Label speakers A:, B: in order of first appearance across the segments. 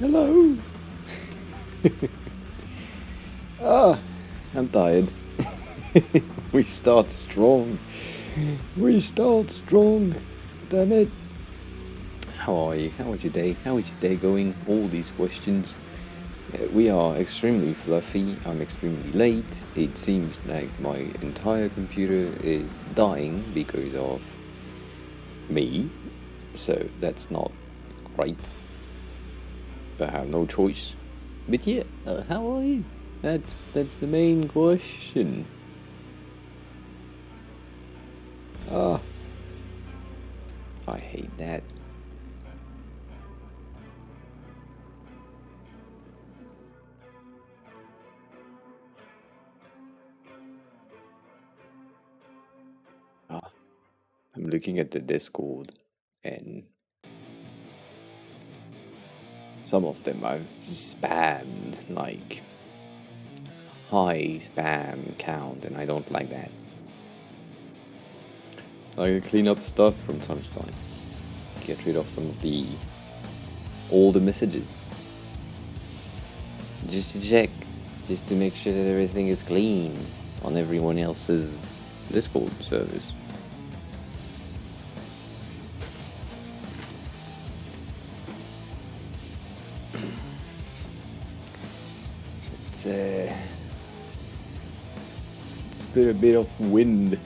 A: Hello. Ah, I'm tired. We start strong. We start strong. Damn it. How are you? How was your day? How is your day going? All these questions. We are extremely fluffy. I'm extremely late. It seems like my entire computer is dying because of me. So that's not great. I have no choice. But yeah, how are you? That's the main question. Ah, I hate that. Ah, I'm looking at the Discord, and some of them I've spammed, like high spam count, and I don't like that. I clean up stuff from time to time, get rid of some of the older messages, just to check, just to make sure that everything is clean on everyone else's Discord service. It's been a bit of wind.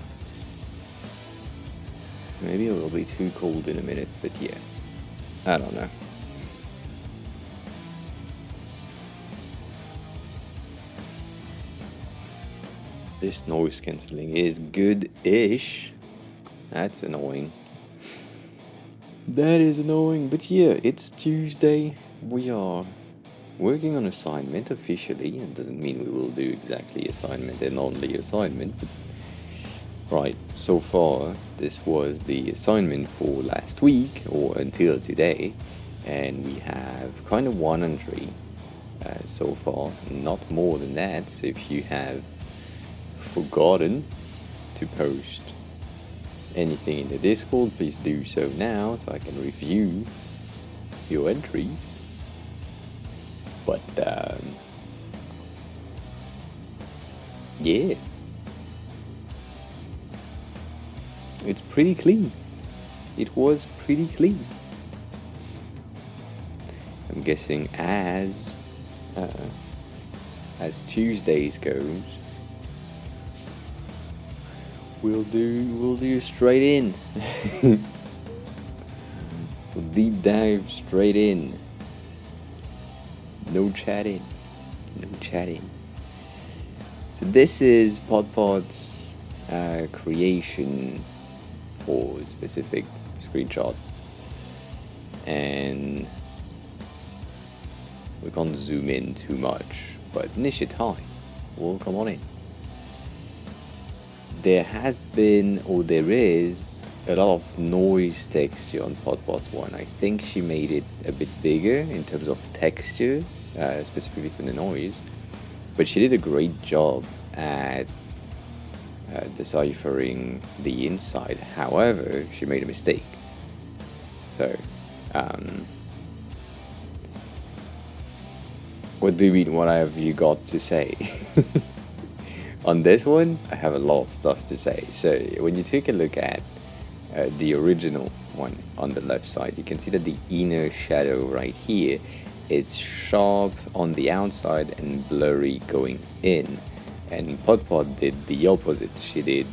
A: Maybe it will be too cold in a minute, but yeah, I don't know. This noise cancelling is good-ish. That's annoying. That is annoying, but yeah, it's Tuesday. We are working on assignment officially. It doesn't mean we will do exactly assignment and only assignment, but right, so far this was the assignment for last week or until today, and we have kind of one entry so far, not more than that. So if you have forgotten to post anything in the Discord, please do so now so I can review your entries. But yeah, it's pretty clean. It was pretty clean. I'm guessing as Tuesdays goes, we'll do straight in. We'll deep dive straight in. No chatting. No chatting. So this is PodPod's creation for a specific screenshot. And we can't zoom in too much, but Nishit, hi. Welcome on in. There has been, or there is, a lot of noise texture on PodPod's one. I think she made it a bit bigger in terms of texture, specifically for the noise. But she did a great job at deciphering the inside. However, she made a mistake. So, what do you mean? What have you got to say? On this one, I have a lot of stuff to say. So, when you take a look at the original one on the left side, you can see that the inner shadow right here, it's sharp on the outside and blurry going in. And PodPod did the opposite. She did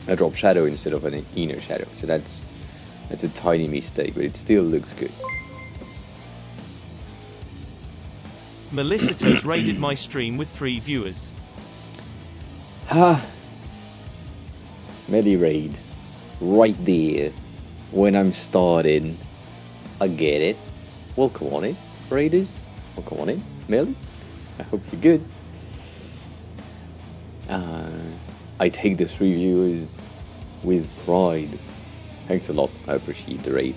A: a drop shadow instead of an inner shadow. So that's a tiny mistake, but it still looks good.
B: Melissa has raided my stream with 3 viewers.
A: Ha! Medi raid. Right there. When I'm starting. I get it. Welcome on in, raiders. Welcome on in, Melly. I hope you're good. I take the 3 viewers with pride. Thanks a lot. I appreciate the raid.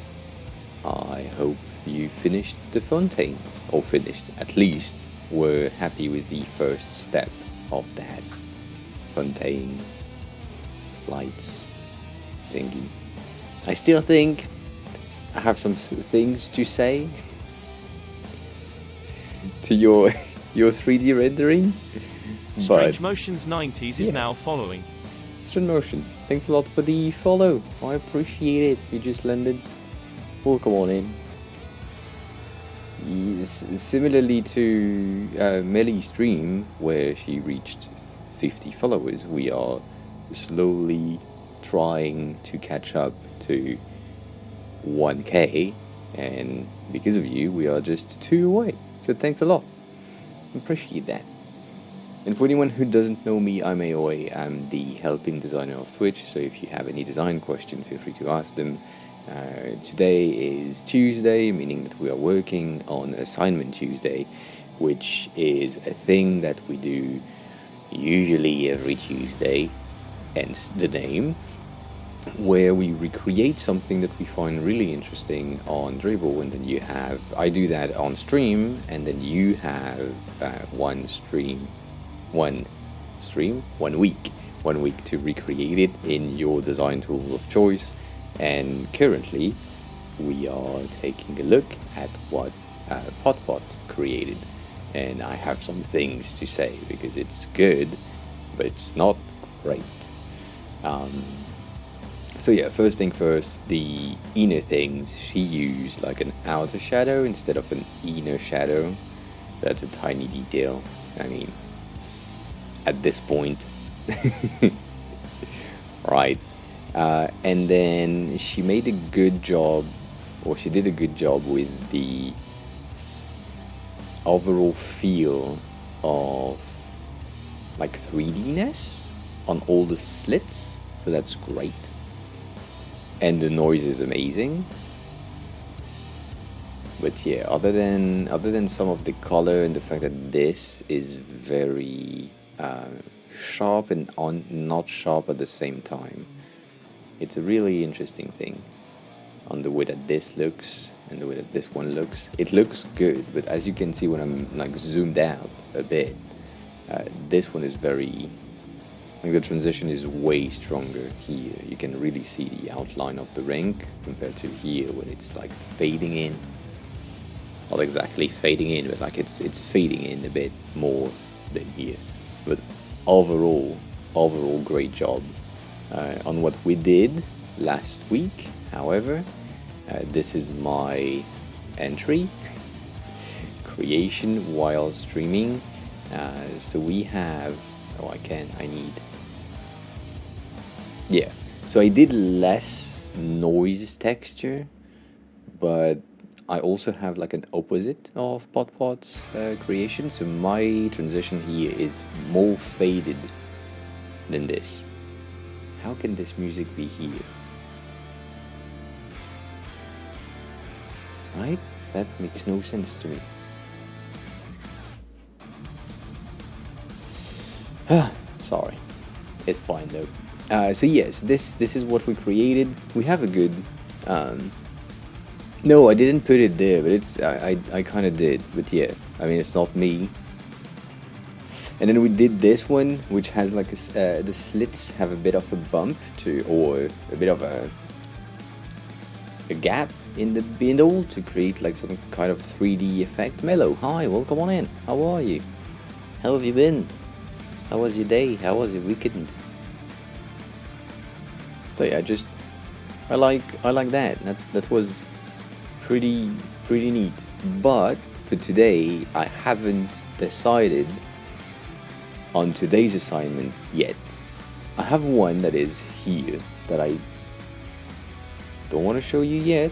A: I hope you finished the fontaines. Or finished, at least were happy with the first step of that fontaine lights thingy. I still think I have some things to say to your your 3D rendering.
B: Strange
A: But
B: Motions 90s is
A: yeah.
B: now following.
A: Strange Motion, thanks a lot for the follow. I appreciate it. You just landed. Welcome on in. Yes, similarly to Melly's stream, where she reached 50 followers, we are slowly trying to catch up to 1K, and because of you, we are just 2 away. So thanks a lot. Appreciate that. And for anyone who doesn't know me, I'm Aoi. I'm the helping designer of Twitch, so if you have any design question, feel free to ask them. Today is Tuesday, meaning that we are working on Assignment Tuesday, which is a thing that we do usually every Tuesday, hence the name, where we recreate something that we find really interesting on Dribble, and then I do that on stream, and then you have one week to recreate it in your design tool of choice. And currently we are taking a look at what Potpot created, and I have some things to say because it's good but it's not great. So yeah, first thing first, the inner things, she used like an outer shadow instead of an inner shadow. That's a tiny detail. I mean, at this point. Right. And then she made a good job, or she did a good job with the overall feel of like 3D-ness on all the slits, so that's great. And the noise is amazing. But yeah, other than some of the color and the fact that this is very sharp and not sharp at the same time, it's a really interesting thing on the way that this looks and the way that this one looks. It looks good, but as you can see when I'm like zoomed out a bit, this one is very, like the transition is way stronger here. You can really see the outline of the ring compared to here when it's like fading in. Not exactly fading in, but like it's fading in a bit more than here. But overall great job on what we did last week. However, this is my entry creation while streaming. So we have, so I did less noise texture, but I also have like an opposite of Potpot's creation, so my transition here is more faded than this. How can this music be here? Right? That makes no sense to me. Sorry. It's fine though. So yes, this is what we created. We have a good... No, I didn't put it there, but it's I kind of did. But yeah, I mean, it's not me. And then we did this one, which has like the slits have a bit of a bump or a bit of a gap in the middle to create like some kind of 3D effect. Mello, hi, welcome on in. How are you? How have you been? How was your day? How was your weekend? So yeah, I like that. That was pretty neat. But for today, I haven't decided on today's assignment yet. I have one that is here that I don't want to show you yet,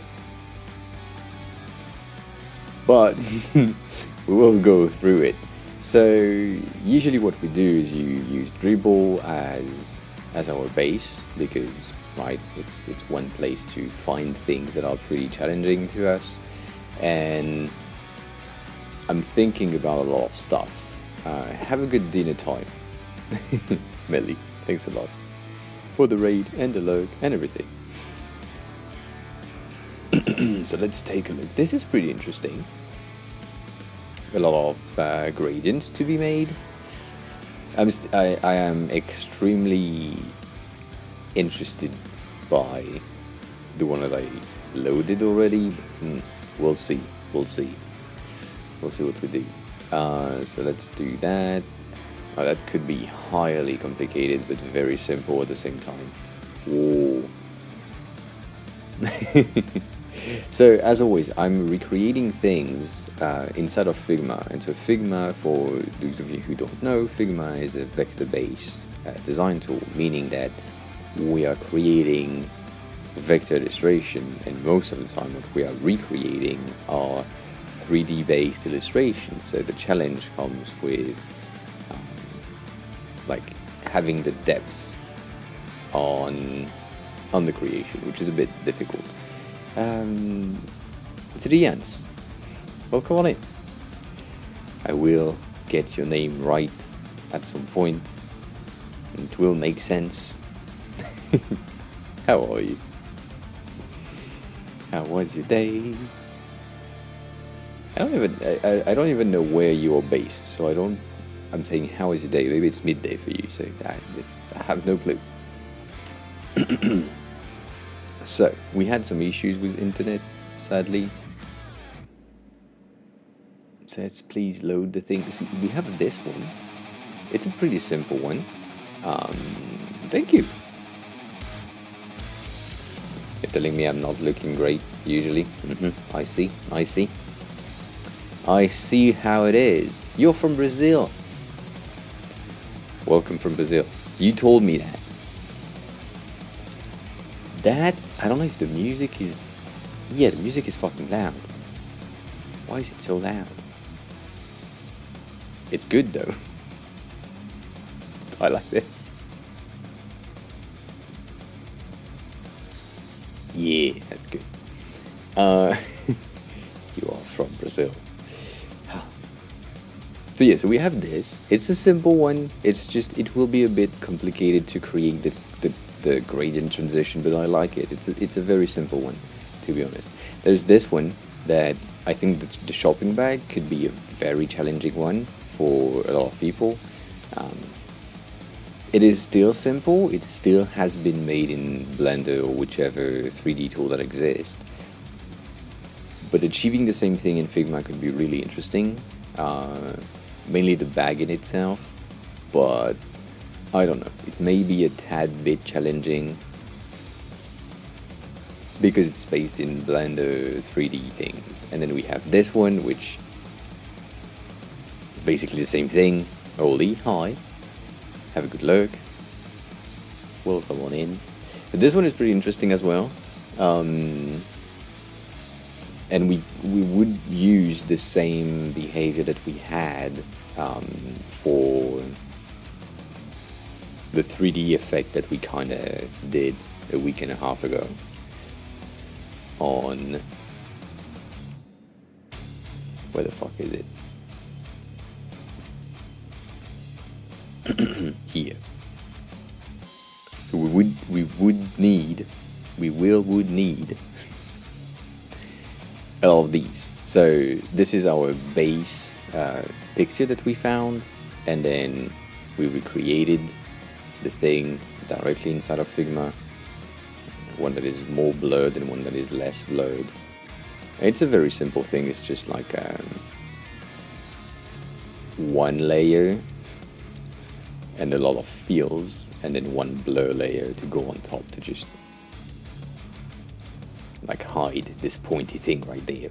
A: but we will go through it. So usually what we do is you use Dribble as our base because, right, it's one place to find things that are pretty challenging to us, and I'm thinking about a lot of stuff. Have a good dinner time. Melly, thanks a lot for the raid and the lurk and everything. So let's take a look. This is pretty interesting. A lot of gradients to be made. I am extremely interested by the one that I loaded already. We'll see what we do. So let's do that. That could be highly complicated, but very simple at the same time. Whoa. So as always, I'm recreating things inside of Figma. And so Figma, for those of you who don't know, Figma is a vector-based design tool, meaning that we are creating vector illustration, and most of the time what we are recreating are 3D based illustrations. So the challenge comes with like having the depth on the creation, which is a bit difficult. To the ants, welcome on in. I will get your name right at some point, and it will make sense. How are you? How was your day? I don't even know where you are based, so I'm saying how was your day? Maybe it's midday for you, so I have no clue. So we had some issues with internet, sadly. So let's please load the thing. See, we have this one. It's a pretty simple one. Thank you. You're telling me I'm not looking great, usually. I see. I see how it is. You're from Brazil. Welcome from Brazil. You told me that. I don't know if the music is... Yeah, the music is fucking loud. Why is it so loud? It's good though. I like this. Yeah, that's good. You are from Brazil. So yeah, so we have this. It's a simple one. It's just, it will be a bit complicated to create the gradient transition, but I like it. It's a very simple one, to be honest. There's this one that I think that the shopping bag could be a very challenging one for a lot of people. It is still simple. It still has been made in Blender or whichever 3D tool that exists. But achieving the same thing in Figma could be really interesting. Mainly the bag in itself, but I don't know. It may be a tad bit challenging because it's based in Blender 3D things. And then we have this one, which is basically the same thing. Oli, hi. Have a good look. Welcome on in. But this one is pretty interesting as well. And we would use the same behavior that we had for the 3D effect that we kind of did a week and a half ago on... Where the fuck is it? Here. So we would need all of these. So this is our base picture that we found, and then we recreated the thing directly inside of Figma. One that is more blurred and one that is less blurred. It's a very simple thing. It's just like one layer and a lot of fills, and then one blur layer to go on top to just like hide this pointy thing right there.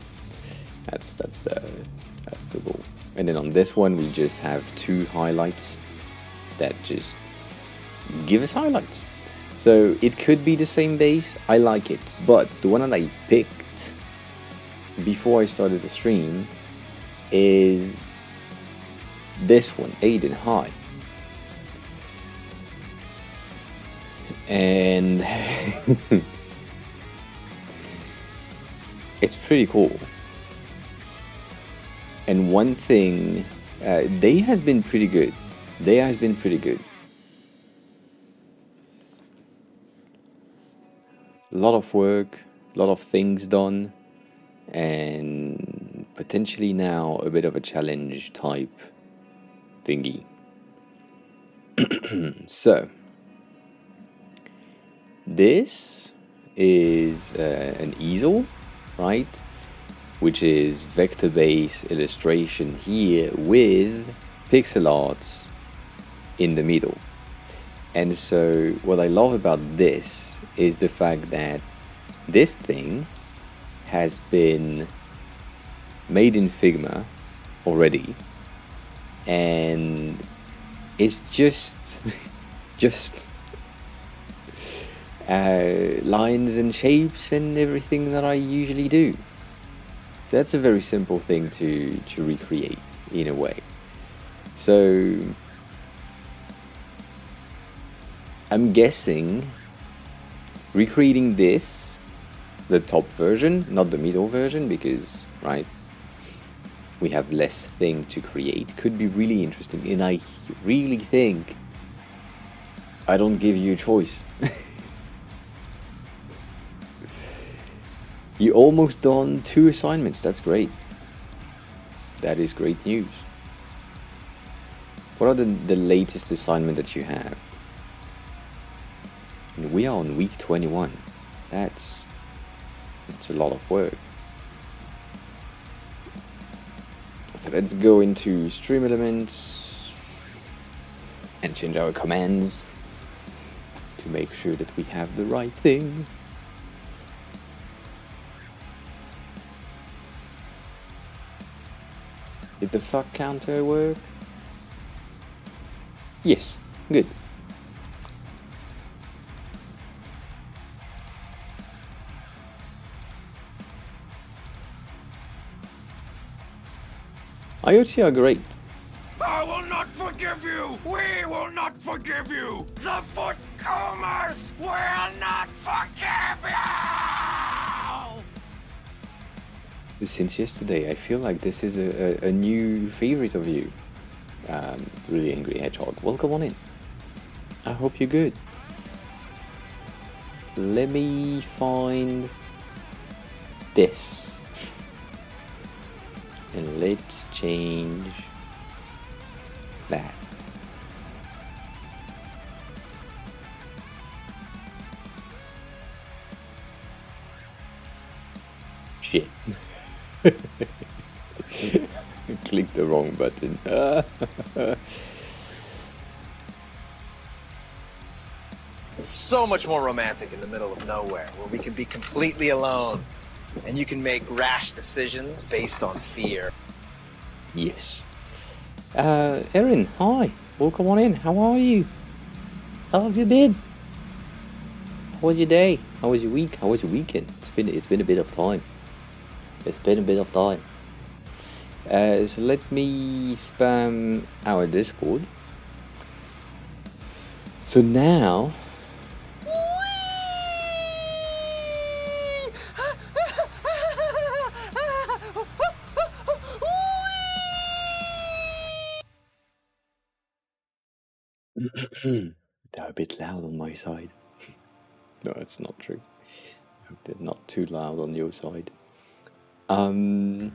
A: That's the goal. And then on this one we just have two highlights that just give us highlights. So it could be the same base. I like it, but the one that I picked before I started the stream is this one, Aiden High. And it's pretty cool. And one thing, they has been pretty good. A lot of work, a lot of things done, and potentially now a bit of a challenge type thingy. So this is an easel, right? which is vector-based illustration here with pixel arts in the middle. And so what I love about this is the fact that this thing has been made in Figma already, and it's just lines and shapes and everything that I usually do. So that's a very simple thing to recreate in a way. So I'm guessing recreating this, the top version, not the middle version, because, right, we have less thing to create, could be really interesting. And I really think I don't give you a choice. You almost done 2 assignments. That's great. That is great news. What are the latest assignment that you have? And we are on week 21. That's a lot of work. So let's go into Stream Elements and change our commands to make sure that we have the right thing. Did the fuck counter work? Yes, good. IoT are great.
C: I will not forgive you! We will not forgive you! The foot combers will not forgive you!
A: Since yesterday, I feel like this is a new favorite of you. Really Angry Hedgehog. Welcome on in. I hope you're good. Let me find this. And let's change that. Shit. Clicked the wrong button.
D: It's so much more romantic in the middle of nowhere, where we can be completely alone, and you can make rash decisions based on fear.
A: Yes. Erin, hi. Welcome on in. How are you? How have you been? How was your day? How was your week? How was your weekend? It's been a bit of time. It's been a bit of time. So let me spam our Discord. So now they're a bit loud on my side. No, it's not true. They're not too loud on your side. £100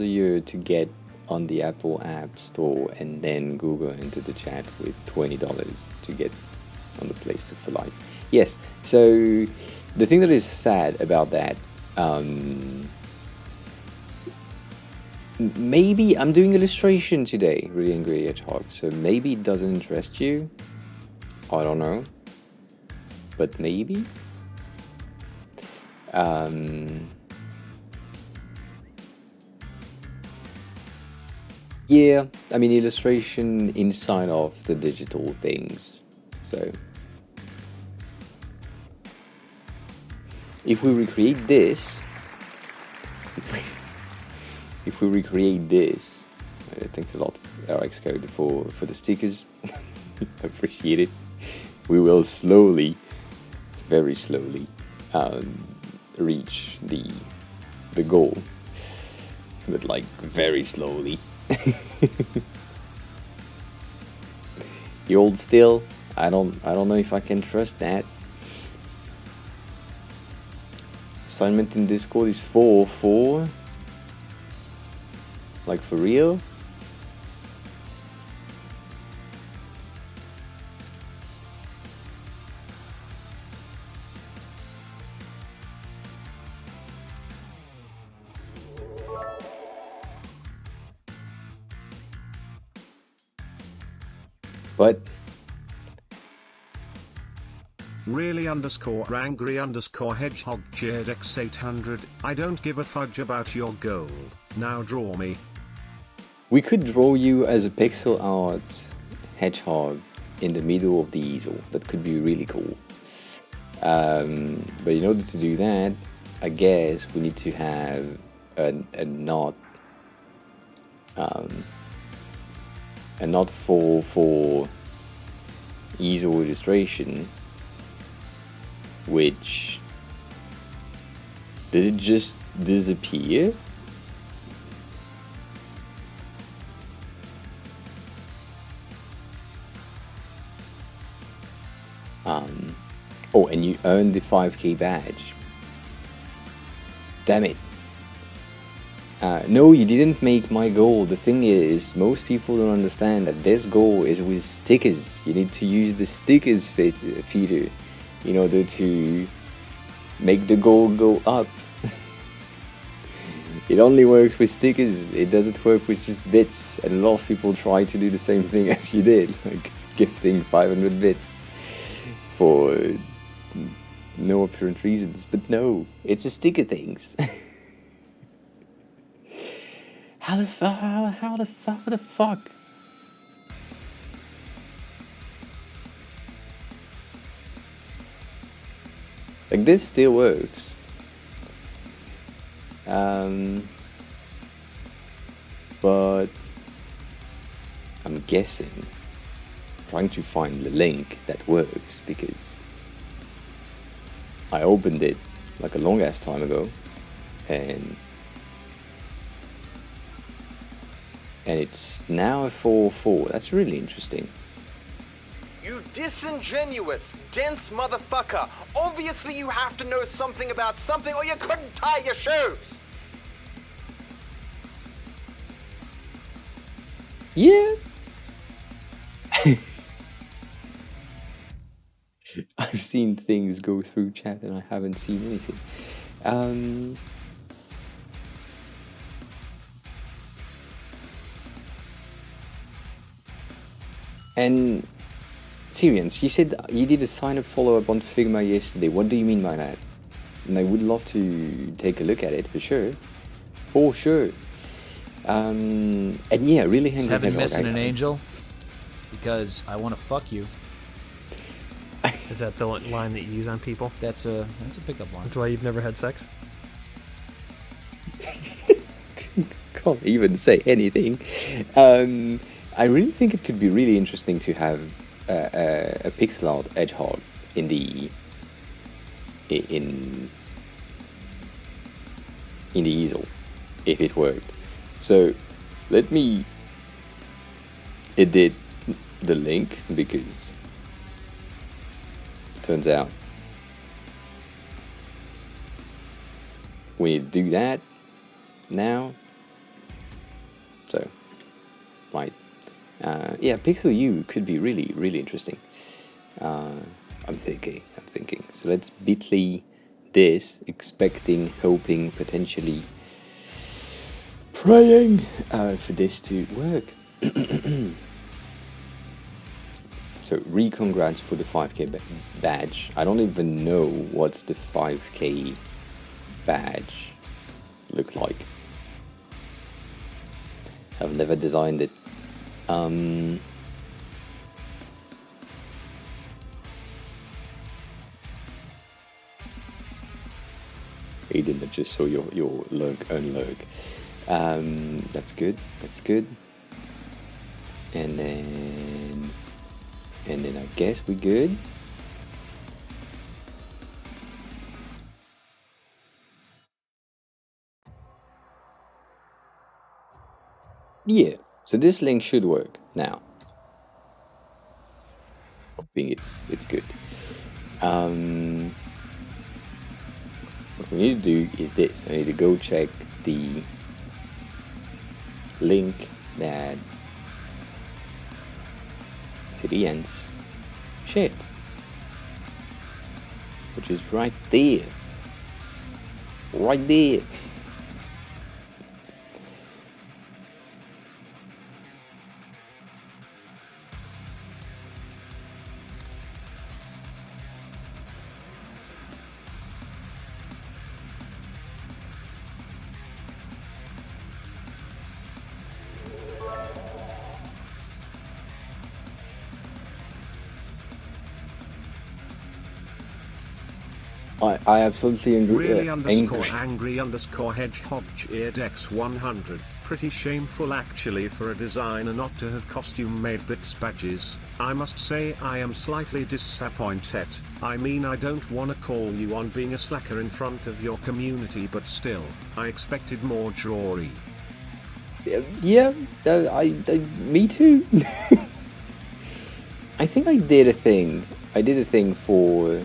A: a year to get on the Apple App Store, and then Google into the chat with $20 to get on the Play Store for life. Yes, so the thing that is sad about that, maybe I'm doing illustration today, Really Angry Hedgehog, so maybe it doesn't interest you. I don't know, but maybe. Yeah, I mean illustration inside of the digital things. So if we recreate this, if we recreate this, thanks a lot, RX Code, for the stickers. Appreciate it. We will slowly, very slowly, reach the goal, but like very slowly. You hold still. I don't know if I can trust that. Assignment in Discord is 4. Like for real? But
E: Really _angry _hedgehog cheered X800. I don't give a fudge about your goal. Now draw me.
A: we could draw you as a pixel art hedgehog in the middle of the easel. That could be really cool. But in order to do that, I guess we need to have a knot for easel illustration, which did it just disappear? Oh, and you earned the 5k badge. Damn it. No, you didn't make my goal. The thing is, most people don't understand that this goal is with stickers. You need to use the stickers feature in order to make the goal go up. It only works with stickers. It doesn't work with just bits. And a lot of people try to do the same thing as you did, like gifting 500 bits for no apparent reasons. But no, it's a sticker things. How the fuck? Like, this still works. But I'm guessing, trying to find the link that works, because I opened it like a long ass time ago, and it's now a 404. That's really interesting.
D: You disingenuous, dense motherfucker. Obviously you have to know something about something or you couldn't tie your shoes.
A: Yeah. I've seen things go through chat and I haven't seen anything. And Syrians, you said you did a sign-up follow-up on Figma yesterday. What do you mean by that? And I would love to take a look at it for sure. For sure. And yeah, really hang
F: Heaven missing an angel because I want to fuck you.
G: Is that the line that you use on people?
F: That's a pickup line.
G: That's why you've never had sex?
A: Can't even say anything. I really think it could be really interesting to have a pixel art hedgehog in the easel, if it worked. So let me edit the link, because turns out we need to do that now. So right. Yeah, Pixel U could be really, really interesting. I'm thinking. So let's bitly this, expecting, hoping, potentially praying for this to work. So re-congrats for the 5k badge. I don't even know what's the 5k badge look like. I've never designed it. Aiden, I just saw your unlurk. That's good. And then I guess we're good. Yeah, so this link should work now. Hoping it's good. What we need to do is this. I need to go check the link that Syrians shared, which is right there. Right there. I absolutely agree.
E: Really underscore angry underscore hedgehog cheered X100. Pretty shameful actually for a designer not to have costume made bits badges. I must say I am slightly disappointed. I mean, I don't wanna call you on being a slacker in front of your community, but still, I expected more jewelry.
A: Yeah, me too. I think I did a thing. I did a thing for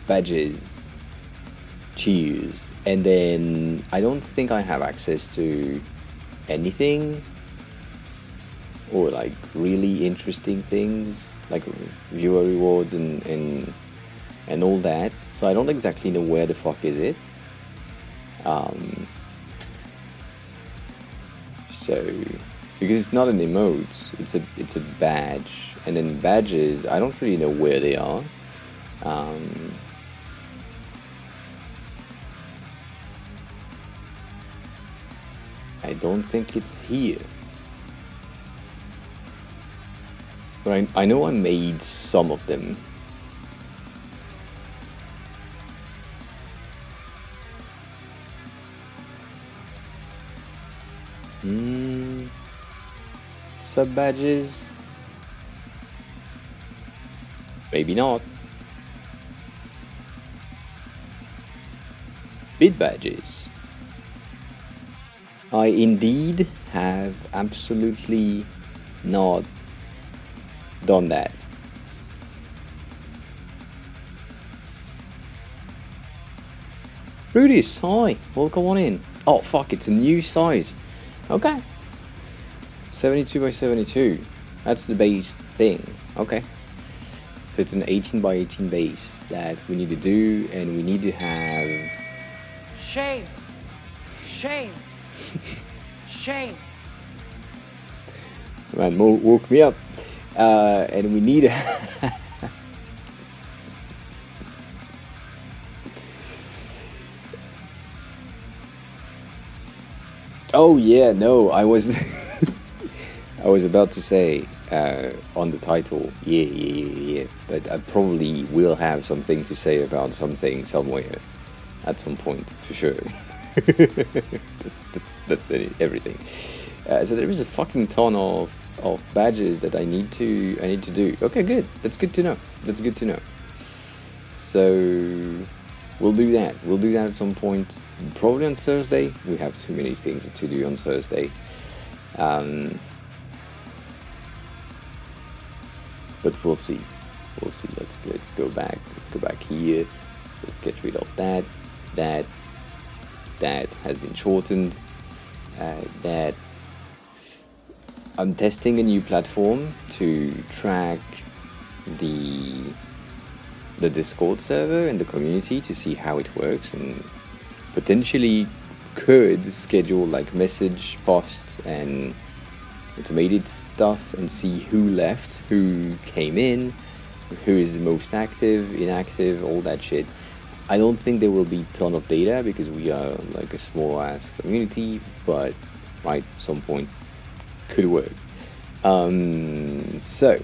A: badges, cheers, and then I don't think I have access to anything or like really interesting things like viewer rewards and all that. So I don't exactly know where the fuck is it. So because it's not an emote, it's a badge, and then badges I don't really know where they are. I don't think it's here. But I know I made some of them. Sub badges? Maybe not. Bid badges. I indeed have absolutely not done that. Rudy's, hi, welcome on in. Oh fuck, it's a new size. Okay. 72 by 72. That's the base thing. Okay. So it's an 18 by 18 base that we need to do, and we need to have...
H: Shame. Shame. Shame.
A: Man, woke me up. And we need to... Oh yeah, no, I was I was about to say on the title, yeah, but I probably will have something to say about something somewhere at some point for sure. that's everything. So there is a fucking ton of badges that I need to do. Okay, good. That's good to know. So we'll do that. We'll do that at some point. Probably on Thursday. We have too many things to do on Thursday. But we'll see. Let's go back. Let's go back here. Let's get rid of that. That has been shortened. That I'm testing a new platform to track the Discord server and the community to see how it works, and potentially could schedule like message posts and automated stuff and see who left, who came in, who is the most active, inactive, all that shit. I don't think there will be a ton of data because we are like a small ass community, but right, some point could work. So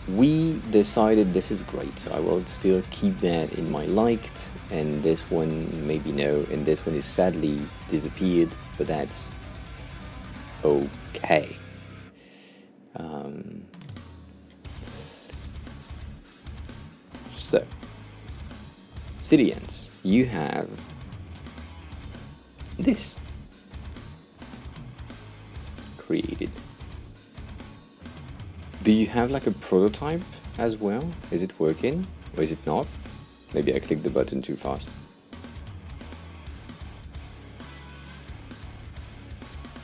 A: we decided this is great, so I will still keep that in my liked, and this one maybe no, and this one is sadly disappeared, but that's okay. So Syrians, you have this created. Do you have like a prototype as well? Is it working or is it not? Maybe I clicked the button too fast.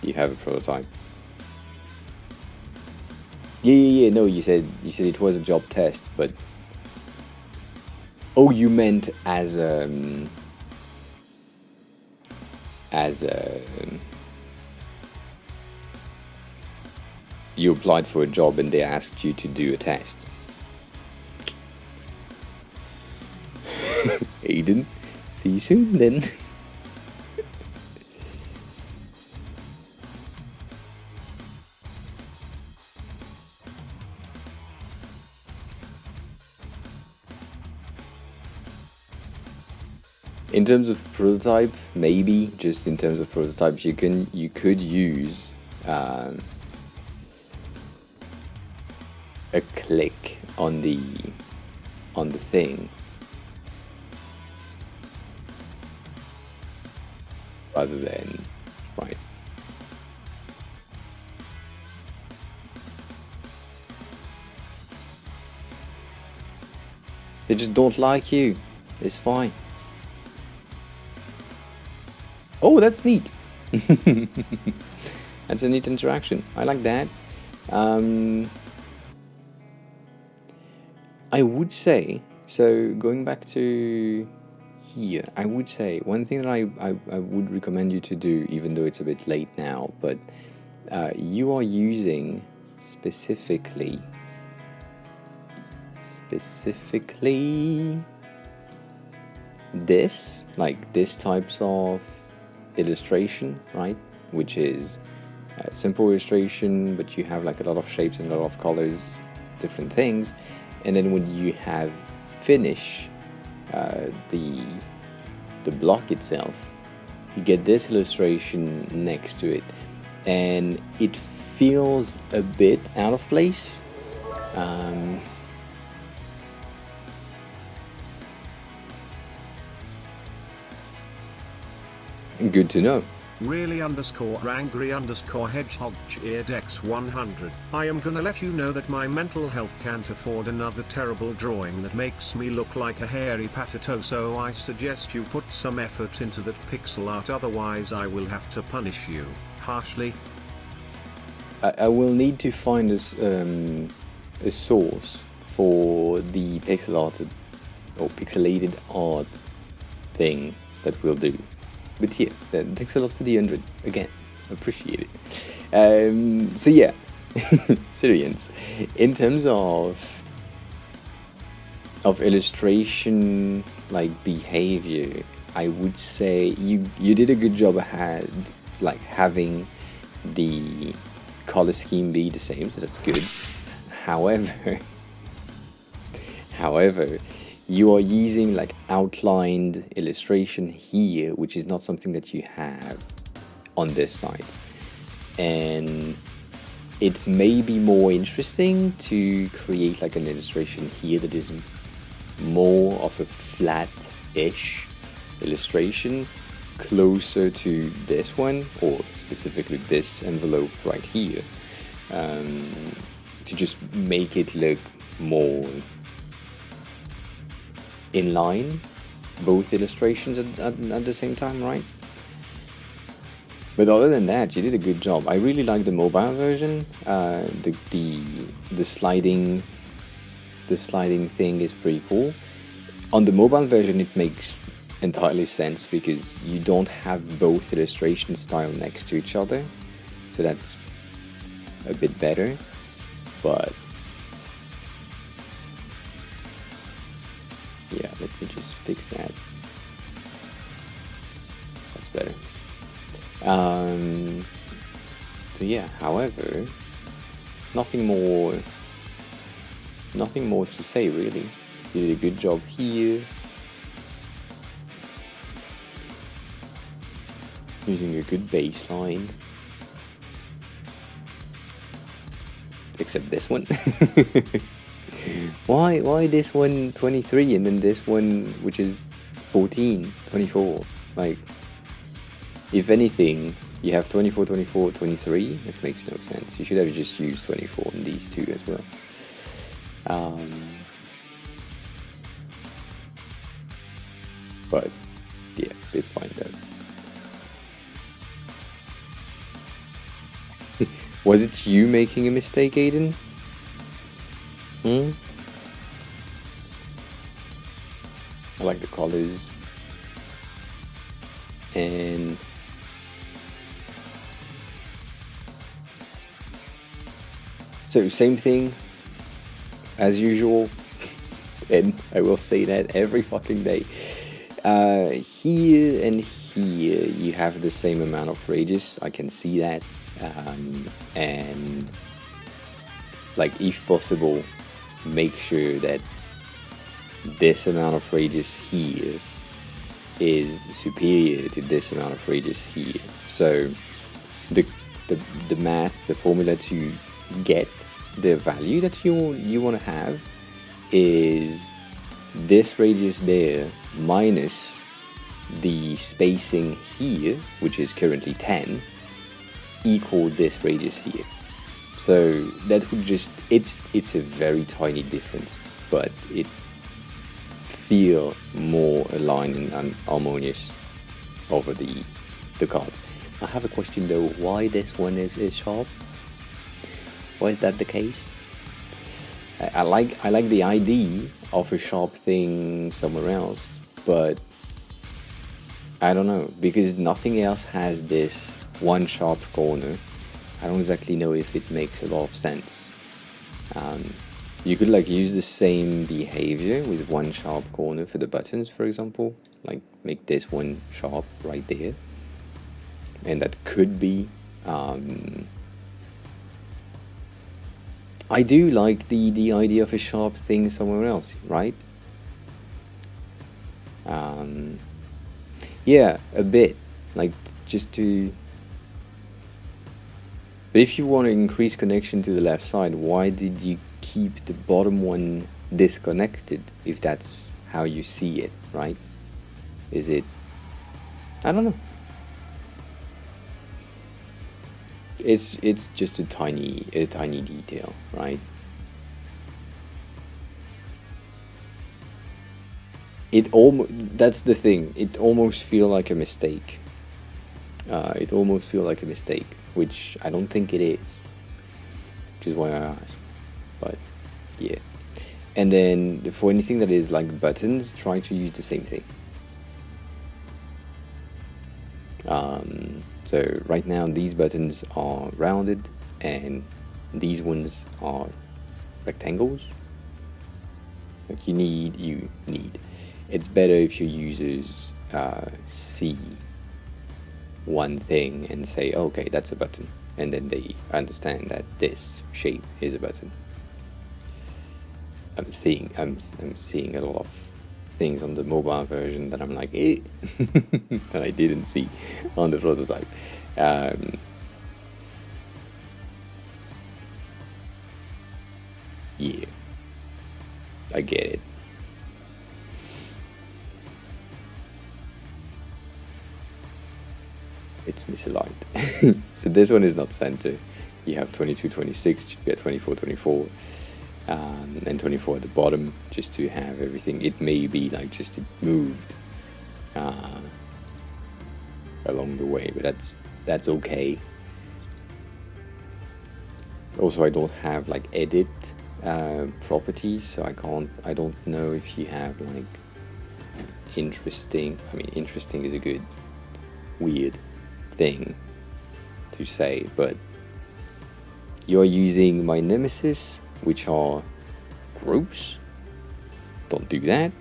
A: You have a prototype. Yeah. No, you said it was a job test, but oh, you meant as you applied for a job and they asked you to do a test. Aiden, see you soon then. In terms of prototype, maybe just in terms of prototypes, you could use a click on the thing rather than right. They just don't like you. It's fine. Oh, that's neat. That's a neat interaction. I like that. I would say, so going back to here, I would say one thing that I would recommend you to do, even though it's a bit late now, but you are using specifically this, like this types of illustration, right? Which is a simple illustration, but you have like a lot of shapes and a lot of colors, different things. And then when you have finished the block itself, you get this illustration next to it, and it feels a bit out of place. Good to know.
E: Really _angry _hedgehog cheered x100. I am gonna let you know that my mental health can't afford another terrible drawing that makes me look like a hairy potato, so I suggest you put some effort into that pixel art, otherwise I will have to punish you harshly.
A: I will need to find a source for the pixel art or pixelated art thing that we'll do. But yeah, thanks a lot for the 100 again. Appreciate it. So yeah, Syrians. In terms of illustration, like behavior, I would say you did a good job ahead, like having the color scheme be the same. So that's good. However, you are using like outlined illustration here, which is not something that you have on this side. And it may be more interesting to create like an illustration here that is more of a flat-ish illustration, closer to this one, or specifically this envelope right here, to just make it look more in line, both illustrations at the same time, right? But other than that, you did a good job. I really like the mobile version. The sliding thing is pretty cool. On the mobile version, it makes entirely sense because you don't have both illustration style next to each other, so that's a bit better. But yeah, let me just fix that. That's better. So yeah, however, nothing more to say really. You did a good job here. Using a good baseline. Except this one. Why this one 23 and then this one which is 14, 24? Like, if anything, you have 24, 24, 23. It makes no sense. You should have just used 24 in these two as well. But yeah, it's fine though. Was it you making a mistake, Aiden? I like the colors. And so same thing as usual, and I will say that every fucking day. Here and here you have the same amount of radius. I can see that. And like, if possible, make sure that this amount of radius here is superior to this amount of radius here. So the math, the formula to get the value that you want to have is this radius there minus the spacing here, which is currently 10, equal this radius here. So that would just, it's a very tiny difference, but it feel more aligned and harmonious over the cards. I have a question though, why this one is sharp? Why is that the case? I like the idea of a sharp thing somewhere else, but I don't know, because nothing else has this one sharp corner. I don't exactly know if it makes a lot of sense. You could like use the same behavior with one sharp corner for the buttons, for example, like make this one sharp right there, and that could be I do like the idea of a sharp thing somewhere else, right? Yeah, a bit, like just to. But if you want to increase connection to the left side, why did you keep the bottom one disconnected if that's how you see it, right? Is it? I don't know. It's just a tiny detail, right? That's the thing. It almost feel like a mistake. It almost feel like a mistake, which I don't think it is. Which is why I asked. But yeah. And then for anything that is like buttons, try to use the same thing. So right now these buttons are rounded and these ones are rectangles. Like you need. It's better if your users see one thing and say, okay, that's a button, and then they understand that this shape is a button. I'm seeing a lot of things on the mobile version that I'm like, eh, that I didn't see on the prototype. Yeah, I get it. It's misaligned. So this one is not center. You have 22, 26, should be at 24, 24. And 24 at the bottom, just to have everything. It may be like just it moved along the way, but that's okay. Also, I don't have like edit properties, so I don't know if you have like interesting. I mean, interesting is a good weird thing to say, but you're using my nemesis, which are groups. Don't do that.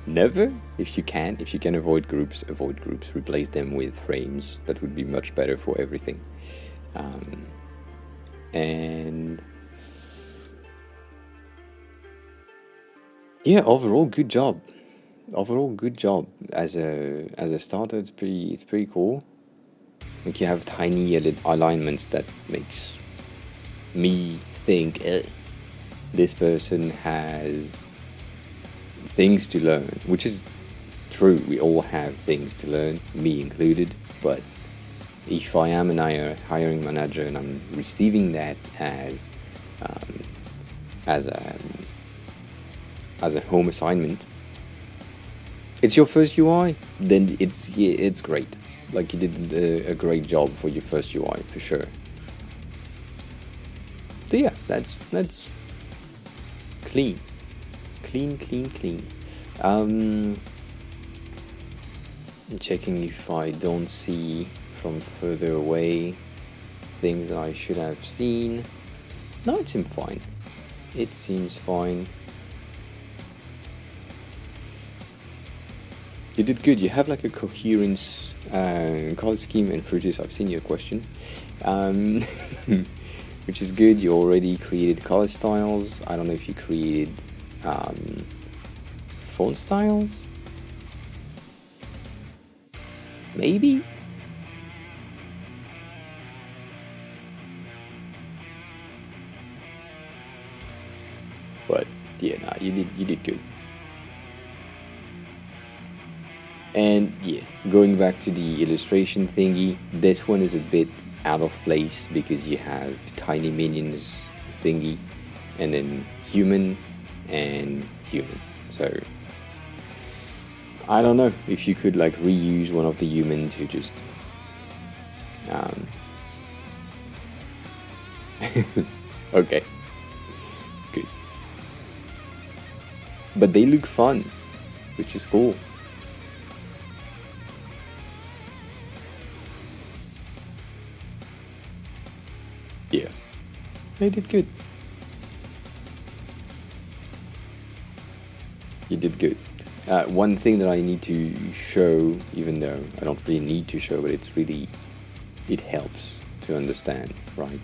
A: Never. If you can avoid groups, replace them with frames. That would be much better for everything. And yeah, overall good job. As a starter, it's pretty cool. Like you have tiny alignments that makes me think this person has things to learn, which is true. We all have things to learn, me included. But if I am a hiring manager and I'm receiving that as a home assignment, it's your first UI, then it's great. Like you did a great job for your first UI for sure. So yeah, that's clean. Checking if I don't see from further away things that I should have seen. No, it seems fine. It seems fine. You did good. You have like a coherence, color scheme and fruities. I've seen your question, which is good. You already created color styles. I don't know if you created font styles? Maybe? But yeah, nah, you did good. And yeah, going back to the illustration thingy, this one is a bit out of place because you have tiny minions thingy, and then human and human. So I don't know if you could like reuse one of the human to just okay, good. But they look fun, which is cool. Yeah, they did good. You did good. One thing that I need to show, even though I don't really need to show, but it helps to understand, right?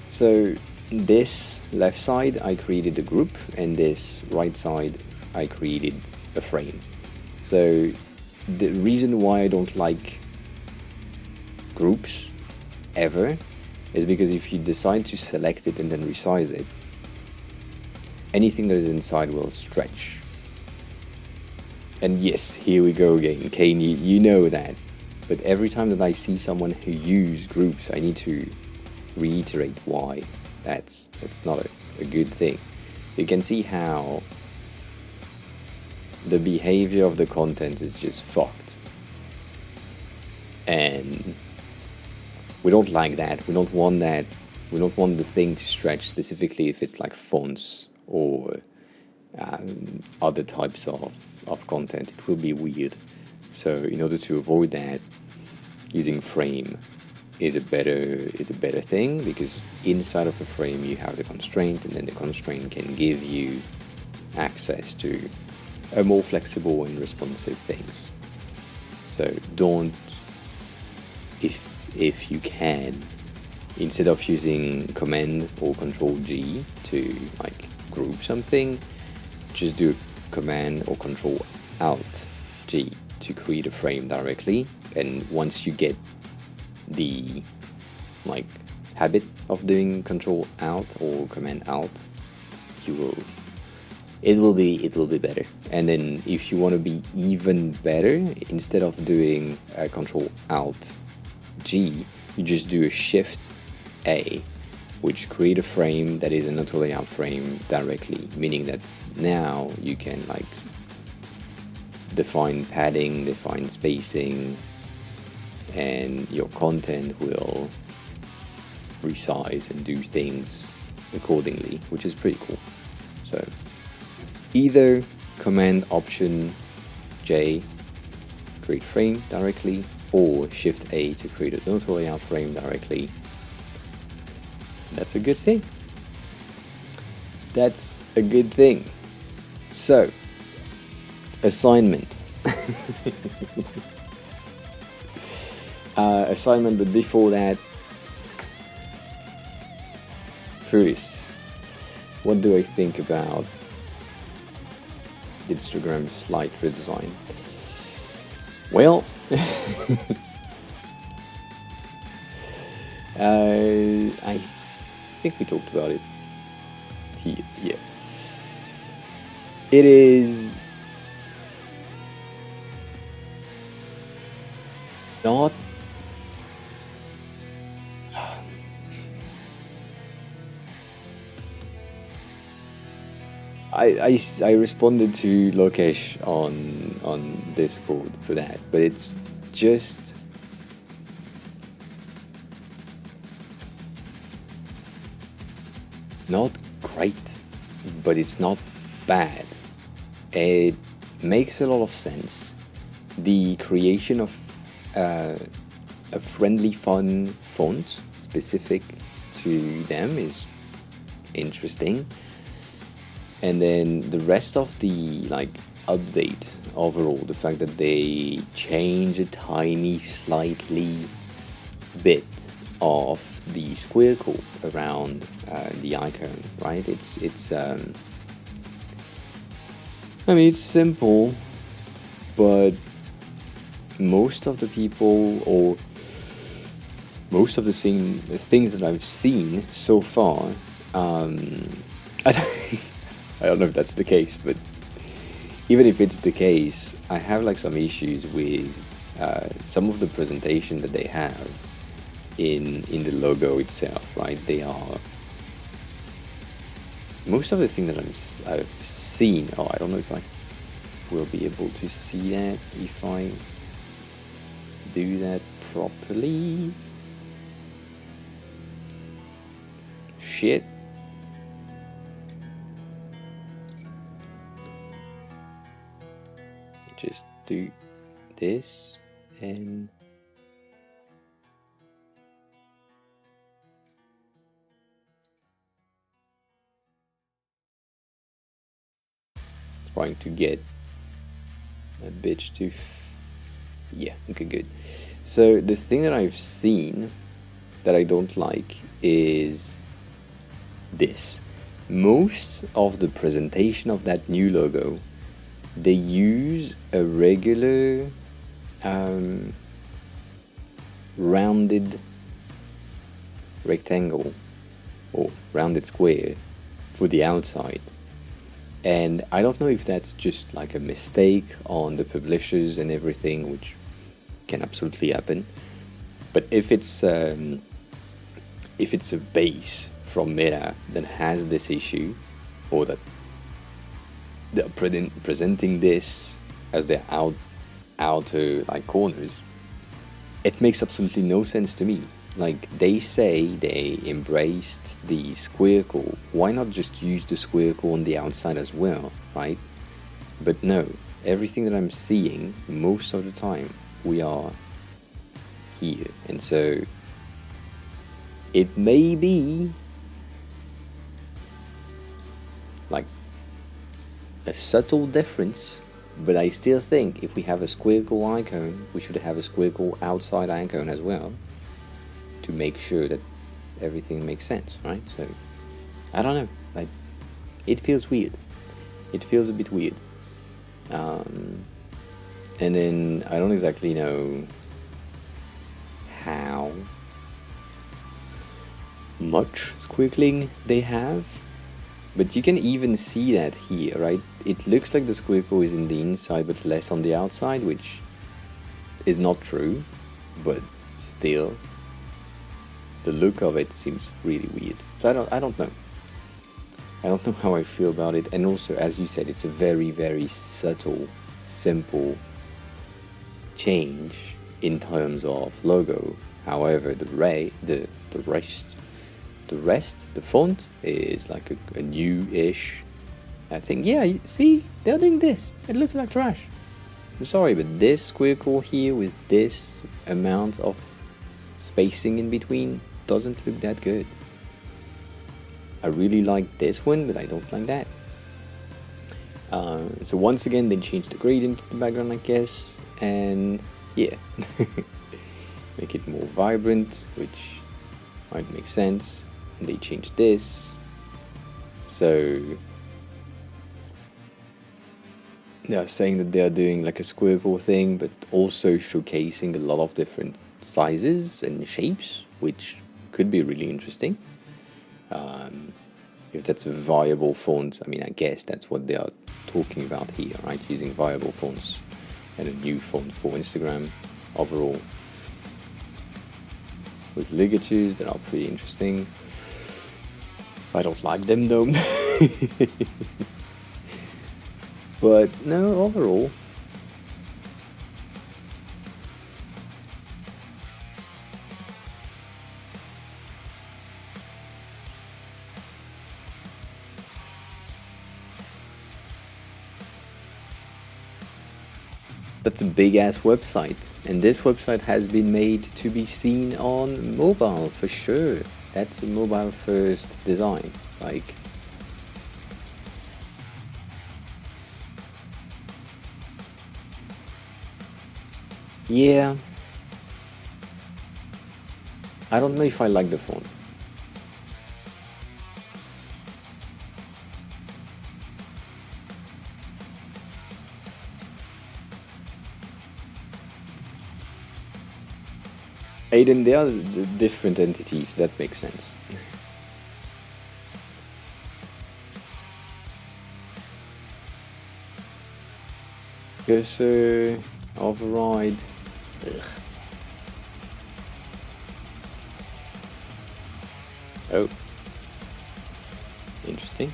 A: So this left side I created a group, and this right side I created a frame. So the reason why I don't like groups ever is because if you decide to select it and then resize it, anything that is inside will stretch. And yes, here we go again. Kane, you know that. But every time that I see someone who use groups, I need to reiterate why that's not a good thing. You can see how the behavior of the content is just fucked. And we don't like that. We don't want that. We don't want the thing to stretch, specifically if it's like fonts or other types of content. It will be weird. So in order to avoid that, using frame is a better thing, because inside of a frame you have the constraint, and then the constraint can give you access to a more flexible and responsive things. So don't, if you can, instead of using Command or Control G to like group something, just do Command or Control Alt G to create a frame directly. And once you get the like habit of doing Control Alt or Command Alt, it will be better. And then if you want to be even better, instead of doing Control Alt G, you just do a Shift A, which create a frame that is an auto layout frame directly, meaning that now you can like define padding, define spacing, and your content will resize and do things accordingly, which is pretty cool. So either Command Option J, create frame directly, or Shift A to create an auto layout frame directly. That's a good thing. That's a good thing. So, assignment. Assignment, but before that, Fruities, what do I think about Instagram's slight redesign? Well, I think we talked about it here. Yeah, it is not. I responded to Lokesh on Discord for that, but it's just not great, but it's not bad. It makes a lot of sense. The creation of a friendly, fun font specific to them is interesting. And then the rest of the like update overall, the fact that they change a tiny slightly bit of the squircle around the icon, right? I mean, it's simple, but most of the people, or most of the things that I've seen so far, I don't know if that's the case, but even if it's the case, I have like some issues with some of the presentation that they have in the logo itself, right? They are most of the things that I've seen. Oh, I don't know if I will be able to see that if I do that properly. Shit. Just do this and trying to get a bitch to yeah, okay, good. So the thing that I've seen that I don't like is this. Most of the presentation of that new logo, they use a regular rounded rectangle or rounded square for the outside. And I don't know if that's just like a mistake on the publishers and everything, which can absolutely happen. But if it's a base from Meta that has this issue, or that they're presenting this as their outer like corners, it makes absolutely no sense to me. Like, they say they embraced the squircle. Why not just use the squircle on the outside as well, right? But no, everything that I'm seeing most of the time, we are here. And so it may be like a subtle difference, but I still think if we have a squircle icon, we should have a squircle outside icon as well, to make sure that everything makes sense, right? So I don't know, like, it feels weird. It feels a bit weird. And then I don't exactly know how much squiggling they have, but you can even see that here, right? It looks like the squiggle is in the inside but less on the outside, which is not true, but still the look of it seems really weird. So I don't know. I don't know how I feel about it. And also, as you said, it's a very, very subtle, simple change in terms of logo. However, the rest, the font is like a new-ish. I think, yeah, see, they're doing this. It looks like trash. I'm sorry, but this squircle here with this amount of spacing in between doesn't look that good. I really like this one, but I don't like that. So once again, they changed the gradient of the background, I guess, and yeah, make it more vibrant, which might make sense. And they changed this, so they're saying that they're doing like a squircle thing, but also showcasing a lot of different sizes and shapes, which could be really interesting. If that's a viable font, I mean, I guess that's what they are talking about here, right? Using viable fonts and a new font for Instagram overall, with ligatures that are pretty interesting. I don't like them though. But no, overall, that's a big ass website, and this website has been made to be seen on mobile for sure. That's a mobile first design, like, yeah, I don't know if I like the font. Aiden, they are different entities, that makes sense. Cursor, override. Ugh. Oh. Interesting.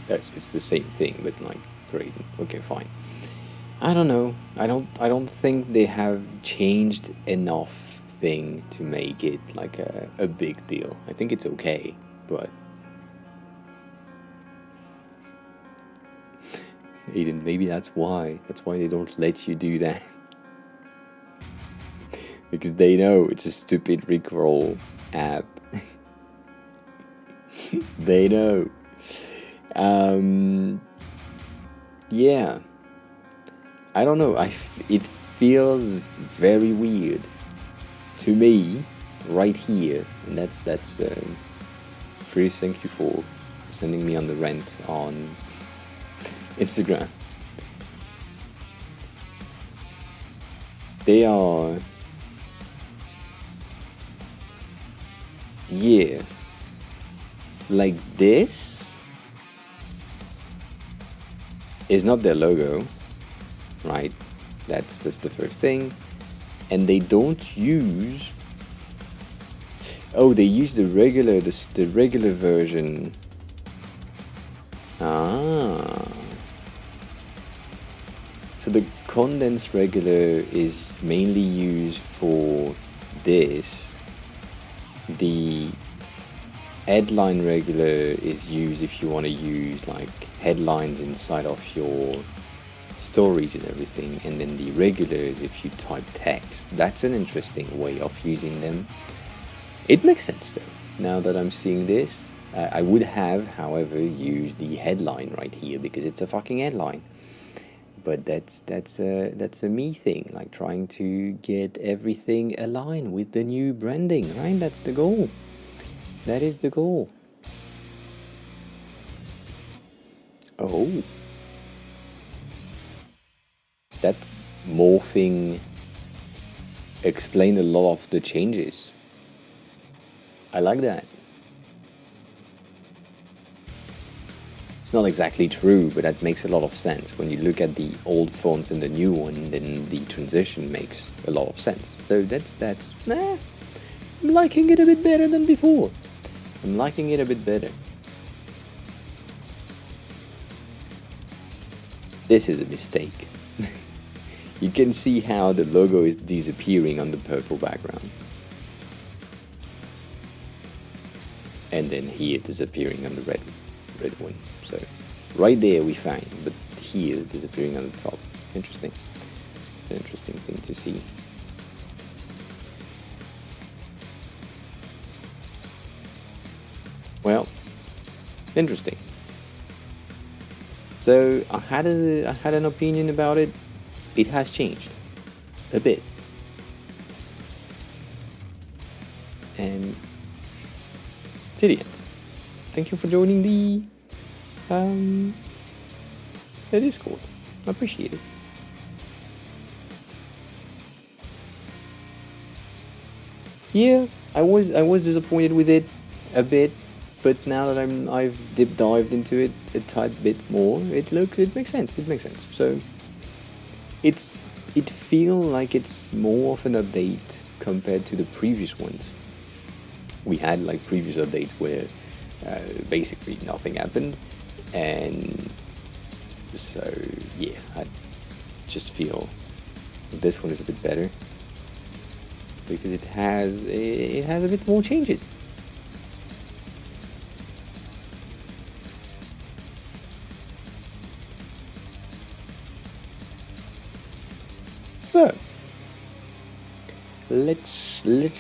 A: Yes, it's the same thing, but like, great. Okay, fine. I don't know. I don't think they have changed enough thing to make it like a big deal. I think it's okay, but Aiden, maybe that's why they don't let you do that. Because they know it's a stupid Rickroll app. They know. Yeah. I don't know. It feels very weird to me right here, and that's Freeze. Thank you for sending me on the rant on Instagram. They are, yeah, like this is not their logo, right? That's the first thing. And they don't use, oh, they use the regular version. So the condensed regular is mainly used for this. The headline regular is used if you want to use like headlines inside of your stories and everything, and then the regular is if you type text. That's an interesting way of using them. It makes sense though, now that I'm seeing this. I would have, however, used the headline right here because it's a fucking headline. But that's a me thing, like trying to get everything aligned with the new branding, right? That's the goal. That is the goal. Oh. That morphing explained a lot of the changes. I like that. It's not exactly true, but that makes a lot of sense. When you look at the old fonts and the new one, then the transition makes a lot of sense. So I'm liking it a bit better than before. I'm liking it a bit better. This is a mistake. You can see how the logo is disappearing on the purple background. And then here disappearing on the red one. So right there we find, but here disappearing on the top. Interesting. It's an interesting thing to see. Well, interesting. So I had an opinion about it. It has changed a bit, and it's the end. Thank you for joining the Discord. I appreciate it. Yeah, I was disappointed with it a bit, but now that I've deep dived into it a tad bit more, it makes sense. It makes sense. So it feels like it's more of an update compared to the previous ones. We had like previous updates where basically nothing happened, and so yeah, I just feel this one is a bit better because it has a bit more changes. But let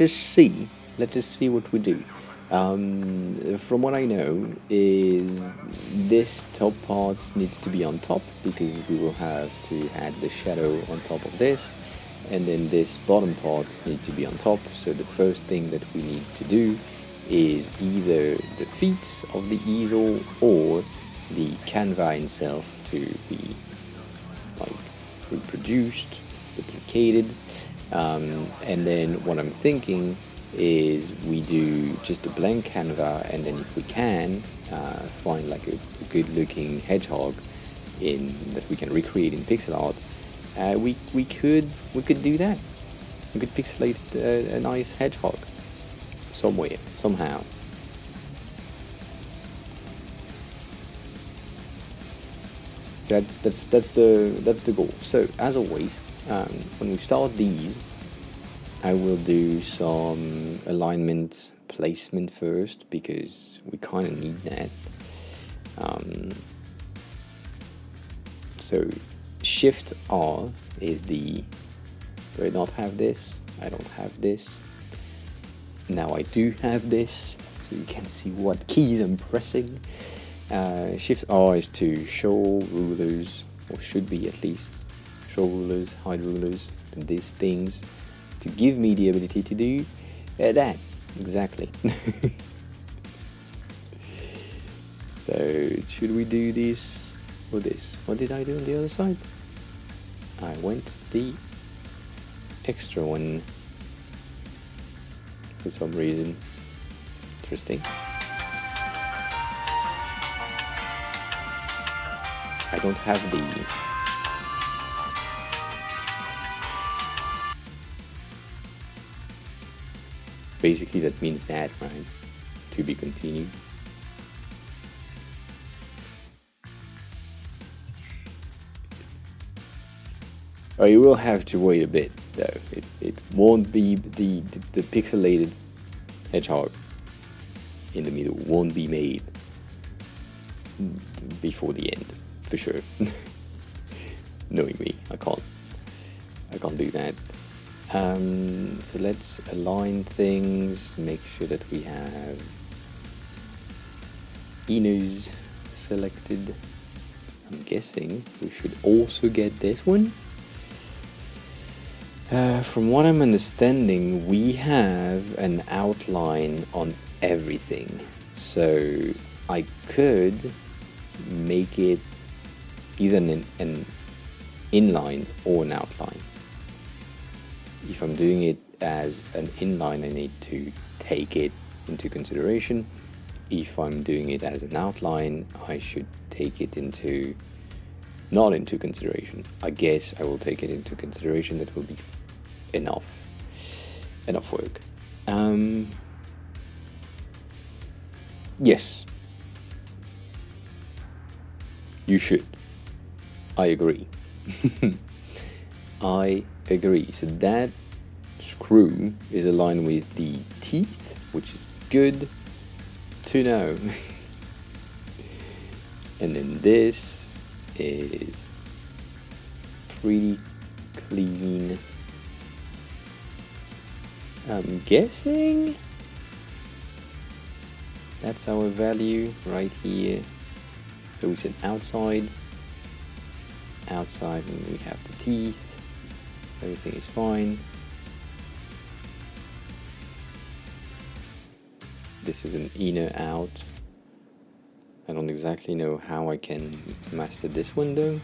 A: us see what we do. From what I know, is this top part needs to be on top because we will have to add the shadow on top of this, and then this bottom parts need to be on top. So the first thing that we need to do is either the feet of the easel or the canvas itself to be like reproduced, duplicated, and then what I'm thinking is we do just a blank canvas, and then if we can find like a good looking hedgehog that we can recreate in pixel art, we could do that. We could pixelate a nice hedgehog somewhere, somehow. That's the goal. So as always, when we start these, I will do some alignment placement first because we kind of need that. So Shift R is the. Do I not have this? I don't have this. Now I do have this, so you can see what keys I'm pressing. Shift R is to show rulers, or should be at least, show rulers, hide rulers, and these things, to give me the ability to do that, exactly. So, should we do this or this? What did I do on the other side? I went the extra one for some reason. Interesting. I don't have the basically that means that, right? To be continued. Oh, you will have to wait a bit though. It won't be the pixelated hedgehog in the middle won't be made before the end, for sure. Knowing me, I can't do that. So let's align things, make sure that we have Enos selected. I'm guessing we should also get this one. From what I'm understanding, we have an outline on everything, so I could make it either an inline or an outline. If I'm doing it as an inline, I need to take it into consideration. If I'm doing it as an outline, I should take it not into consideration. I guess I will take it into consideration. That will be enough work. Yes, you should. I agree. I agree. So that screw is aligned with the teeth, which is good to know. And then this is pretty clean. I'm guessing that's our value right here. So we said outside, and we have the teeth. Everything is fine. This is an inner out. I don't exactly know how I can master this window.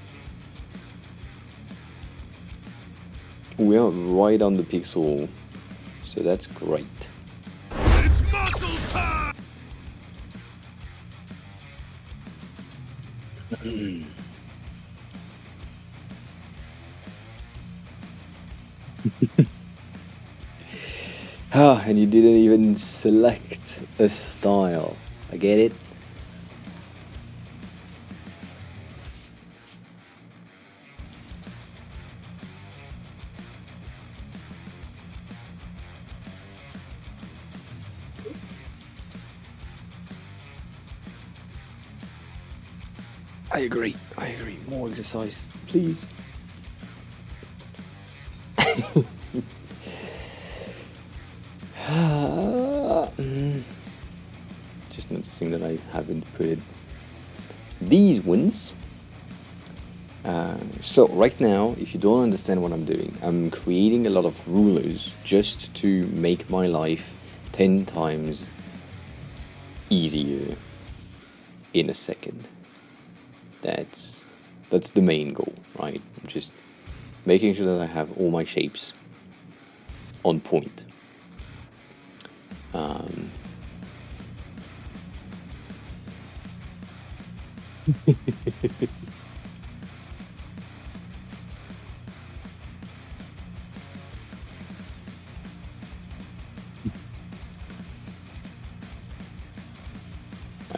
A: We are right on the pixel, so that's great.
C: It's muscle time!
A: And you didn't even select a style. I get it. I agree. More exercise, please. just noticing that I haven't put these ones. So right now, if you don't understand what I'm doing, I'm creating a lot of rulers just to make my life 10 times easier in a second. That's the main goal, right? I'm just making sure that I have all my shapes on point.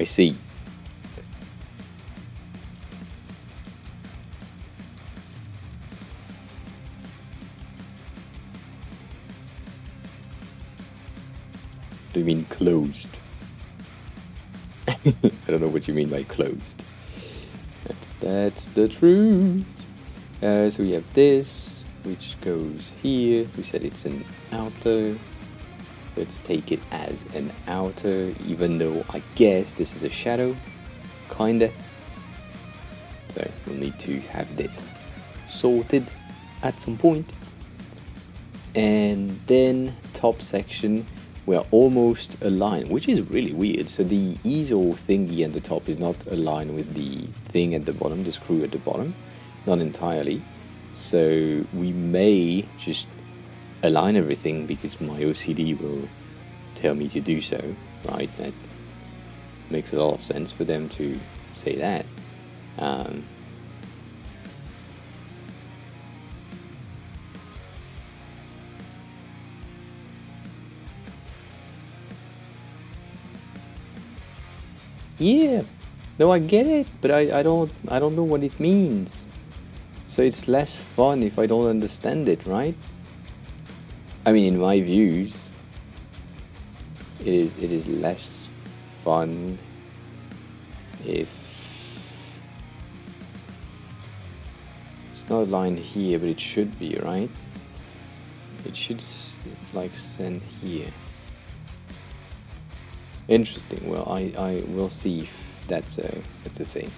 A: I see. Do you mean closed? I don't know what you mean by closed. That's the truth. So we have this, which goes here. We said it's an outer. Let's take it as an outer, even though I guess this is a shadow, kinda. So we'll need to have this sorted at some point. And then top section, we're almost aligned, which is really weird. So the easel thingy at the top is not aligned with the thing at the bottom, the screw at the bottom, not entirely. So we may just align everything because my OCD will tell me to do so, right? That makes a lot of sense for them to say that. Yeah, no, I get it, but I don't know what it means. So it's less fun if I don't understand it, right? I mean, in my views, it is less fun if it's not aligned here, but it should be, right? It should like send here. Interesting. Well, I will see if that's a thing.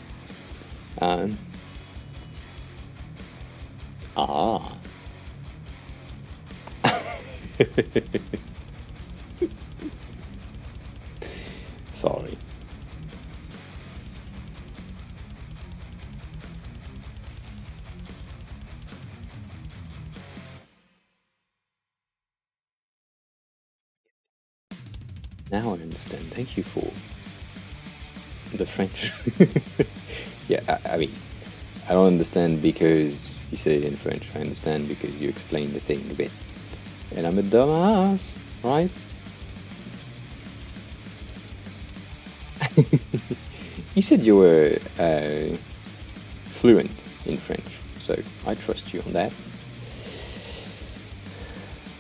A: Sorry. Now I understand. Thank you for the French. Yeah, I mean, I don't understand because you said it in French. I understand because you explained the thing a bit. And I'm a dumbass, right? You said you were fluent in French, so I trust you on that.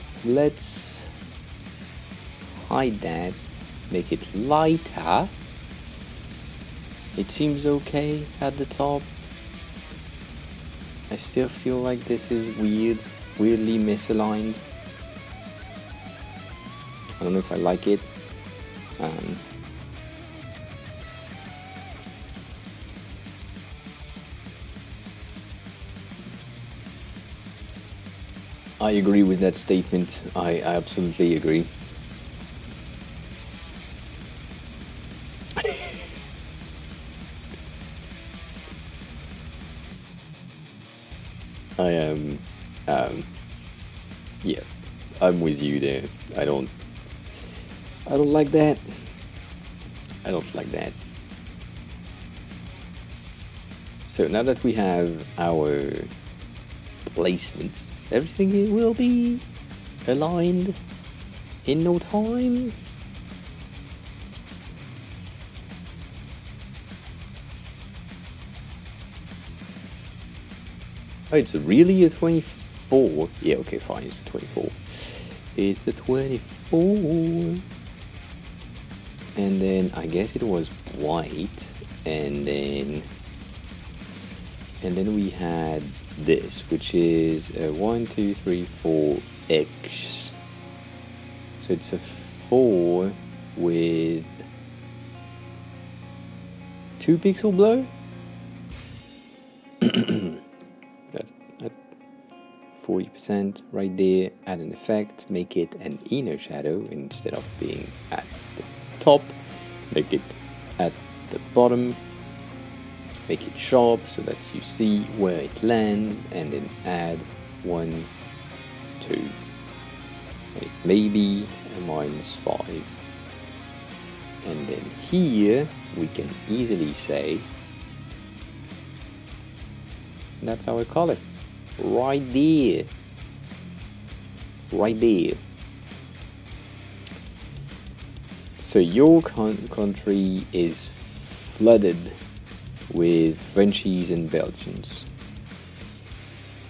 A: So let's hide that, make it lighter. It seems okay at the top. I still feel like this is weirdly misaligned. I don't know if I like it. I agree with that statement. I absolutely agree. I am, yeah, I'm with you there. I don't like that. I don't like that. So now that we have our placement, everything will be aligned in no time. Oh, it's really a 24. Yeah, okay, fine, it's a 24. It's a 24. And then I guess it was white, and then we had this, which is a 1, 2, 3, 4 X. So it's a 4 with 2 pixel blur. At 40% right there, add an effect, make it an inner shadow instead of being at the top, make it at the bottom, make it sharp so that you see where it lands, and then add 1, 2, maybe a -5. And then here we can easily say that's our color. Right there. Right there. So your country is flooded with Frenchies and Belgians.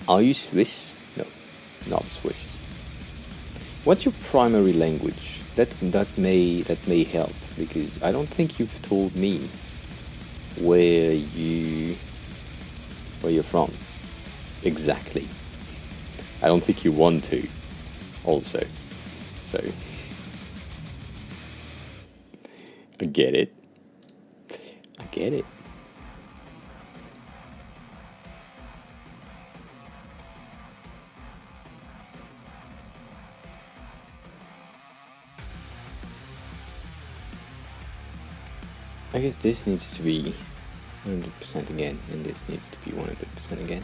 A: Are you Swiss? No, not Swiss. What's your primary language? That may help, because I don't think you've told me where you're from exactly. I don't think you want to also. So I get it. I get it. I guess this needs to be 100% again, and this needs to be 100% again.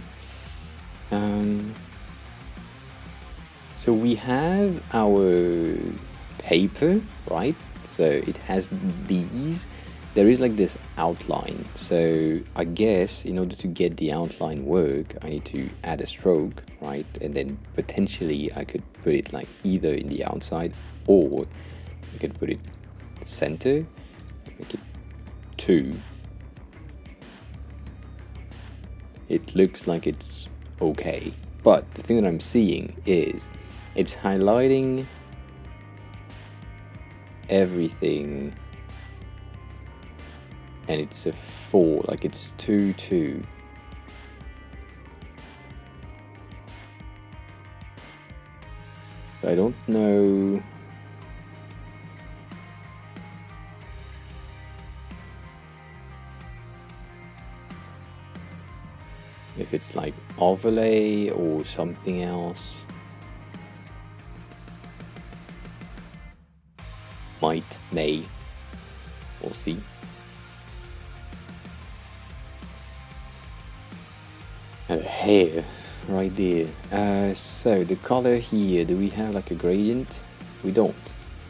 A: So we have our paper, right? So it has these. There is like this outline. So I guess in order to get the outline work, I need to add a stroke, right? And then potentially I could put it like either in the outside, or I could put it center, make it 2. It looks like it's okay, but the thing that I'm seeing is it's highlighting everything, and it's a 4, like it's 2, 2. I don't know. If it's like overlay or something else. May. We'll see. Hair right there. So the color here, do we have like a gradient? We don't.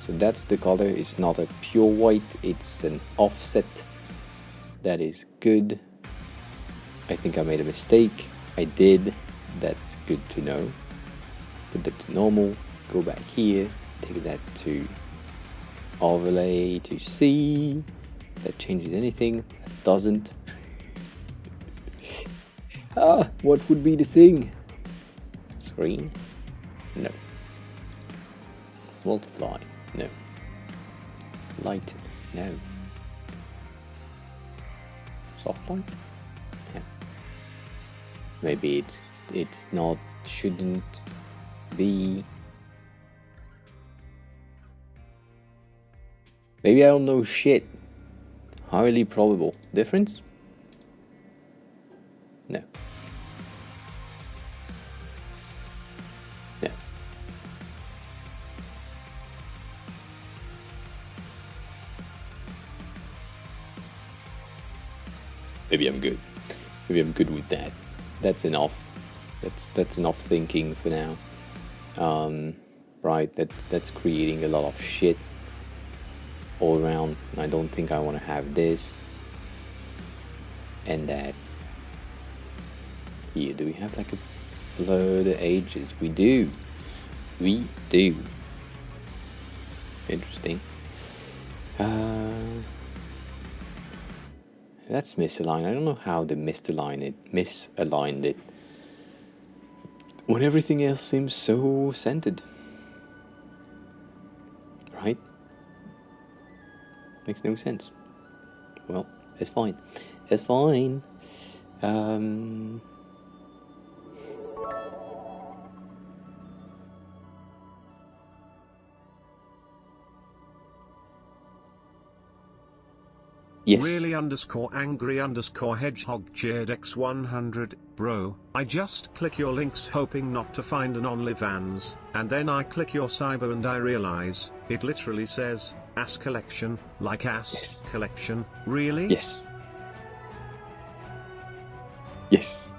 A: So that's the color. It's not a pure white, it's an offset. That is good. I think I made a mistake. I did. That's good to know. Put that to normal. Go back here. Take that to overlay to see. That changes anything. That doesn't. What would be the thing? Screen? No. Multiply? No. Light? No. Soft light? Yeah. Maybe it's not, shouldn't be. Maybe I don't know shit. Highly probable. Difference? No. No. Maybe I'm good. Maybe I'm good with that. That's enough. That's enough thinking for now. Right, that's creating a lot of shit all around. I don't think I want to have this and that. Here, do we have like a blur the edges? We do. We do. Interesting. That's misaligned. I don't know how they misaligned it when everything else seems so centered. Right? Makes no sense. Well, it's fine. It's fine. Yes.
E: Really _angry hedgehog cheered x100, bro. I just click your links hoping not to find an OnlyFans, and then I click your cyber and I realize, it literally says, ass collection, like ass
A: Yes.
E: collection, really?
A: Yes. Yes.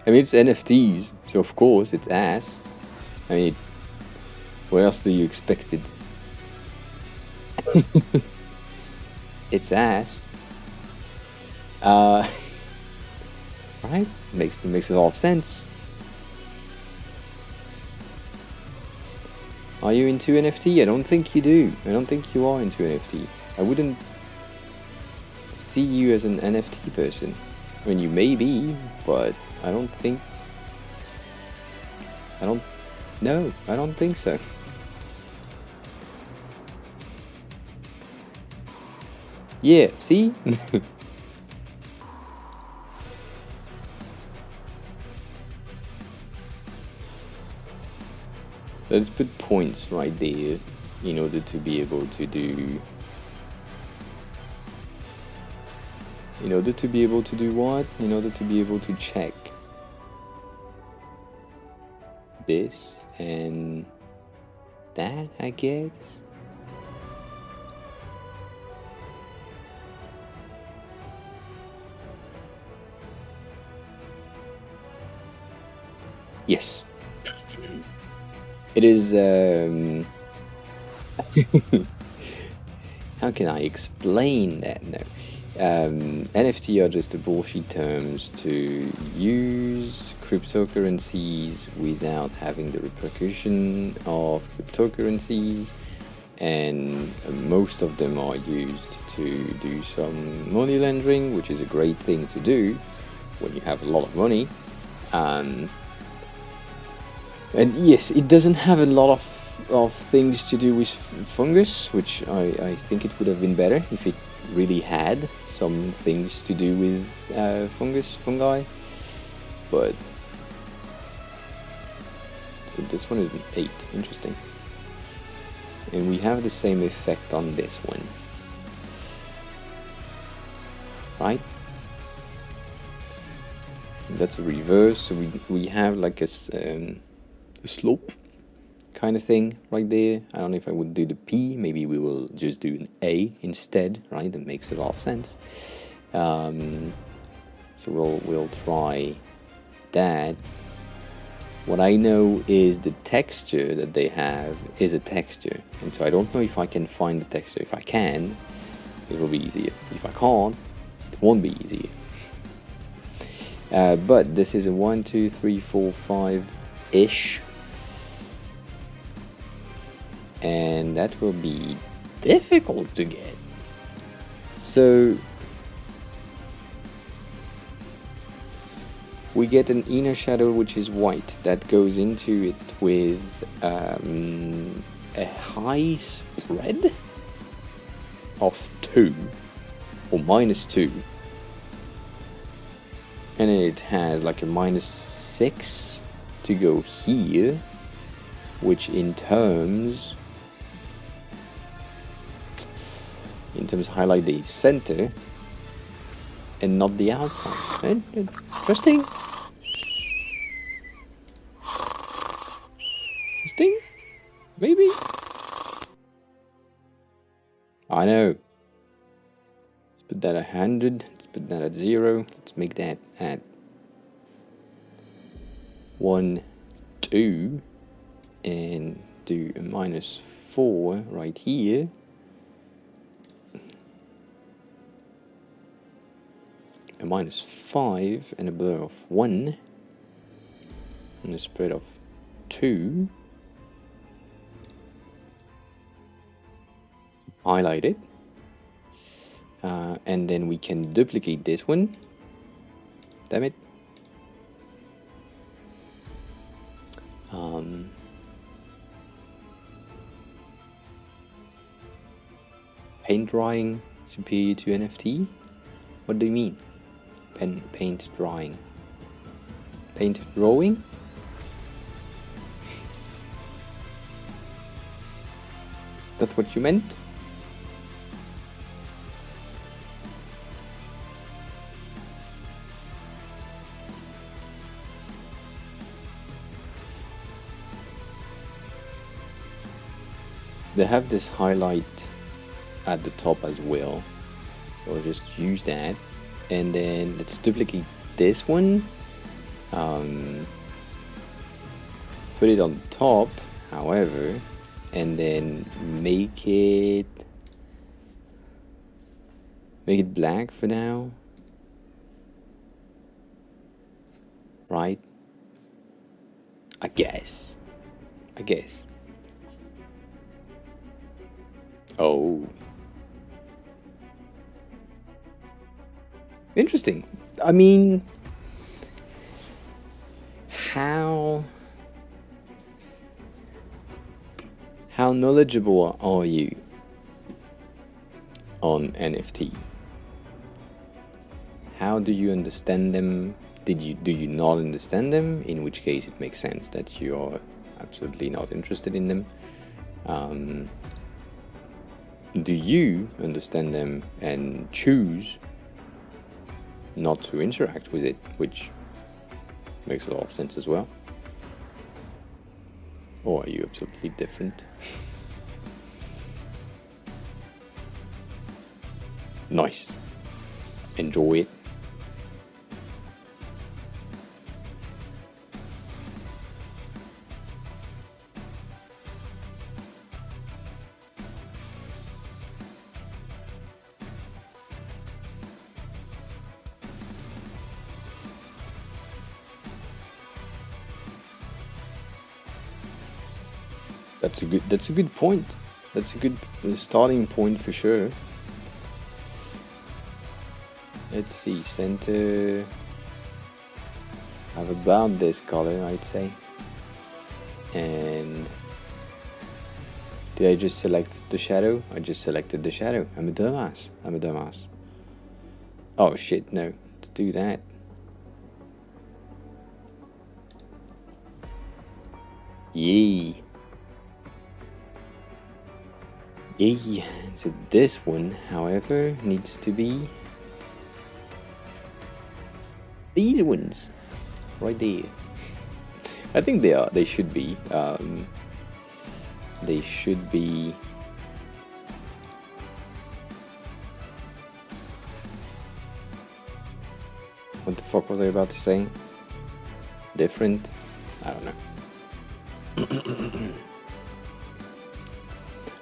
A: I mean, it's NFTs, so of course it's ass. I mean, what else do you expect it? It's ass. Right? Makes a lot of sense. Are you into NFT? I don't think you do. I don't think you are into NFT. I wouldn't see you as an NFT person. I mean, you may be, but I don't think so. Yeah, see? Let's put points right there in order to be able to do... In order to be able to do what? In order to be able to check this and that, I guess. Yes. It is, how can I explain that? No. NFT are just the bullshit terms to use cryptocurrencies without having the repercussion of cryptocurrencies, and most of them are used to do some money laundering, which is a great thing to do when you have a lot of money. And yes, it doesn't have a lot of things to do with fungus, which I think it would have been better if it really had some things to do with fungi. But so this one is an 8, interesting. And we have the same effect on this one, right? That's a reverse, so we have like a slope kind of thing right there. I don't know if I would do the P, maybe we will just do an A instead, right? That makes a lot of sense. So we'll try that. What I know is the texture that they have is a texture, and so I don't know if I can find the texture. If I can, it will be easier. If I can't, it won't be easier. But this is a 1, 2, 3, 4, 5-ish. And that will be difficult to get. So we get an inner shadow which is white that goes into it with a high spread of 2 or -2, and it has like a -6 to go here, which in terms highlight the center and not the outside. Interesting. Interesting? Maybe? I know. Let's put that at 100. Let's put that at 0. Let's make that at 1, 2. And do a -4 right here. A -5 and a blur of 1. And a spread of 2. Highlight it. And then we can duplicate this one. Damn it. Paint drying superior to NFT? What do you mean? Paint drying? Paint drawing? That's what you meant? they have this highlight at the top as well. So I'll just use that, and then let's duplicate this one. Put it on top, however, and then make it black for now, right? I guess. Oh, interesting. I mean, how knowledgeable are you on NFT? How do you understand them? Do you not understand them? In which case it makes sense that you are absolutely not interested in them. Do you understand them and choose not to interact with it, which makes a lot of sense as well? Or are you absolutely different? Nice. Enjoy it. That's a good point. That's a good starting point for sure. Let's see, center. Have about this color, I'd say. And did I just select the shadow? I just selected the shadow. I'm a dumbass. Oh shit, no. Let's do that. Yay. Yeah, so this one, however, needs to be these ones right there. I think they should be. They should be. What the fuck was I about to say? Different? I don't know.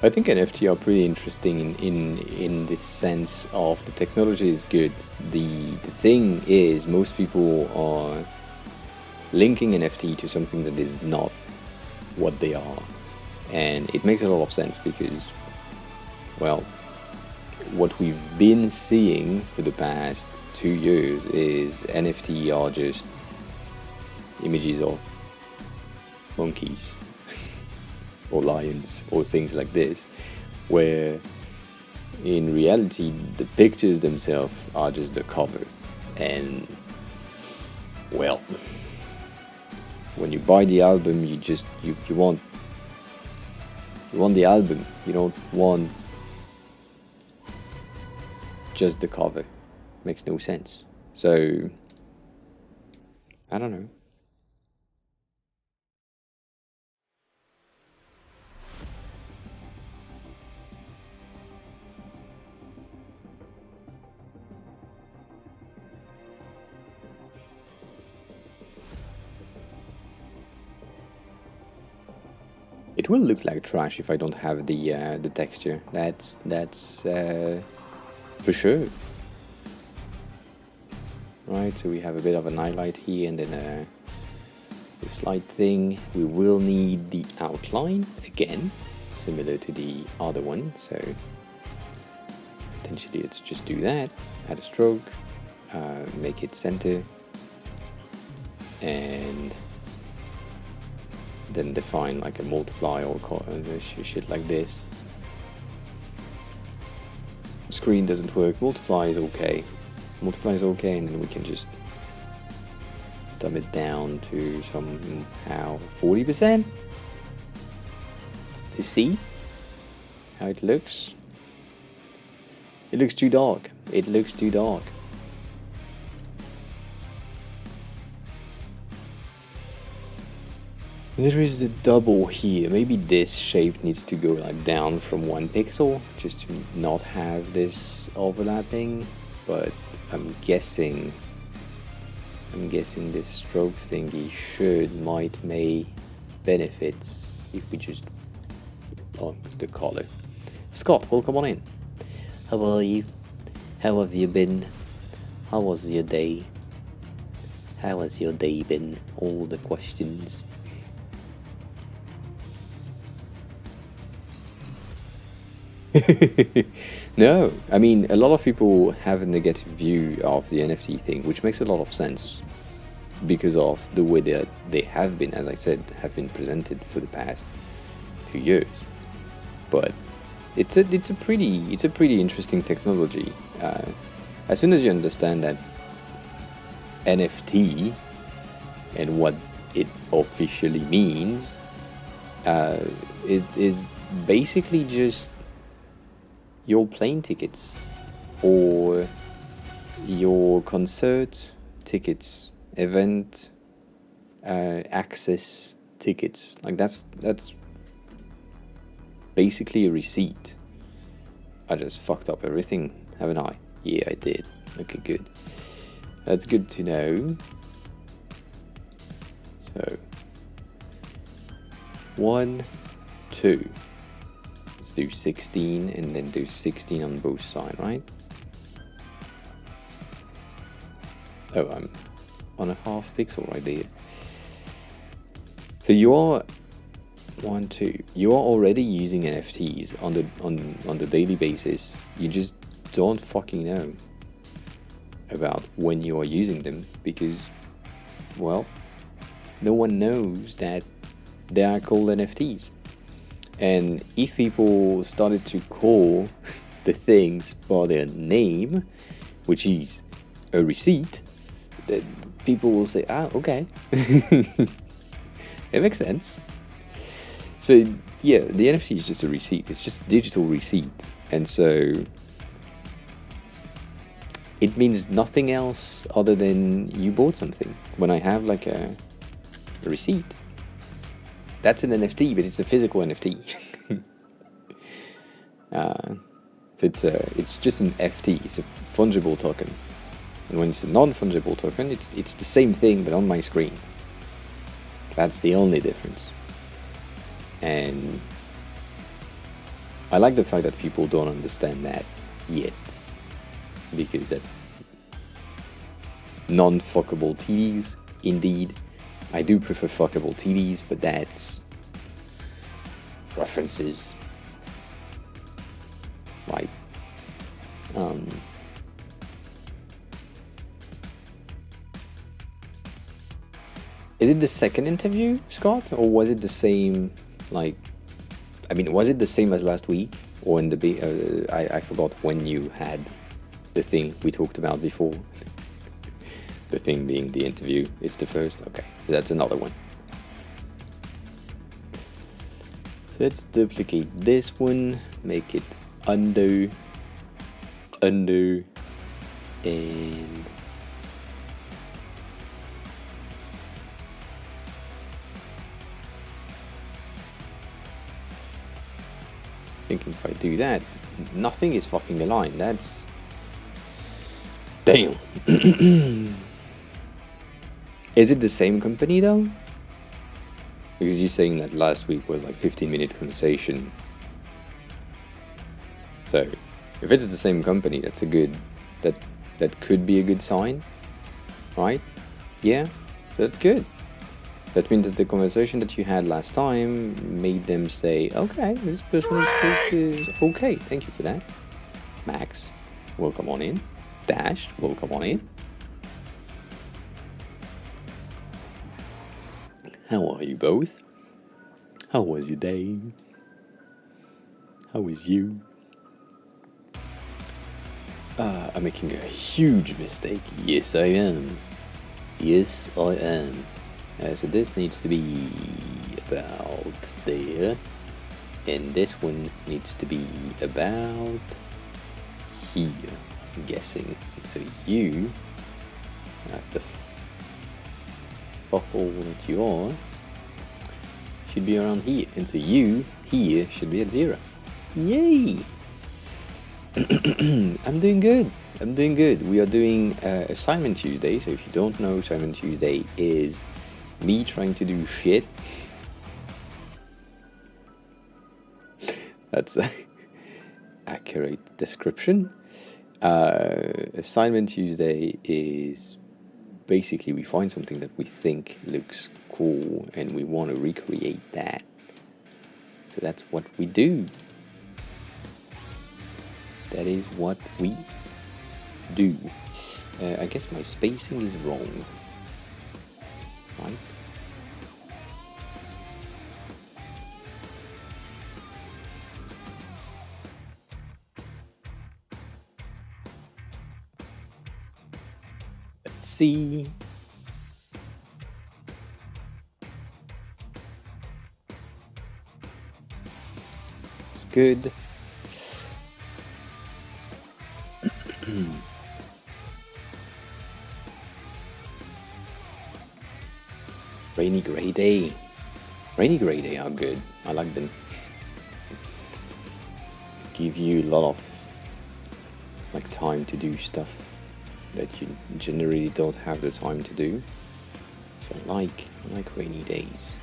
A: I think NFT are pretty interesting in the sense of the technology is good. The thing is, most people are linking NFT to something that is not what they are. And it makes a lot of sense because, well, what we've been seeing for the past 2 years is NFT are just images of monkeys or lions or things like this, where in reality the pictures themselves are just the cover. And well, when you buy the album, you want the album. You don't want just the cover. Makes no sense. So I don't know. It will look like trash if I don't have the texture. That's for sure. Right, so we have a bit of an highlight here, and then the slight thing. We will need the outline again, similar to the other one. So potentially, let's just do that. Add a stroke, make it center, and then define like a multiply or shit like this. Screen doesn't work. Multiply is okay. Multiply is okay, and then we can just dumb it down to somehow 40% to see how it looks. It looks too dark. It looks too dark. There is the double here. Maybe this shape needs to go like down from 1 pixel just to not have this overlapping. But I'm guessing this stroke thingy might may benefits if we just the color. Scott, welcome on in. How are you? How have you been? How was your day? How has your day been? All the questions. No, I mean, a lot of people have a negative view of the NFT thing, which makes a lot of sense because of the way that they have been, as I said, have been presented for the past 2 years. But it's a pretty interesting technology. As soon as you understand that NFT and what it officially means, is basically just your plane tickets or your concert tickets, event access tickets. Like that's basically a receipt. I just fucked up everything, haven't I? Yeah, I did. Okay, good. That's good to know. So 1, 2. Let's do 16 and then do 16 on both sides, right? Oh, I'm on a half pixel right there. So you are 1, 2. You are already using NFTs on the daily basis. You just don't fucking know about when you are using them because, well, no one knows that they are called NFTs. And if people started to call the things by their name, which is a receipt, then people will say, ah, okay. It makes sense. So, yeah, the NFT is just a receipt. It's just a digital receipt. And so it means nothing else other than you bought something. When I have like a receipt, that's an NFT, but it's a physical NFT. So it's just an FT. It's a fungible token. And when it's a non-fungible token, it's the same thing, but on my screen. That's the only difference. And I like the fact that people don't understand that yet, because that non-fuckable TDs, indeed. I do prefer fuckable TDs, but that's preferences, right? Is it the second interview, Scott, or was it the same? Like, I mean, was it the same as last week, or in the I forgot when you had the thing we talked about before. The thing being the interview. It's the first. Okay, that's another one. So let's duplicate this one, make it undo, and thinking if I do that, nothing is fucking aligned. That's damn. Is it the same company though? Because you're saying that last week was like 15-minute conversation. So if it's the same company, that's a good, that could be a good sign, right? Yeah, that's good. That means that the conversation that you had last time made them say, okay, this person is okay. Thank you for that. Max, welcome on in. Dash, welcome on in. How are you both? How was your day? How is you? I'm making a huge mistake. Yes, I am. Yes, I am. So this needs to be about there. And this one needs to be about here, I'm guessing. So you, that's the fuck all that you are, should be around here, and so you here should be at 0. Yay! I'm doing good. I'm doing good. We are doing Assignment Tuesday, so if you don't know, Assignment Tuesday is me trying to do shit. That's an accurate description. Assignment Tuesday is basically we find something that we think looks cool and we want to recreate that. So that's what we do. That is what we do. I guess my spacing is wrong. Right? Let's see. It's good. Rainy grey day. Rainy grey day are good. I like them. Give you a lot of like time to do stuff that you generally don't have the time to do. So I like rainy days.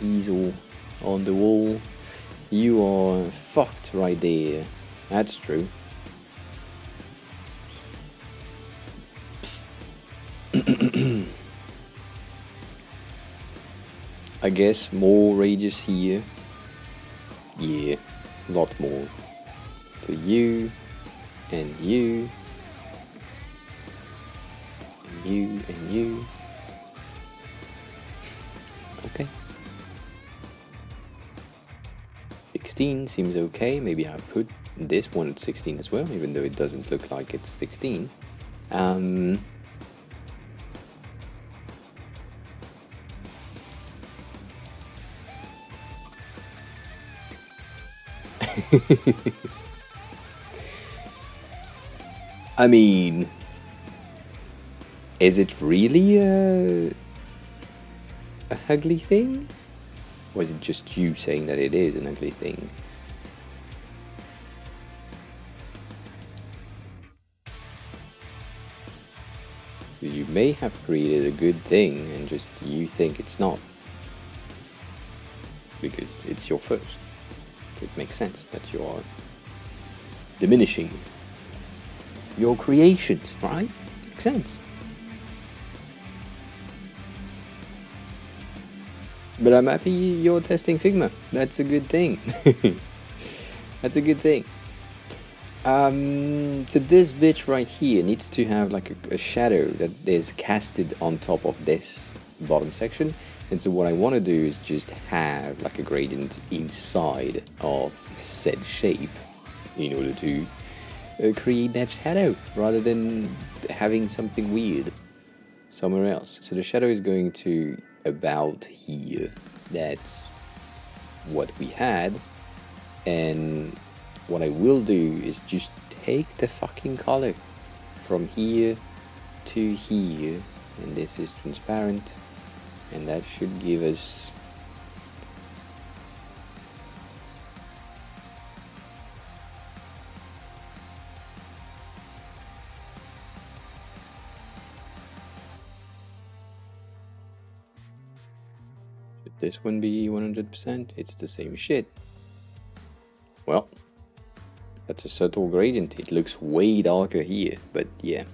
A: Easel on the wall. You are fucked right there. That's true. I guess more rages here. Yeah, a lot more. So you, and you, and you, and you. Okay. 16 seems okay. Maybe I put this one at 16 as well, even though it doesn't look like it's 16. I mean, is it really a ugly thing? Or is it just you saying that it is an ugly thing? You may have created a good thing and just you think it's not. Because it's your first. It makes sense that you are diminishing your creations, right? Makes sense. But I'm happy you're testing Figma. That's a good thing. That's a good thing. So this bitch right here needs to have like a shadow that is casted on top of this bottom section. And so what I want to do is just have like a gradient inside of said shape in order to create that shadow rather than having something weird somewhere else. So the shadow is going to about here. That's what we had. And what I will do is just take the fucking color from here to here. And this is transparent. And that should give us should this one be 100%? It's the same shit. Well, that's a subtle gradient. It looks way darker here, but yeah.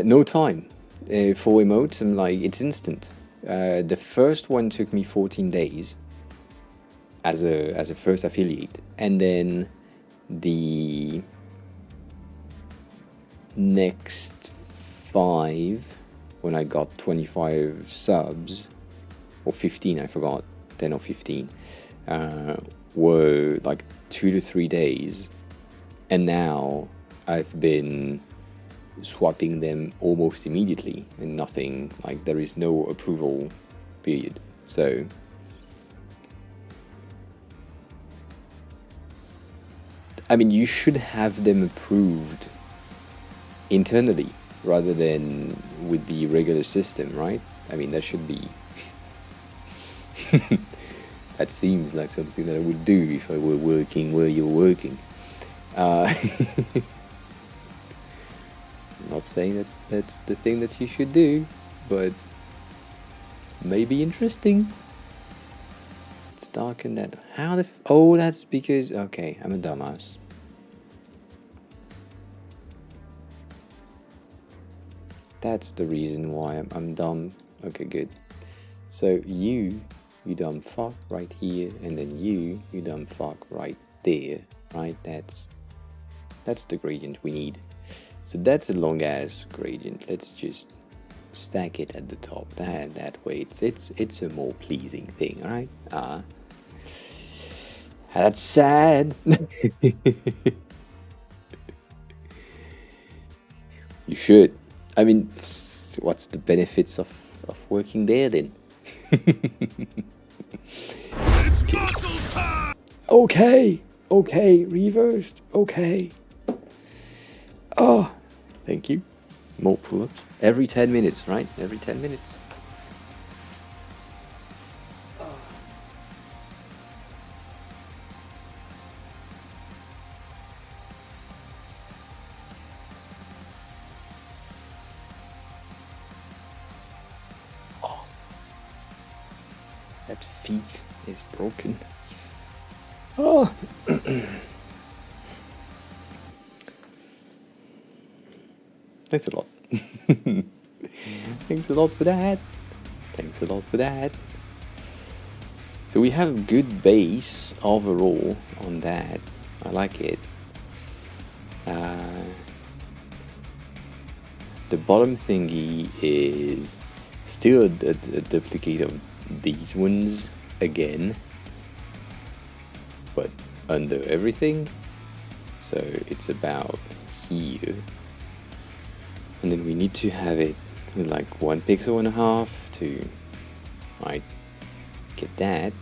A: No time for emotes. I'm like, it's instant. The first one took me 14 days as a first affiliate, and then the next 5 when I got 25 subs or 15, I forgot, 10 or 15, were like 2 to 3 days, and now I've been swapping them almost immediately and nothing, like there is no approval period. So I mean, you should have them approved internally rather than with the regular system, right? I mean, that should be... that seems like something that I would do if I were working where you're working. I'm not saying that that's the thing that you should do, but maybe interesting. It's dark in that. How the... oh, that's because... okay, I'm a dumbass. That's the reason why I'm dumb. Okay, good. So you dumb fuck right here, and then you dumb fuck right there, right? That's the gradient we need. So that's a long ass gradient. Let's just stack it at the top. That way it's a more pleasing thing, right? That's sad. You should. I mean, what's the benefits of working there then?
C: It's muscle time!
A: Okay, reversed, okay. Oh, thank you. More pull-ups. Every 10 minutes, right? Every 10 minutes. Oh. That feet is broken. Oh. Thanks a lot. Thanks a lot for that. Thanks a lot for that. So we have a good base overall on that. I like it. The bottom thingy is still a duplicate of these ones again, but under everything. So it's about here. And then we need to have it with like 1.5 pixels to, right, get that.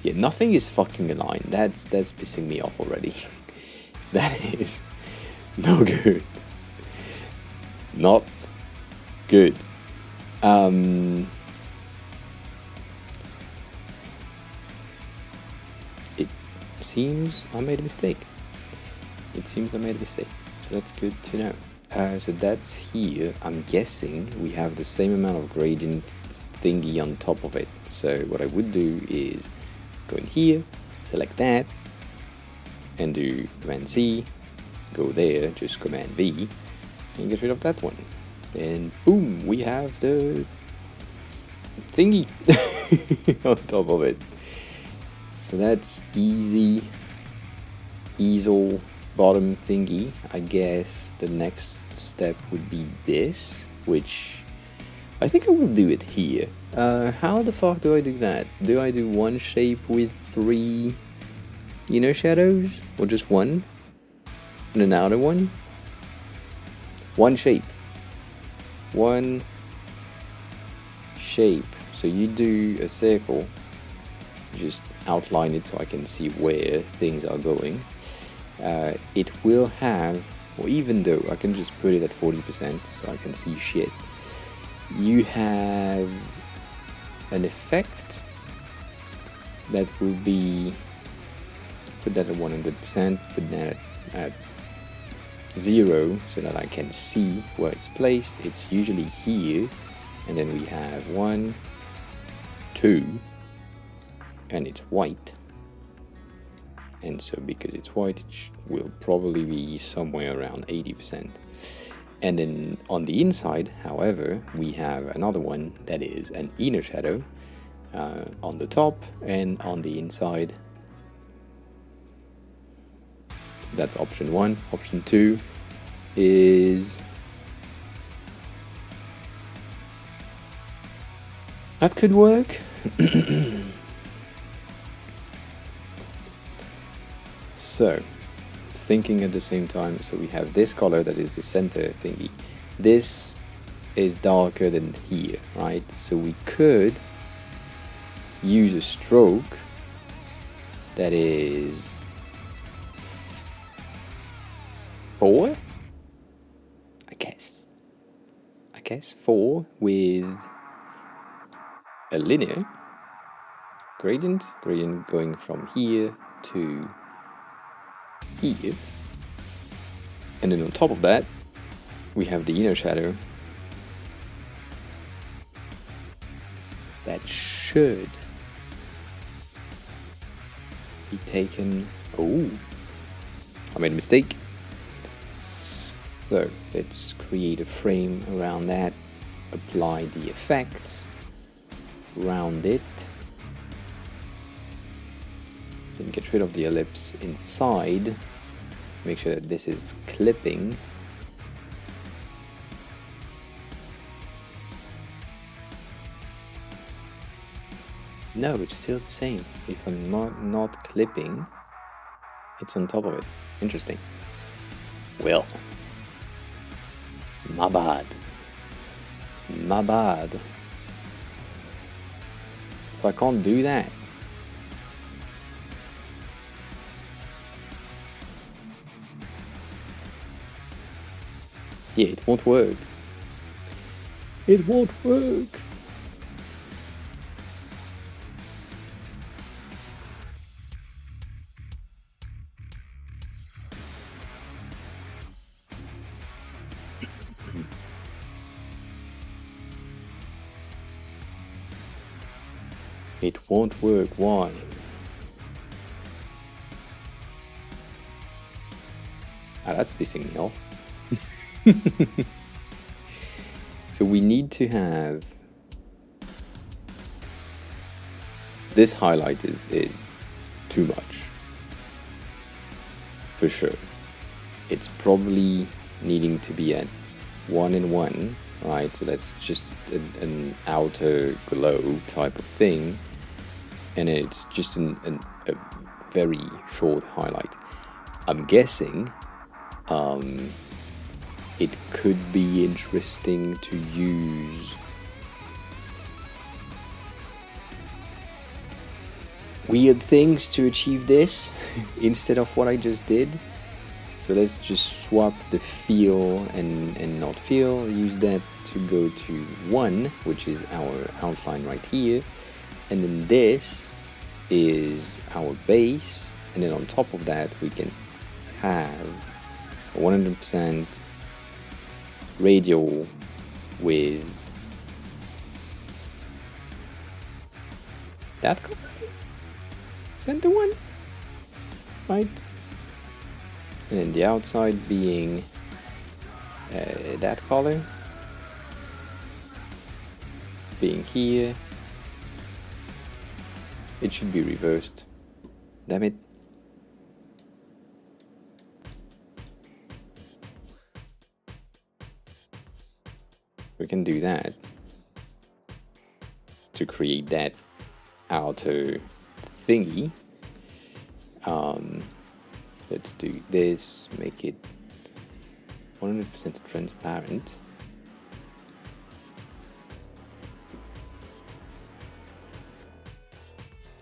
A: Yeah, nothing is fucking aligned. That's pissing me off already. That is no good. Not good. It seems I made a mistake. It seems I made a mistake. So that's good to know. So that's here. I'm guessing we have the same amount of gradient thingy on top of it. So what I would do is go in here, select that, and do Command C, go there, just Command V, and get rid of that one. And boom, we have the thingy on top of it. So that's easy, easel bottom thingy. I guess the next step would be this, which I think I will do it here. How the fuck do I do that? Do I do one shape with 3 inner shadows, or just one and an outer one? One shape. One shape. So you do a circle, just outline it so I can see where things are going. It will have, or even though I can just put it at 40% so I can see shit, you have an effect that will be, put that at 100%, put that at 0 so that I can see where it's placed. It's usually here, and then we have 1, 2, and it's white. And so because it's white, it will probably be somewhere around 80%. And then on the inside, however, we have another one that is an inner shadow on the top and on the inside. That's option 1. Option 2 is... that could work. So, thinking at the same time, so we have this color that is the center thingy. This is darker than here, right? So we could use a stroke that is 4? I guess 4 with a linear gradient going from here to here. And then on top of that, we have the inner shadow that should be taken. Oh, I made a mistake. So let's create a frame around that, apply the effects, round it, then get rid of the ellipse inside, make sure that this is clipping. No, it's still the same. If I'm not clipping, it's on top of it. Interesting. Well, my bad. So I can't do that. Yeah, it won't work. It won't work. It won't work. Why? That's pissing me off. So we need to have this highlight is too much for sure. It's probably needing to be at 1 and 1, right? So that's just an outer glow type of thing, and it's just a very short highlight. I'm guessing it could be interesting to use weird things to achieve this instead of what I just did. So let's just swap the fill and not fill, use that to go to 1, which is our outline right here, and then this is our base, and then on top of that we can have a 100% radial with that color, center one, right? And then the outside being that color, being here. It should be reversed. Damn it. We can do that to create that outer thingy. Let's do this, make it 100% transparent.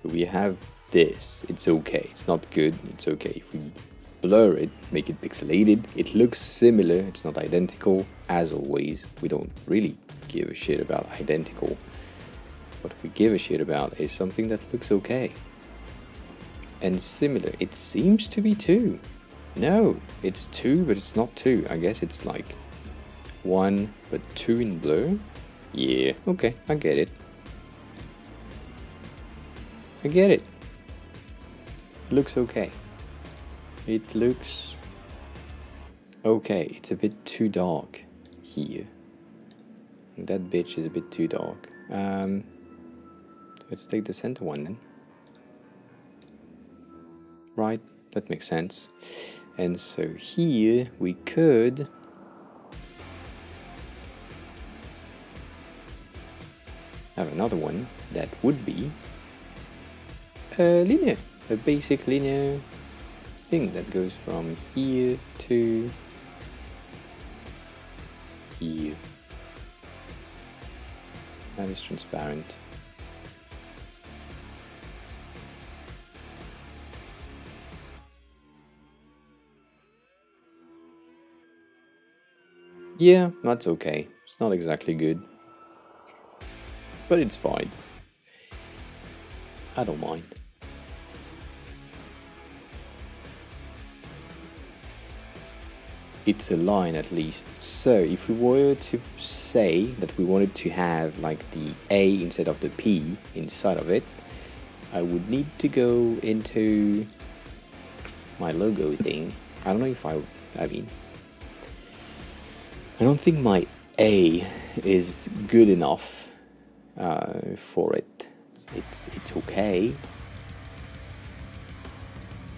A: So we have this, it's okay, it's not good, it's okay. If we blur it, make it pixelated, it looks similar, it's not identical. As always, we don't really give a shit about identical. What we give a shit about is something that looks okay. And similar, it seems to be 2. No, it's 2, but it's not 2. I guess it's like 1, but 2 in blur. Yeah, okay, I get it. I get it. Looks okay. It looks okay. It's a bit too dark here. That bitch is a bit too dark. Let's take the center one then. Right, that makes sense. And so here we could have another one that would be a linear, a basic linear thing that goes from here to here. That is transparent. Yeah, that's okay. It's not exactly good. But it's fine. I don't mind. It's a line at least. So if we were to say that we wanted to have like the A instead of the P inside of it, I would need to go into my logo thing. I don't know if I mean, I don't think my A is good enough for it. It's okay,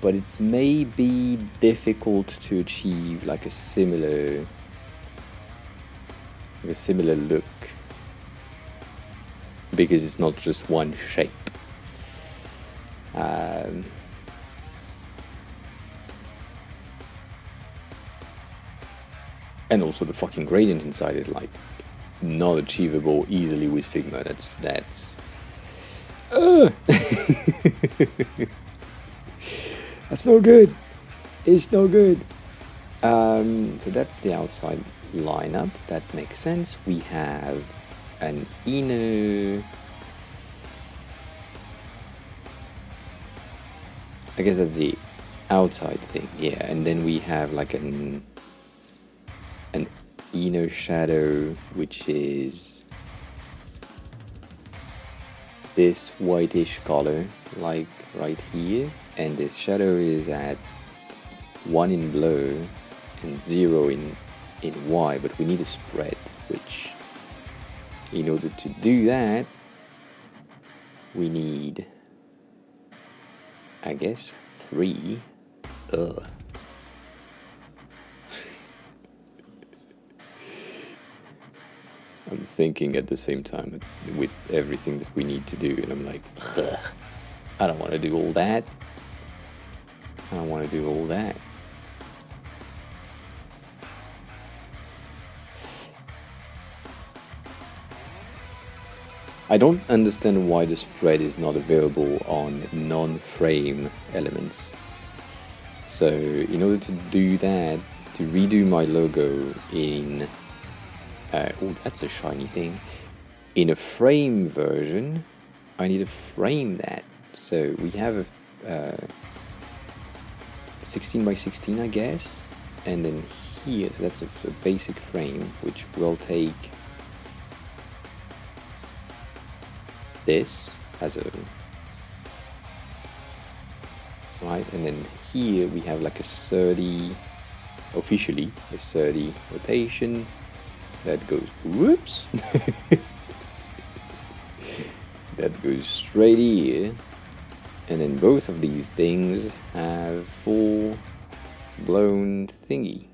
A: but it may be difficult to achieve like a similar look, because it's not just one shape. And also the fucking gradient inside is like not achievable easily with Figma. That's that's no good. It's no good. So that's the outside lineup. That makes sense. We have an inner. I guess that's the outside thing, yeah. And then we have like an inner shadow, which is this whitish color, like right here. And the shadow is at 1 in blue and 0 in white, but we need a spread, which in order to do that we need, I guess, 3. Ugh. I'm thinking at the same time with everything that we need to do, and I'm like, ugh, I don't want to do all that. I don't want to do all that. I don't understand why the spread is not available on non-frame elements. So in order to do that, to redo my logo in oh, that's a shiny thing, in a frame version, I need to frame that. So we have a 16 by 16, I guess, and then here, so that's a basic frame, which will take this as a, right, and then here we have like a 30, officially a 30 rotation that goes, whoops, that goes straight here, and then both of these things have full blown thingy.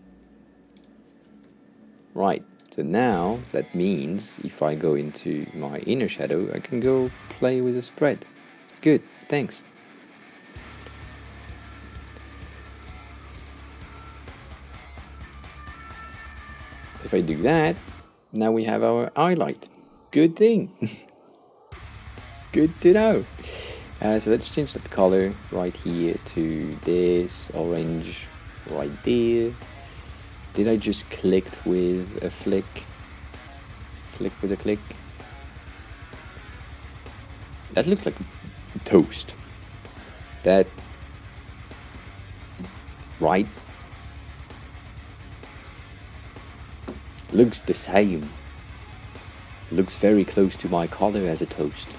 A: Right, so now that means if I go into my inner shadow, I can go play with a spread. Good, thanks. So if I do that, now we have our highlight. Good thing. Good to know. So let's change that color right here to this orange right there. Did I just click with a flick? Flick with a click? That looks like toast. That, right? Looks the same. Looks very close to my color as a toast.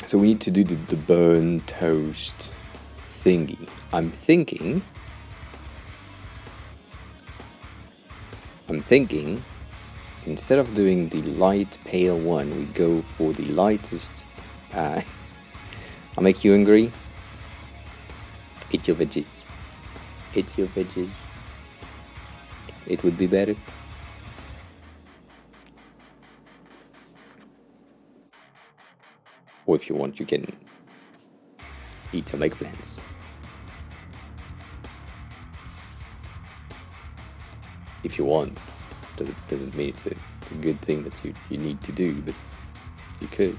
A: So we need to do the burn toast thingy. I'm thinking instead of doing the light pale one, we go for the lightest. I'll make you angry. Eat your veggies. Eat your veggies. It would be better. Or if you want, you can eat some eggplants. If you want. Doesn't mean it's a good thing that you need to do, but you could.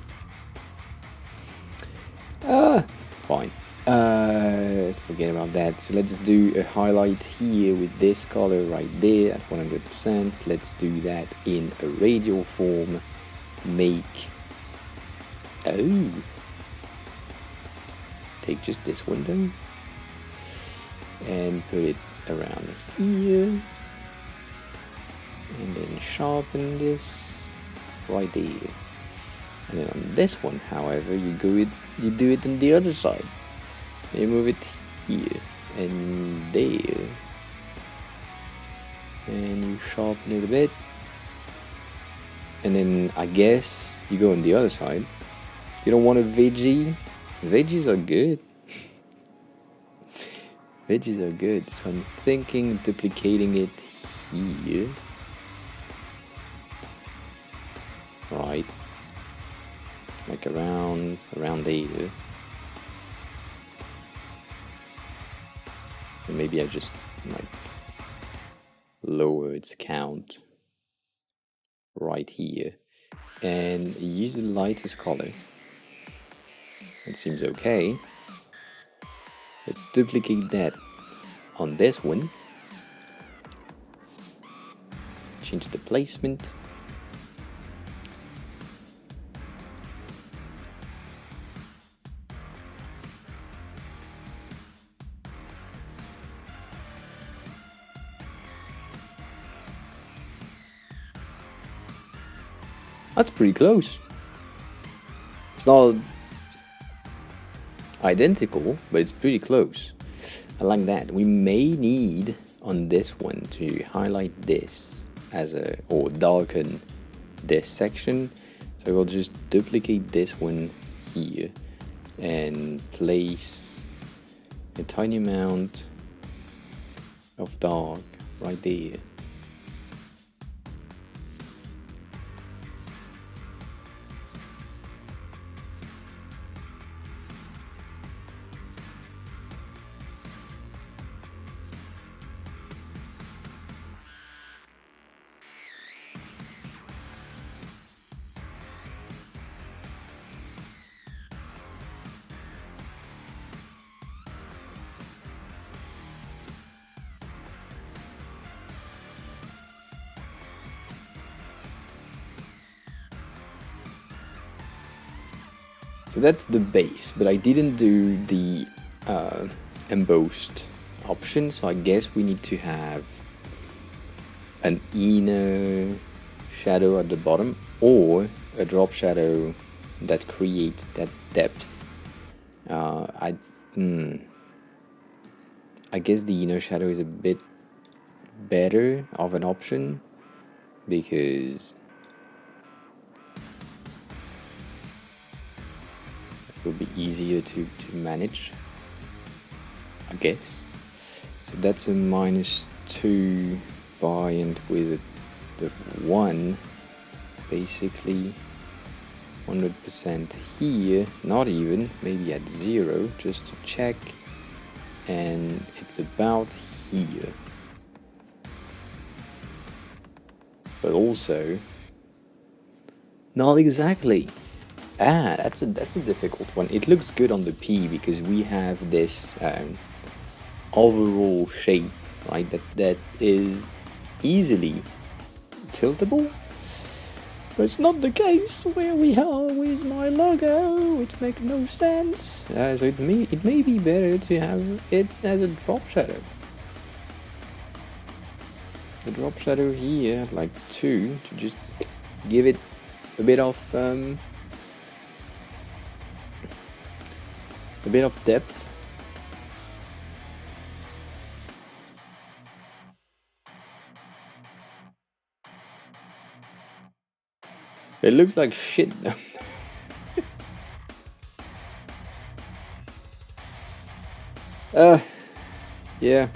A: Fine. As forget about that. So let's do a highlight here with this color right there at 100%. Let's do that in a radial form. Make, oh, take just this window and put it around here, and then sharpen this right there. And then on this one, however, you do it on the other side. You move it here and there, and you sharpen it a bit. And then I guess you go on the other side. You don't want a veggie. Veggies are good. Veggies are good. So I'm thinking duplicating it here. Right. Like around there. And maybe I just like lower its count right here and use the lightest color. It seems okay. Let's duplicate that on this one. Change the placement. That's pretty close. It's not identical, but it's pretty close. I like that. We may need on this one to highlight this or darken this section. So we'll just duplicate this one here and place a tiny amount of dark right there. So that's the base, but I didn't do the embossed option, so I guess we need to have an inner shadow at the bottom or a drop shadow that creates that depth. I guess the inner shadow is a bit better of an option because will be easier to manage, I guess. So that's a -2 variant with the 1 basically 100% here, not even, maybe at 0 just to check, and it's about here, but also not exactly. That's a difficult one. It looks good on the P because we have this overall shape, right? That is easily tiltable, but it's not the case where we are with my logo. It makes no sense. So it may be better to have it as a drop shadow. A drop shadow here, like 2, to just give it a bit of depth. It looks like shit. Yeah.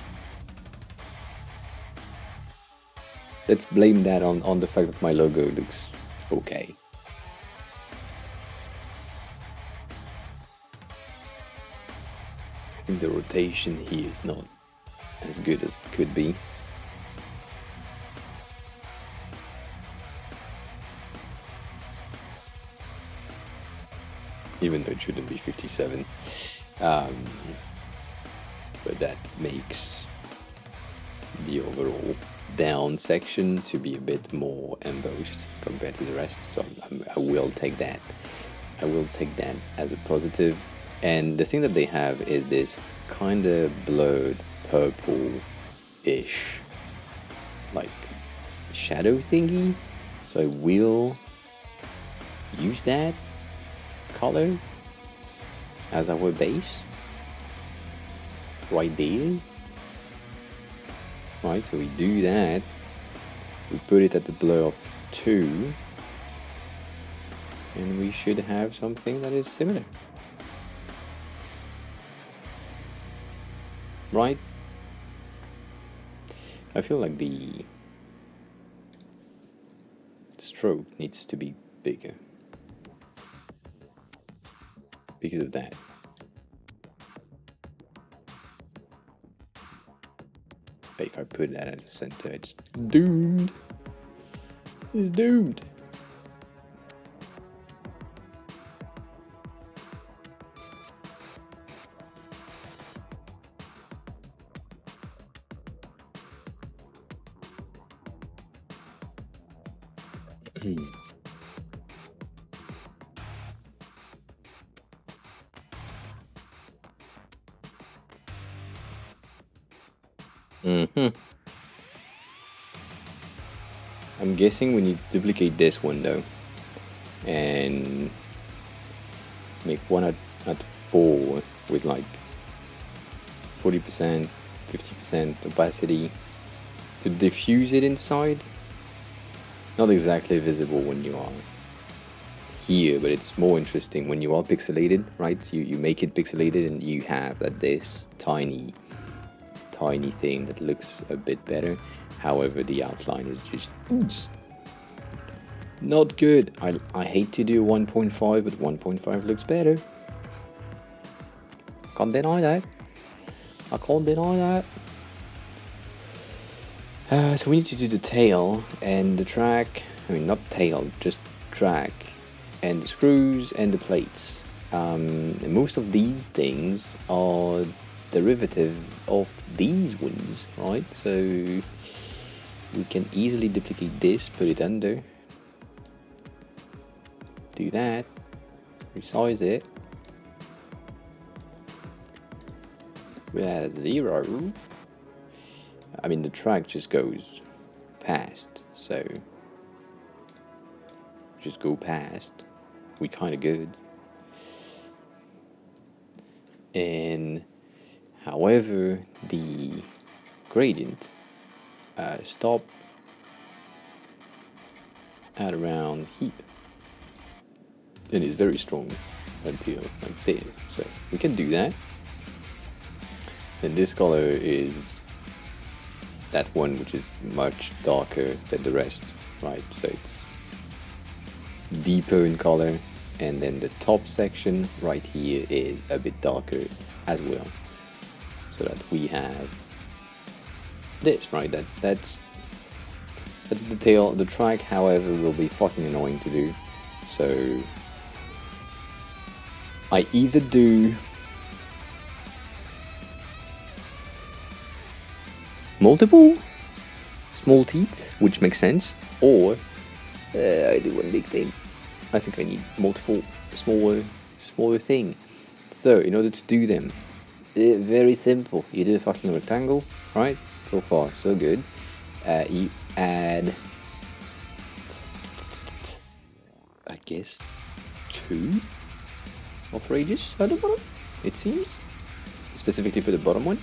A: Let's blame that on the fact that my logo looks okay. I think the rotation here is not as good as it could be. Even though it shouldn't be 57. but that makes the overall down section to be a bit more embossed compared to the rest, so I will take that. I will take that as a positive. And the thing that they have is this kind of blurred purple-ish like shadow thingy, so I will use that color as our base right there. Right, so we do that, we put it at the blur of 2, and we should have something that is similar. Right? I feel like the stroke needs to be bigger because of that. But if I put that as a center, it's doomed. It's doomed. I'm guessing we need to duplicate this one though, and make one at 4 with like 40%, 50% opacity to diffuse it inside. Not exactly visible when you are here, but it's more interesting when you are pixelated, right? You make it pixelated and you have this tiny thing that looks a bit better. However, the outline is just not good. I hate to do 1.5, but 1.5 looks better. Can't deny that. I can't deny that. So we need to do the tail and the track. I mean, not tail, just track and the screws and the plates. Most of these things are derivative of these ones, right? So we can easily duplicate this, put it under, do that, resize it. We're at 0. I mean, the track just goes past, so just go past. We kind of good. And however, the gradient stop at around here, and it's very strong until like there. So we can do that. And this color is that one which is much darker than the rest, right? So it's deeper in color, and then the top section right here is a bit darker as well, so that we have this, right? That's the tail. The track, however, will be fucking annoying to do, so I either do multiple small teeth, which makes sense, or I do one big thing. I think I need multiple smaller thing. So in order to do them, very simple. You do a fucking rectangle, right? So far, so good. You add, I guess, 2 of radius at the bottom, it seems, specifically for the bottom one.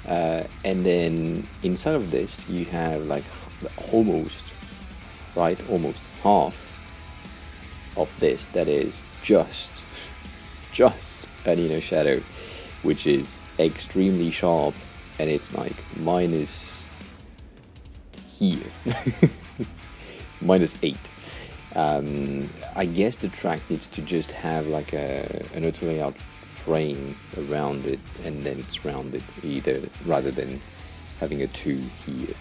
A: And then inside of this, you have like almost half of this that is just an inner shadow, which is extremely sharp, and it's like minus here, -8. I guess the track needs to just have like an auto layout frame around it, and then it's rounded either, rather than having a 2 here,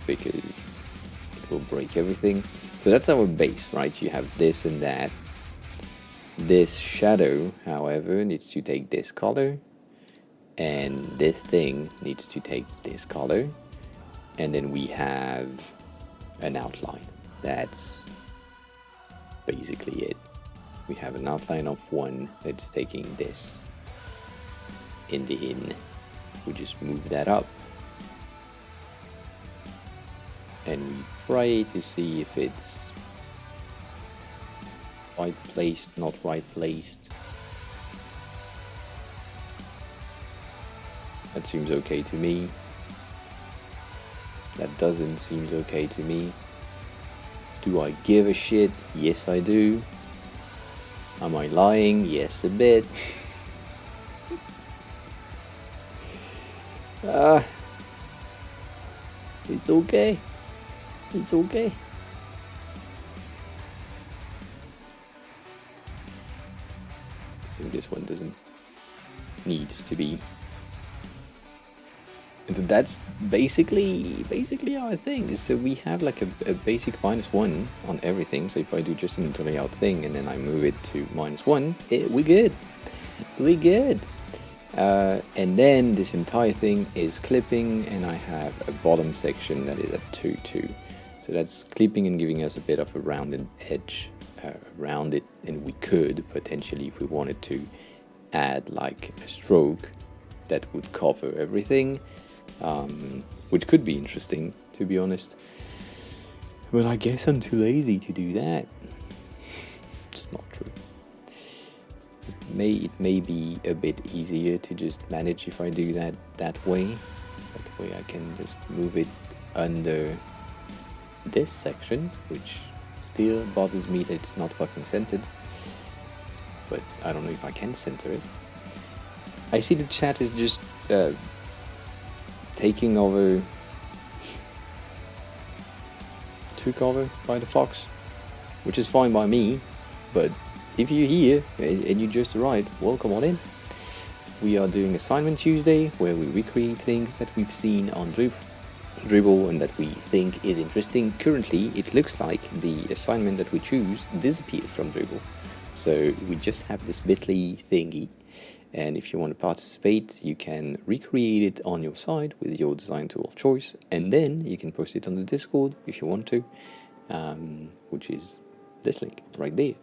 A: because it will break everything. So that's our base, right? You have this and that. This shadow, however, needs to take this color and this thing needs to take this color, and then we have an outline. That's basically it. We have an outline of one that's taking this, and then we just move that up, and we try to see if it's right placed, not right placed. That seems okay to me. That doesn't seem okay to me. Do I give a shit? Yes, I do. Am I lying? Yes, a bit. It's okay. It's okay. I think this one doesn't need to be. And that's basically our thing. So we have like a basic -1 on everything. So if I do just an layout thing and then I move it to -1, we're good. We're good. And then this entire thing is clipping, and I have a bottom section that is at 2, 2. So that's clipping and giving us a bit of a rounded edge around it, and we could potentially, if we wanted to, add like a stroke that would cover everything, which could be interesting, to be honest. But I guess I'm too lazy to do that. It's not true. It may be a bit easier to just manage if I do that way. That way I can just move it under this section, which still bothers me that it's not fucking centered. But I don't know if I can center it. I see the chat is just taking over, took over by the fox, which is fine by me, but if you're here and you just arrived, welcome on in. We are doing Assignment Tuesday, where we recreate things that we've seen on Dribble and that we think is interesting. Currently, it looks like the assignment that we choose disappeared from Dribble. So we just have this bit.ly thingy, and if you want to participate, you can recreate it on your side with your design tool of choice, and then you can post it on the Discord if you want to, which is this link right there.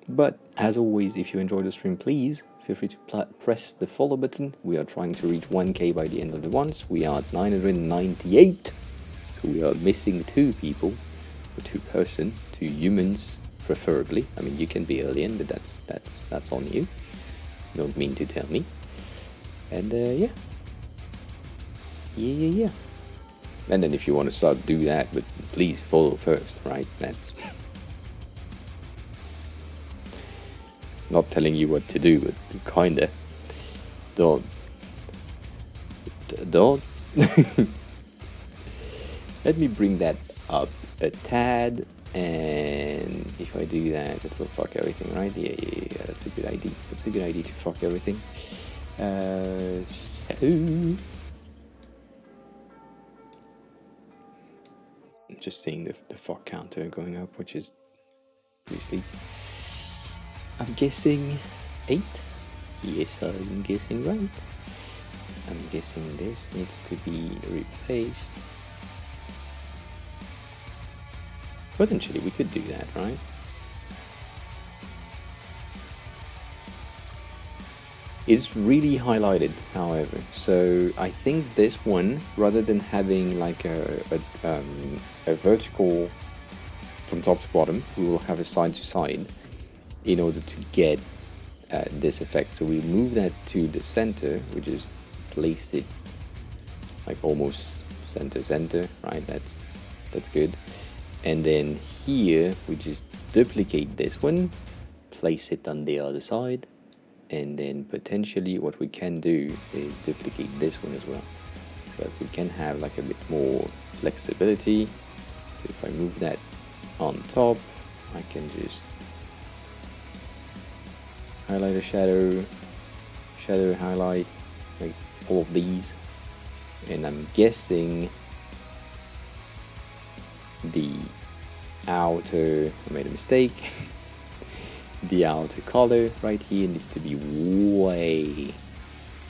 A: But as always, if you enjoy the stream, please feel free to press the follow button. We are trying to reach 1k by the end of the month. We are at 998, so we are missing 2 people, or 2 person, 2 humans preferably. I mean, you can be alien, but that's on you. Don't mean to tell me. And yeah. And then if you want to start, do that, but please follow first, right? That's not telling you what to do, but kinda. Don't. Let me bring that up a tad, and if I do that, it will fuck everything, right? Yeah, that's a good idea. That's a good idea to fuck everything. So I'm just seeing the fuck counter going up, which is obviously, I'm guessing 8. Yes, I'm guessing right. I'm guessing this needs to be replaced. Potentially, we could do that, right? It's really highlighted, however. So I think this one, rather than having like a vertical from top to bottom, we will have a side to side in order to get this effect. So we move that to the center. We just place it like almost center, right? That's good. And then here we just duplicate this one, place it on the other side, and then potentially what we can do is duplicate this one as well, so that we can have like a bit more flexibility. So if I move that on top, I can just highlight a shadow, highlight, like all of these. And I'm guessing the outer, I made a mistake. The outer color right here needs to be way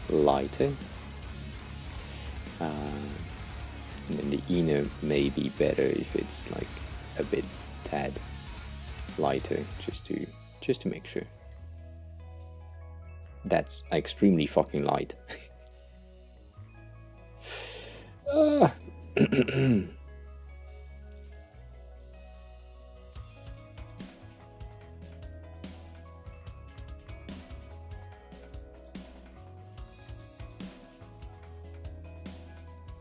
A: lighter. And then the inner may be better if it's like a bit tad lighter, just to make sure. That's extremely fucking light.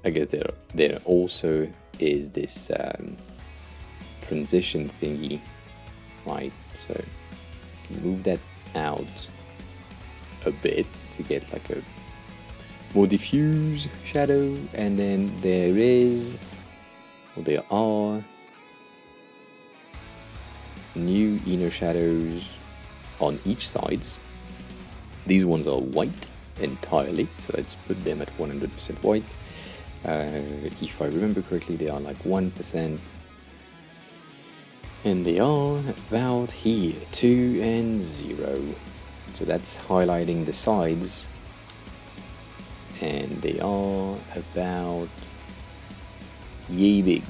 A: I guess there also is this transition thingy, right? So move that out a bit to get like a more diffuse shadow, and then there are new inner shadows on each sides. These ones are white entirely, so let's put them at 100% white. If I remember correctly, they are like 1%, and they are about here, 2 and 0. So that's highlighting the sides, and they are about yay big.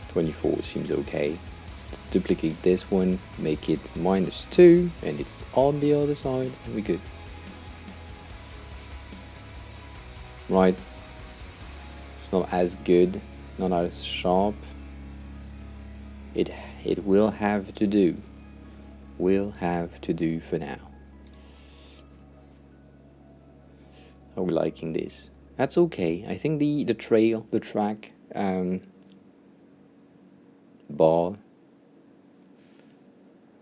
A: 24 seems okay. So let's duplicate this one, make it -2, and it's on the other side, and we're good. Right, it's not as good, not as sharp. It will have to do. Will have to do for now. Are we liking this? That's okay. I think the track bar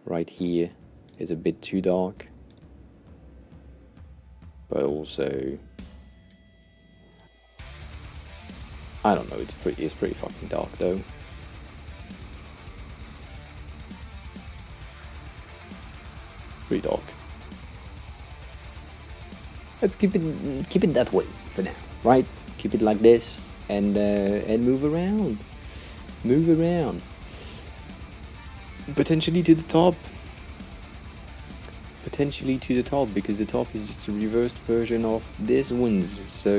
A: right here is a bit too dark, but also I don't know. It's pretty fucking dark though. Pretty dark. Let's keep it that way for now, right? Keep it like this, and move around, potentially to the top. Potentially to the top, because the top is just a reversed version of this one's, so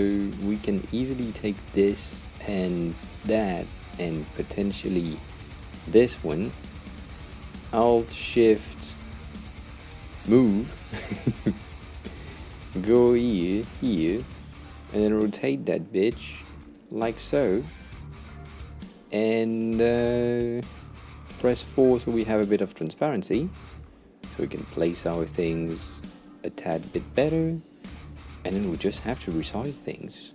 A: we can easily take this and that and potentially this one, Alt Shift move, go here, and then rotate that bitch like so, and press 4 so we have a bit of transparency. So we can place our things a tad bit better, and then we just have to resize things.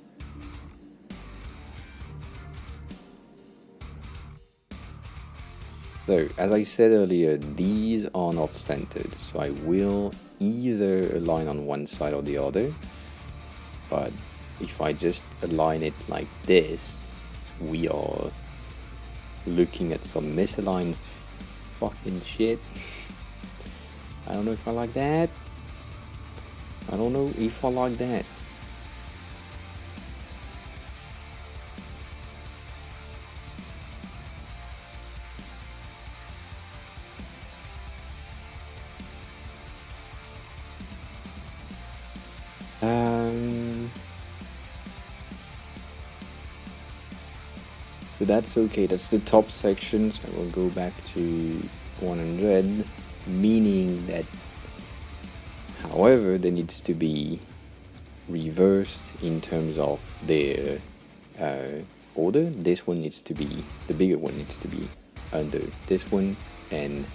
A: So, as I said earlier, these are not centered, so I will either align on one side or the other, but if I just align it like this, we are looking at some misaligned fucking shit. I don't know if I like that. I don't know if I like that. So that's okay. That's the top section. So we'll go back to 100. Meaning that, however, there needs to be reversed in terms of their order. This one needs to be, the bigger one needs to be under this one, and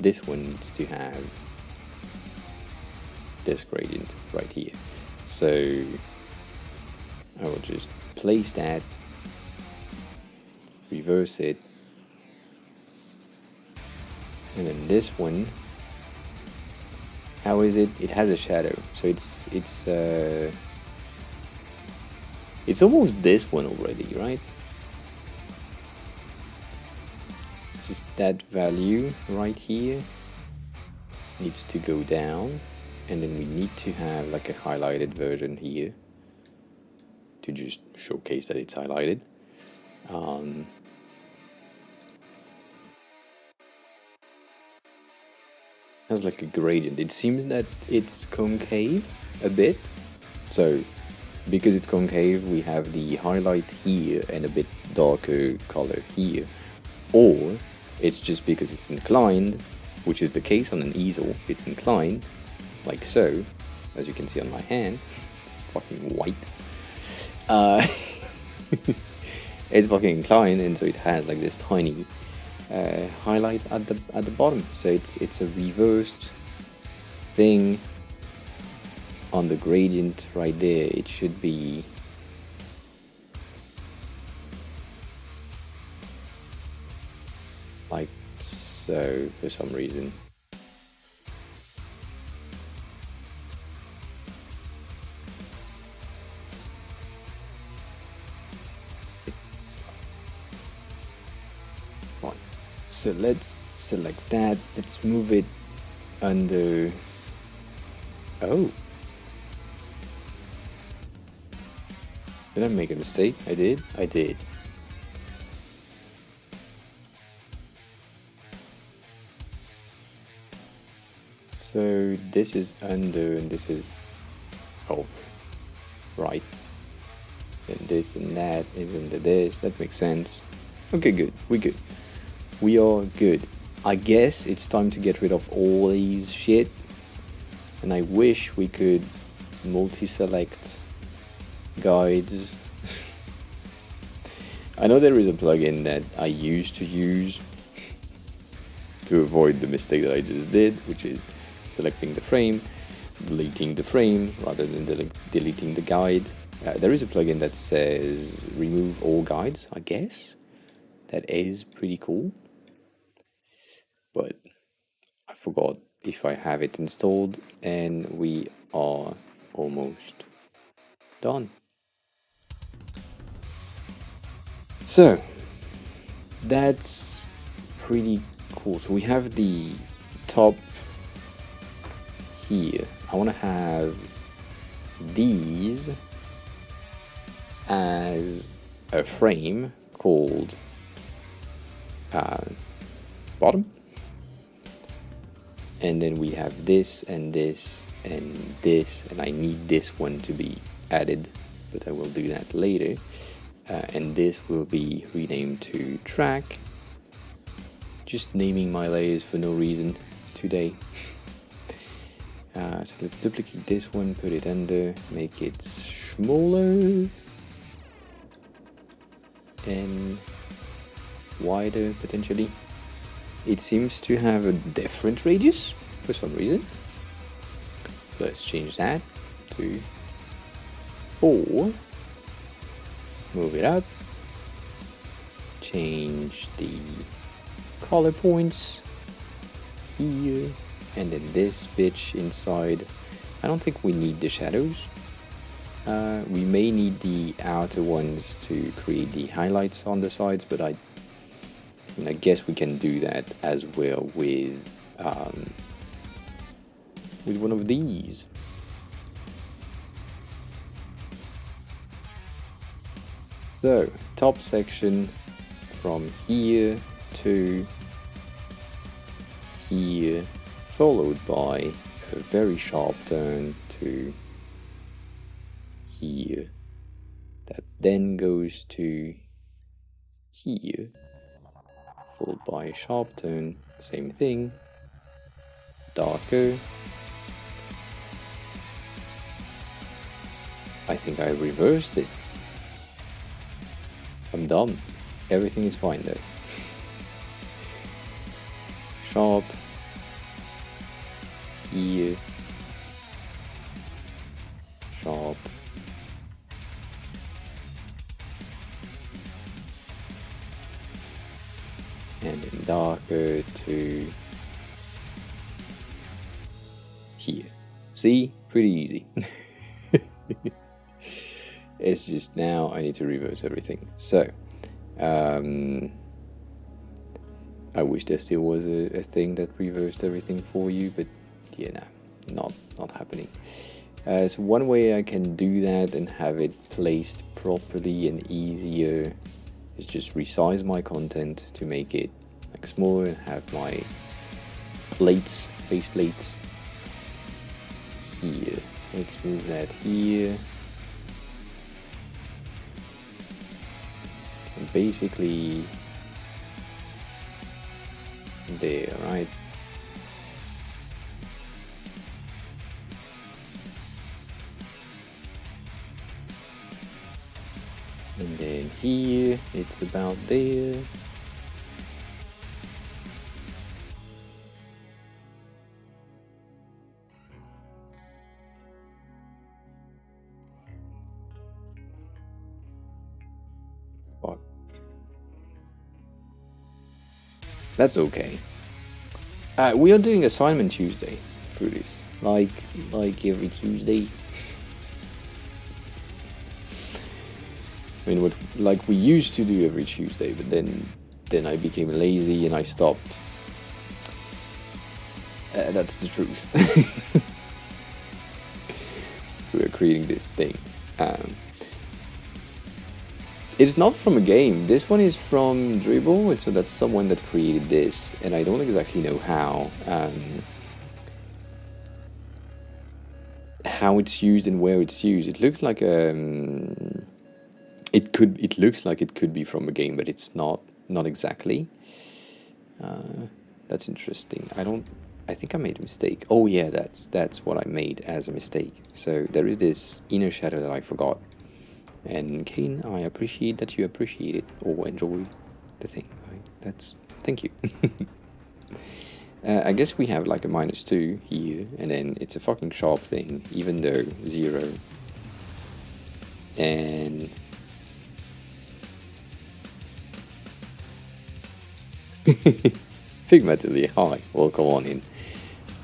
A: this one needs to have this gradient right here. So I will just place that, reverse it, and then this one, how is it? It has a shadow, so it's almost this one already, right? It's just that value right here needs to go down, and then we need to have like a highlighted version here to just showcase that it's highlighted. has like a gradient. It seems that it's concave a bit. So because it's concave, we have the highlight here and a bit darker color here. Or it's just because it's inclined, which is the case on an easel. It's inclined, like so, as you can see on my hand. Fucking white. It's fucking inclined, and so it has like this tiny highlight at the bottom. So it's a reversed thing on the gradient right there. It should be like so for some reason. Right. So let's select that. Let's move it under. Oh. Did I make a mistake? I did? I did. So this is under and this is over. Right. And this and that is under this. That makes sense. Okay, good. We're good. We are good. I guess it's time to get rid of all these shit. And I wish we could multi-select guides. I know there is a plugin that I used to use to avoid the mistake that I just did, which is selecting the frame, deleting the frame rather than deleting the guide. There is a plugin that says remove all guides, I guess. That is pretty cool. But I forgot if I have it installed, and we are almost done. So that's pretty cool. So we have the top here. I want to have these as a frame called bottom, and then we have this and this and this, and I need this one to be added, but I will do that later. And this will be renamed to track. Just naming my layers for no reason today. So let's duplicate this one, put it under, make it smaller and wider potentially. It seems to have a different radius for some reason. So let's change that to 4. Move it up. Change the color points here. And then this bitch inside. I don't think we need the shadows. We may need the outer ones to create the highlights on the sides, but I guess we can do that as well with one of these. So, top section from here to here, followed by a very sharp turn to here, that then goes to here, followed by a sharp turn, same thing, darker. I think I reversed it. I'm done. Everything is fine though. Sharp. Here. Sharp. And then darker to here. See? Pretty easy. It's just now I need to reverse everything. So, I wish there still was a thing that reversed everything for you, but yeah, nah, not happening. So one way I can do that and have it placed properly and easier is just resize my content to make it like smaller and have my plates faceplates here. So let's move that here. And basically there, right? And then here, it's about there. Fuck. That's okay. We are doing assignment Tuesday through this, like every Tuesday. I mean, what like we used to do every Tuesday, but then I became lazy and I stopped. That's the truth. So we're creating this thing. It's not from a game. This one is from Dribble, and so that's someone that created this, and I don't exactly know how it's used and where it's used. It looks like it looks like it could be from a game, but it's not exactly. That's interesting. I think I made a mistake. Oh yeah, that's what I made as a mistake. So there is this inner shadow that I forgot. And Kane, I appreciate that you appreciate it or enjoy the thing. Right? Thank you. I guess we have like a -2 here, and then it's a fucking sharp thing, even though 0. And Figmentally, hi, welcome on in.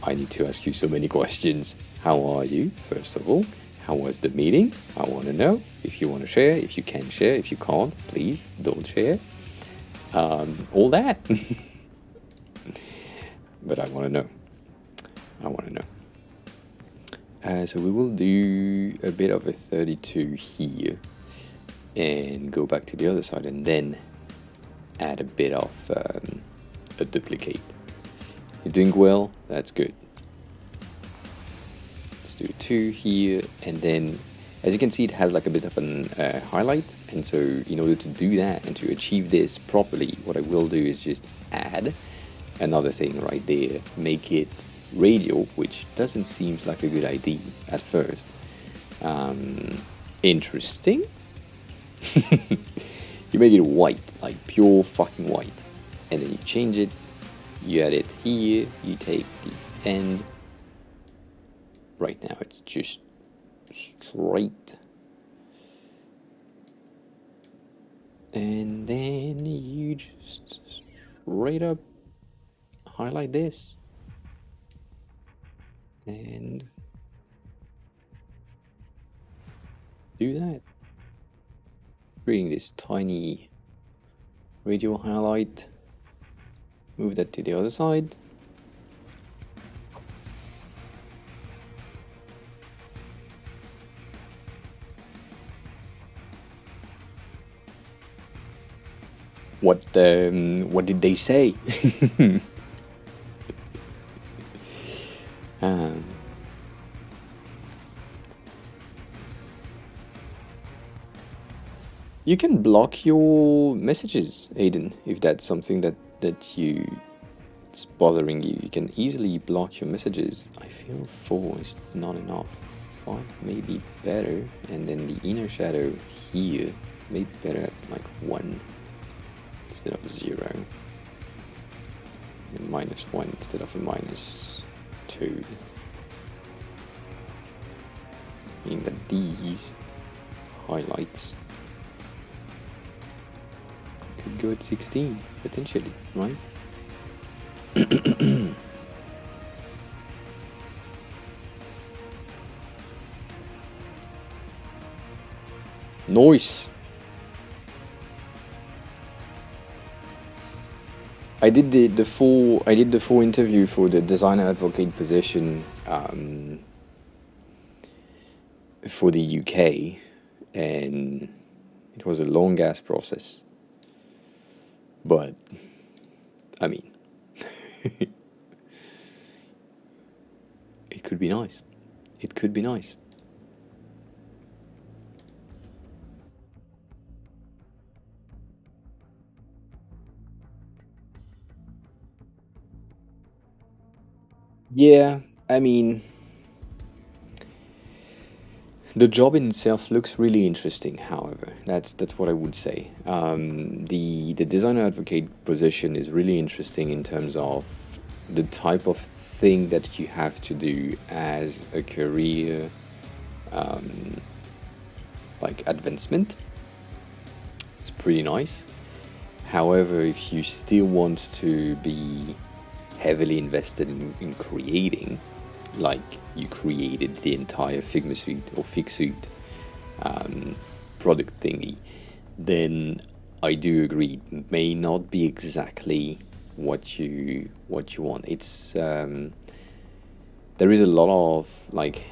A: I need to ask you so many questions. How are you, first of all? How was the meeting? I want to know. If you want to share, if you can share, if you can't, please don't share. All that. But I want to know. So we will do a bit of a 32 here and go back to the other side and then add a bit of a duplicate. You're doing well, that's good. Let's do 2 here, and then as you can see it has like a bit of an highlight, and so in order to do that and to achieve this properly, what I will do is just add another thing right there, make it radial, which doesn't seem like a good idea at first. Interesting. You make it white, like pure fucking white, and then you change it, you add it here, you take the end. Right now it's just straight, and then you just straight up highlight this and do that, creating this tiny radial highlight. Move that to the other side. What did they say? You can block your messages, Aiden, if that's something that it's bothering you. You can easily block your messages. I feel 4 is not enough. 5 may be better, and then the inner shadow here may be better at like 1 instead of 0, and -1 instead of a -2. Meaning that these highlights could go at 16 potentially, right? Noise. I did the full interview for the designer advocate position for the UK, and it was a long ass process. But I mean, could be nice. It could be nice. Yeah, I mean, the job in itself looks really interesting. However, that's what I would say. The designer advocate position is really interesting in terms of the type of thing that you have to do as a career, like advancement. It's pretty nice. However, if you still want to be heavily invested in creating, like you created the entire Figma suite or Figsuit product thingy, then I do agree. It may not be exactly what you want. It's there is a lot of like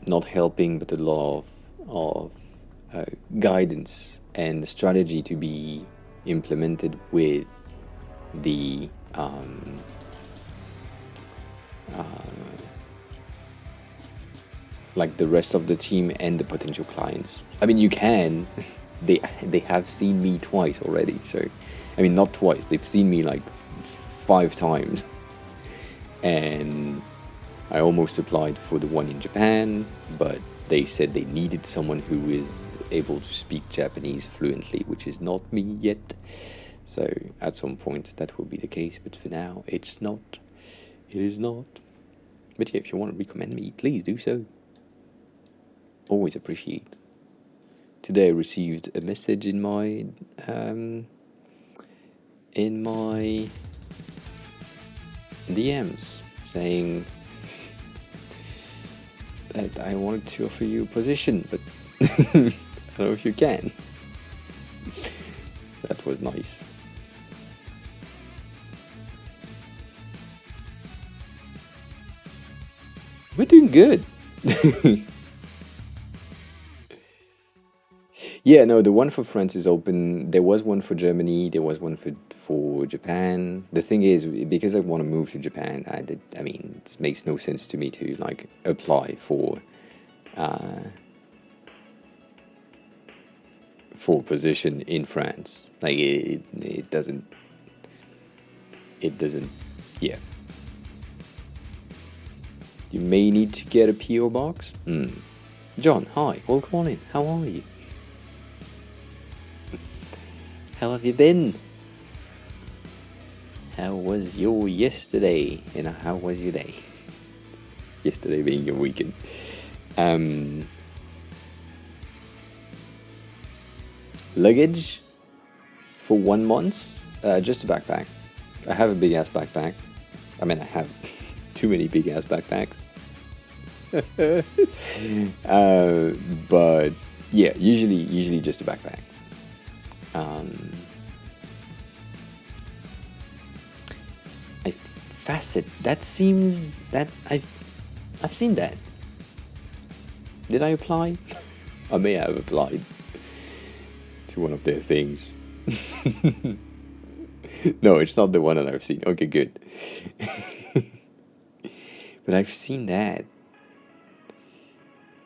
A: not helping, but a lot of guidance and strategy to be implemented with the like the rest of the team and the potential clients. I mean, you can. They have seen me twice already. So, I mean, not twice. They've seen me like 5 times, and I almost applied for the one in Japan, but they said they needed someone who is able to speak Japanese fluently, which is not me yet. So at some point that will be the case, but for now it's not. It is not. But yeah, if you want to recommend me, please do so. Always appreciate. Today I received a message in my DMs saying that I wanted to offer you a position, but I don't know if you can. That was nice. We're doing good. Yeah, no, the one for France is open. There was one for Germany. There was one for Japan. The thing is, because I want to move to Japan, I mean, it makes no sense to me to like apply for position in France. Like it doesn't. Yeah. You may need to get a PO box. John, hi. Welcome on in. How are you? How have you been? How was your yesterday? And how was your day? Yesterday being your weekend. Luggage for 1 month. Just a backpack. I have a big ass backpack. I mean, I have too many big ass backpacks. But yeah, usually just a backpack. Facet. That seems that I've seen that. Did I apply? I may have applied to one of their things. No, it's not the one that I've seen. Okay, good. But I've seen that.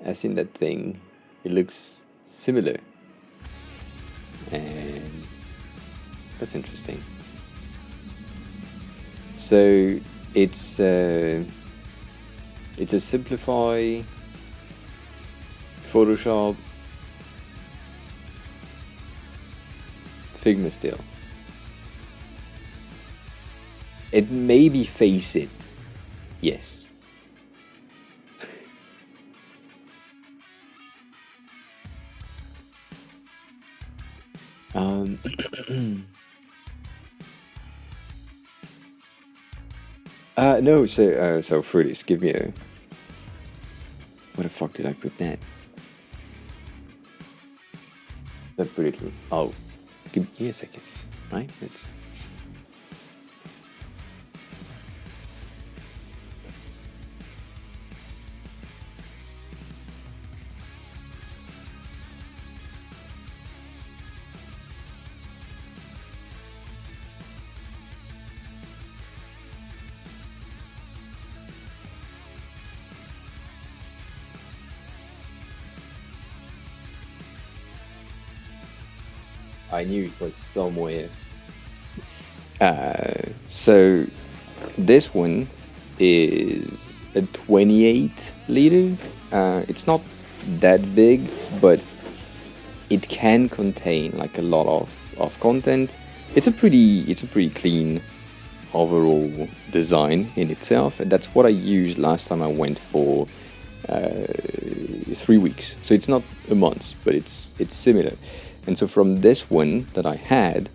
A: I've seen that thing. It looks similar. And that's interesting. So it's a Simplify, Photoshop, Figma still. It may be Faceit, yes. No, so Fruities, give me a... Where the fuck did I put that? That put it... Oh, give me a second, right? Let's... I knew it was somewhere. So this one is a 28 liter. It's not that big, but it can contain like a lot of content. It's a pretty clean overall design in itself, and that's what I used last time I went for 3 weeks. So it's not a month, but it's similar. And so from this one that I had,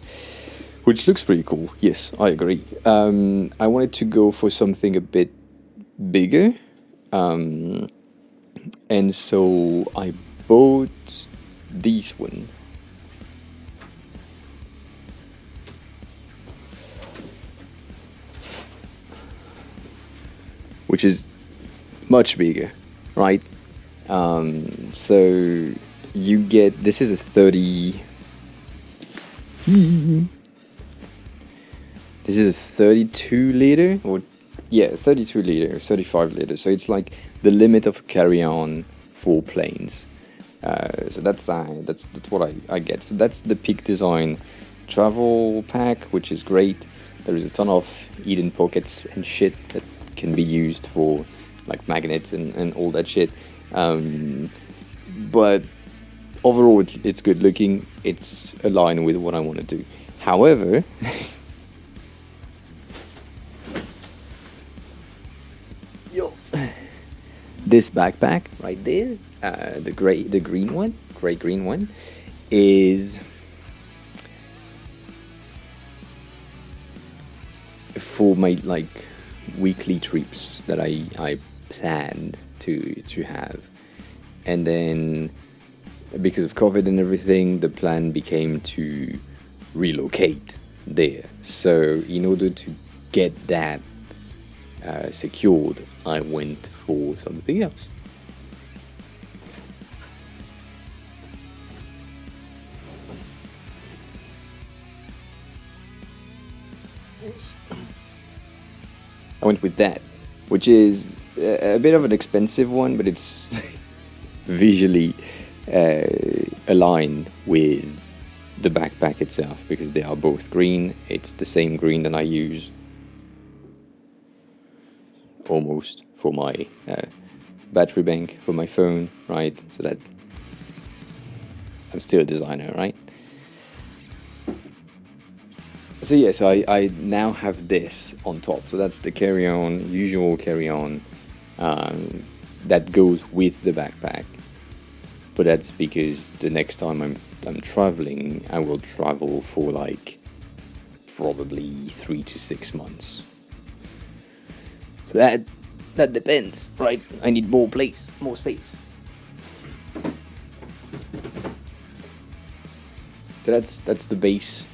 A: which looks pretty cool, yes, I agree. I wanted to go for something a bit bigger, and so I bought this one. Which is much bigger, right? So you get, this is a 30. This is a 32 liter, or yeah, 32 liter, 35 liter. So it's like the limit of carry-on for planes. So that's what I get. So that's the Peak Design travel pack, which is great. There is a ton of hidden pockets and shit that can be used for like magnets and all that shit. But overall, it's good looking. It's aligned with what I want to do. However, this backpack right there, the green one, is for my like weekly trips that I planned to have, and then because of COVID and everything, the plan became to relocate there. So in order to get that secured, I went for something else. I went with that, which is a bit of an expensive one, but it's visually aligned with the backpack itself because they are both green. It's the same green that I use almost for my battery bank for my phone, right? So that I'm still a designer, right? So yes, I now have this on top. So that's the carry-on, usual carry-on that goes with the backpack. But that's because the next time I'm traveling, I will travel for like probably 3 to 6 months. So that depends, right? I need more space. So that's the base.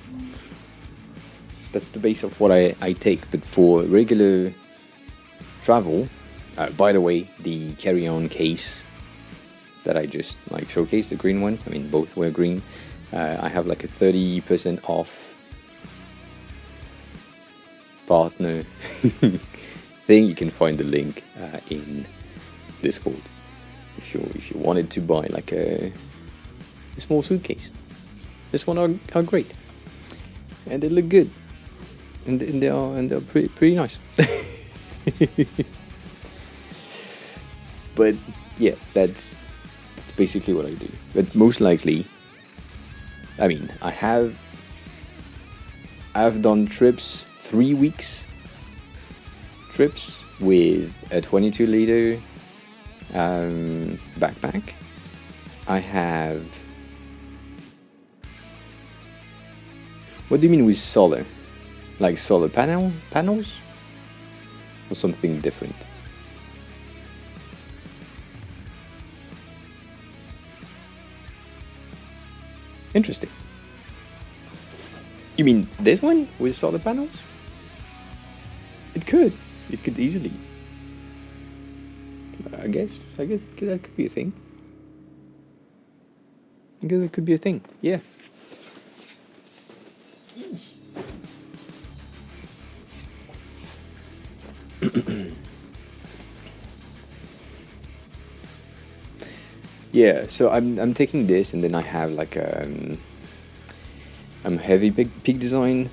A: That's the base of what I take. But for regular travel, by the way, the carry-on case that I just like showcased, the green one, I mean both were green, I have like a 30% off partner thing. You can find the link in Discord if you wanted to buy like a small suitcase. This one are great, and they look good, and they're pretty nice. But yeah, that's basically what I do. But most likely, I mean, I've done trips, 3 weeks trips with a 22 liter backpack. I have. What do you mean with solar? Like solar panels? Or something different? Interesting. You mean this one with solar panels? It could easily. I guess that could be a thing. I guess that could be a thing. Yeah. Yeah, so I'm taking this, and then I have like I'm heavy pig design.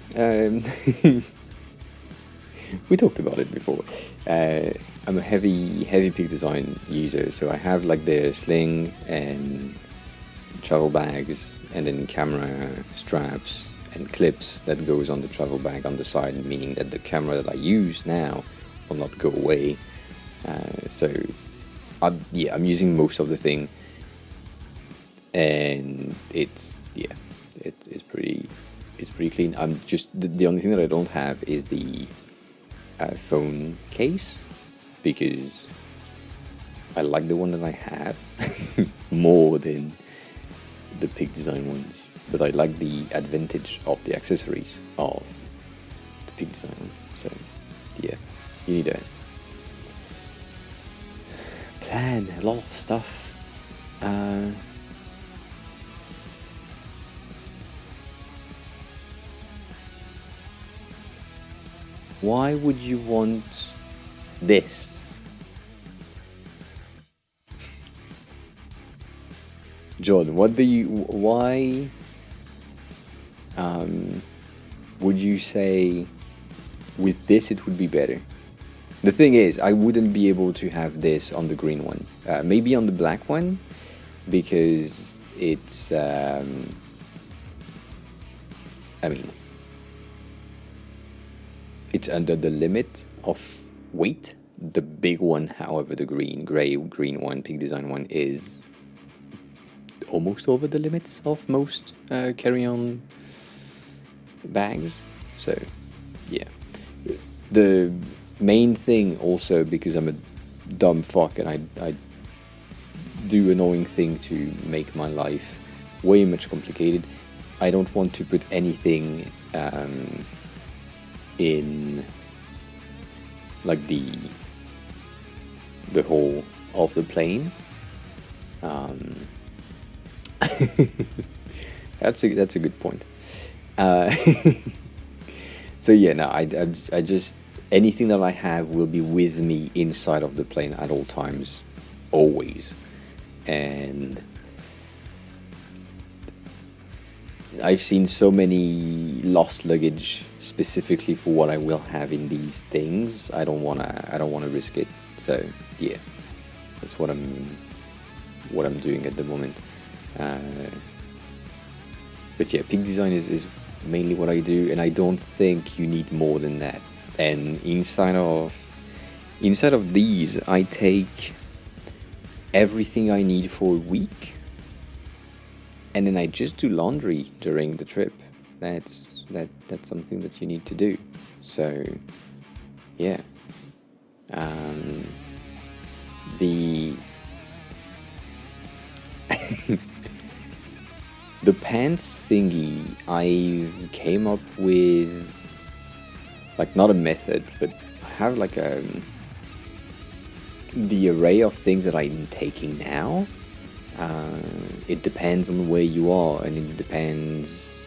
A: We talked about it before. I'm a heavy pig design user, so I have like the sling and travel bags, and then camera straps and clips that goes on the travel bag on the side, meaning that the camera that I use now will not go away. So I'm using most of the thing, and it's pretty clean. I'm just the only thing that I don't have is the phone case, because I like the one that I have more than the pig design ones, but I like the advantage of the accessories of the pig design one. So yeah, you need a plan, a lot of stuff. Why would you want this? John, why would you say with this it would be better? The thing is, I wouldn't be able to have this on the green one. Maybe on the black one, because it's, I mean, it's under the limit of weight. The big one, however, the green one, pig design one, is almost over the limits of most carry-on bags. So yeah, the main thing also, because I'm a dumb fuck and I do annoying thing to make my life way much complicated, I don't want to put anything in like the hole of the plane. That's a good point. So yeah, no, I just, anything that I have will be with me inside of the plane at all times, always. And I've seen so many lost luggage specifically for what I will have in these things. I don't wanna risk it. So yeah, that's what I'm doing at the moment. But yeah, pig design is mainly what I do, and I don't think you need more than that. And inside of these, I take everything I need for a week, and then I just do laundry during the trip. That's something that you need to do. So yeah, the pants thingy, I came up with, like, not a method, but I have like the array of things that I'm taking now. It depends on where you are, and it depends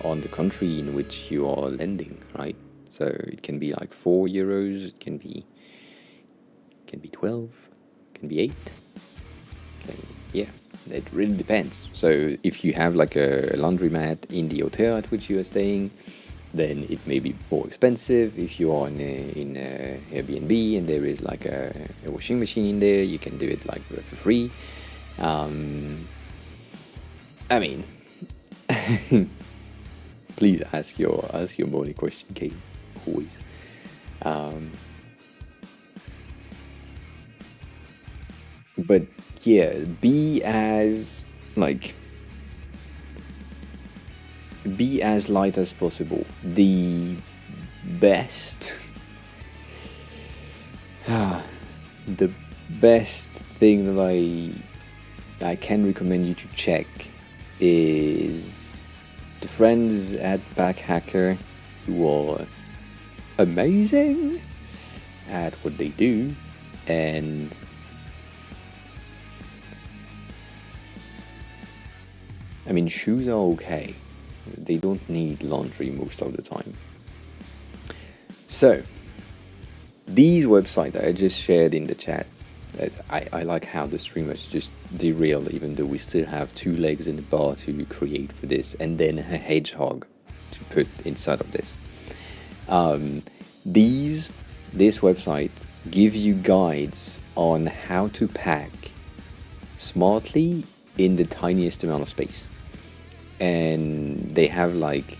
A: on the country in which you are landing, right? So it can be like €4, it can be 12, it can be 8. Yeah, it really depends. So if you have like a laundromat in the hotel at which you are staying, then it may be more expensive. If you are in a Airbnb and there is like a washing machine in there, you can do it like for free. I mean, please ask your money question, Kate, always. But yeah, be as light as possible. The best thing that I can recommend you to check is the friends at Backhacker, who are amazing at what they do. And I mean, shoes are okay. They don't need laundry most of the time. So, these websites that I just shared in the chat, I like how the streamers just derailed, even though we still have 2 legs in the bar to create for this, and then a hedgehog to put inside of this. This website give you guides on how to pack smartly in the tiniest amount of space, and they have like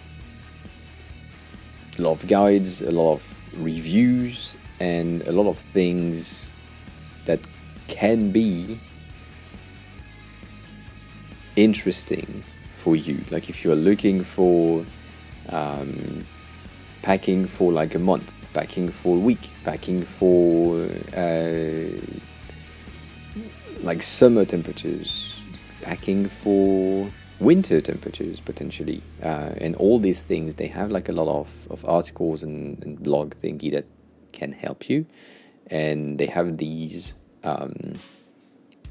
A: a lot of guides, a lot of reviews, and a lot of things that can be interesting for you. Like if you are looking for packing for like a month, packing for a week, packing for like summer temperatures, packing for winter temperatures potentially, and all these things, they have like a lot of articles and blog thingy that can help you. And they have these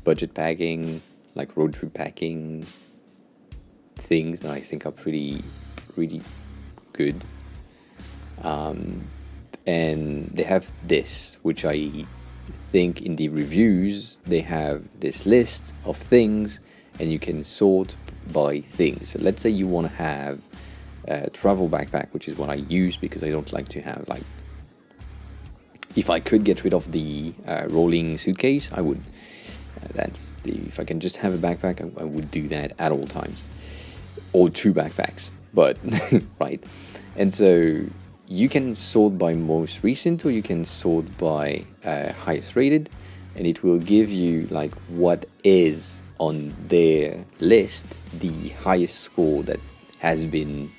A: budget packing, like road trip packing things that I think are pretty good. And they have this, which I think in the reviews they have this list of things, and you can sort by things. So let's say you want to have a travel backpack, which is what I use because I don't like to have like. If I could get rid of the rolling suitcase, I would. If I can just have a backpack, I would do that at all times, or 2 backpacks. But right, and so you can sort by most recent, or you can sort by highest rated, and it will give you like what is on their list the highest score that has been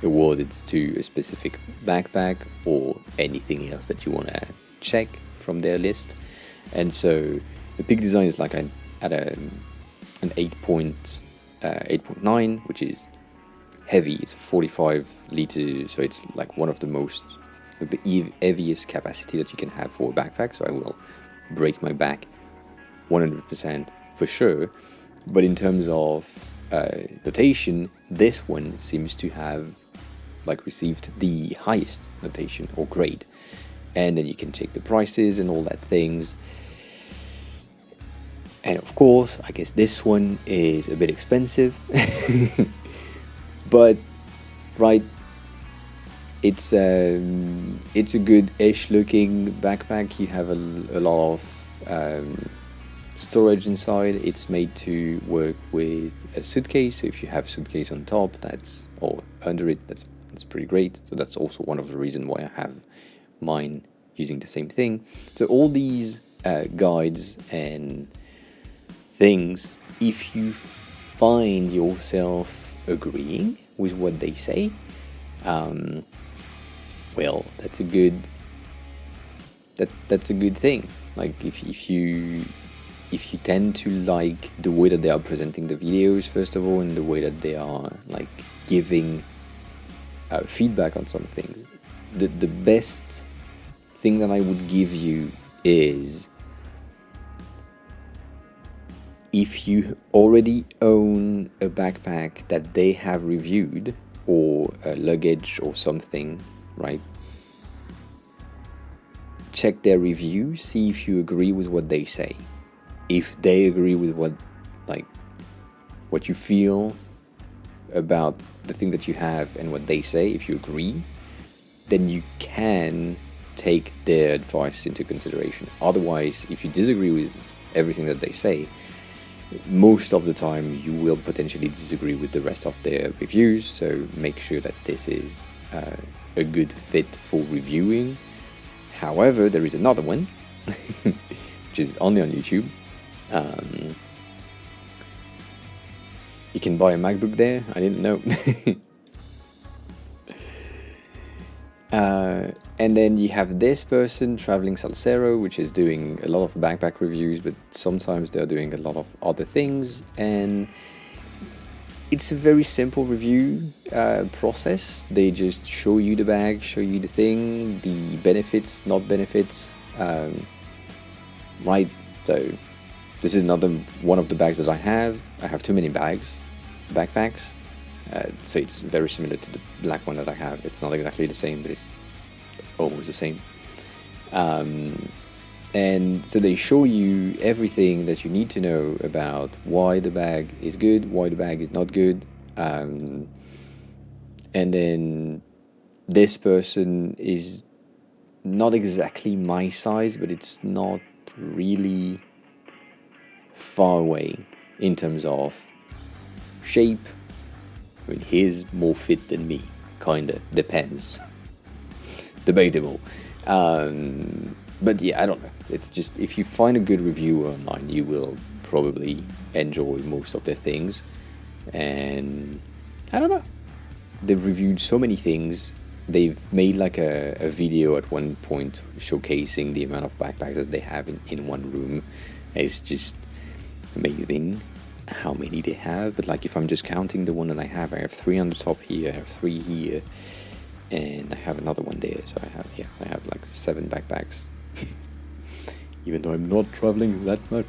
A: awarded to a specific backpack or anything else that you want to check from their list. And so the Peak Design is like at an 8.9, which is heavy. It's 45 liters, so it's like one of the most, like the heaviest capacity that you can have for a backpack. So I will break my back 100% for sure. But in terms of notation, this one seems to have like received the highest notation or grade. And then you can check the prices and all that things. And of course, I guess this one is a bit expensive. But right, it's a good-ish looking backpack. You have a lot of storage inside. It's made to work with a suitcase. So if you have a suitcase on top, or under it, that's pretty great. So that's also one of the reasons why I have mine using the same thing. So all these guides and things, if you find yourself agreeing with what they say, well, that's a good thing. Like if you tend to like the way that they are presenting the videos, first of all, and the way that they are like giving feedback on some things, the best thing that I would give you is, if you already own a backpack that they have reviewed, or a luggage or something, right? Check their review, see if you agree with what they say. If they agree with what you feel about the thing that you have and what they say, if you agree, then you can take their advice into consideration. Otherwise, if you disagree with everything that they say, most of the time you will potentially disagree with the rest of their reviews. So make sure that this is a good fit for reviewing. However, there is another one which is only on YouTube. You can buy a MacBook there. I didn't know. And then you have this person, Traveling Salsero, which is doing a lot of backpack reviews, but sometimes they're doing a lot of other things. And it's a very simple review process. They just show you the bag, show you the thing, the benefits, not benefits. Right, so this is another one of the bags that I have. I have too many backpacks. So it's very similar to the black one that I have. It's not exactly the same, but it's almost the same. And so they show you everything that you need to know about why the bag is good, why the bag is not good. And then this person is not exactly my size, but it's not really far away in terms of shape. I mean, he's more fit than me, kinda. Depends. Debatable. But yeah, I don't know. It's just, if you find a good reviewer online, you will probably enjoy most of their things. And I don't know. They've reviewed so many things. They've made like a video at one point showcasing the amount of backpacks that they have in one room. It's just amazing how many they have. But like, if I'm just counting the one that I have 3 on the top here, I have 3 here, and I have another one there. So I have like 7 backpacks. Even though I'm not traveling that much.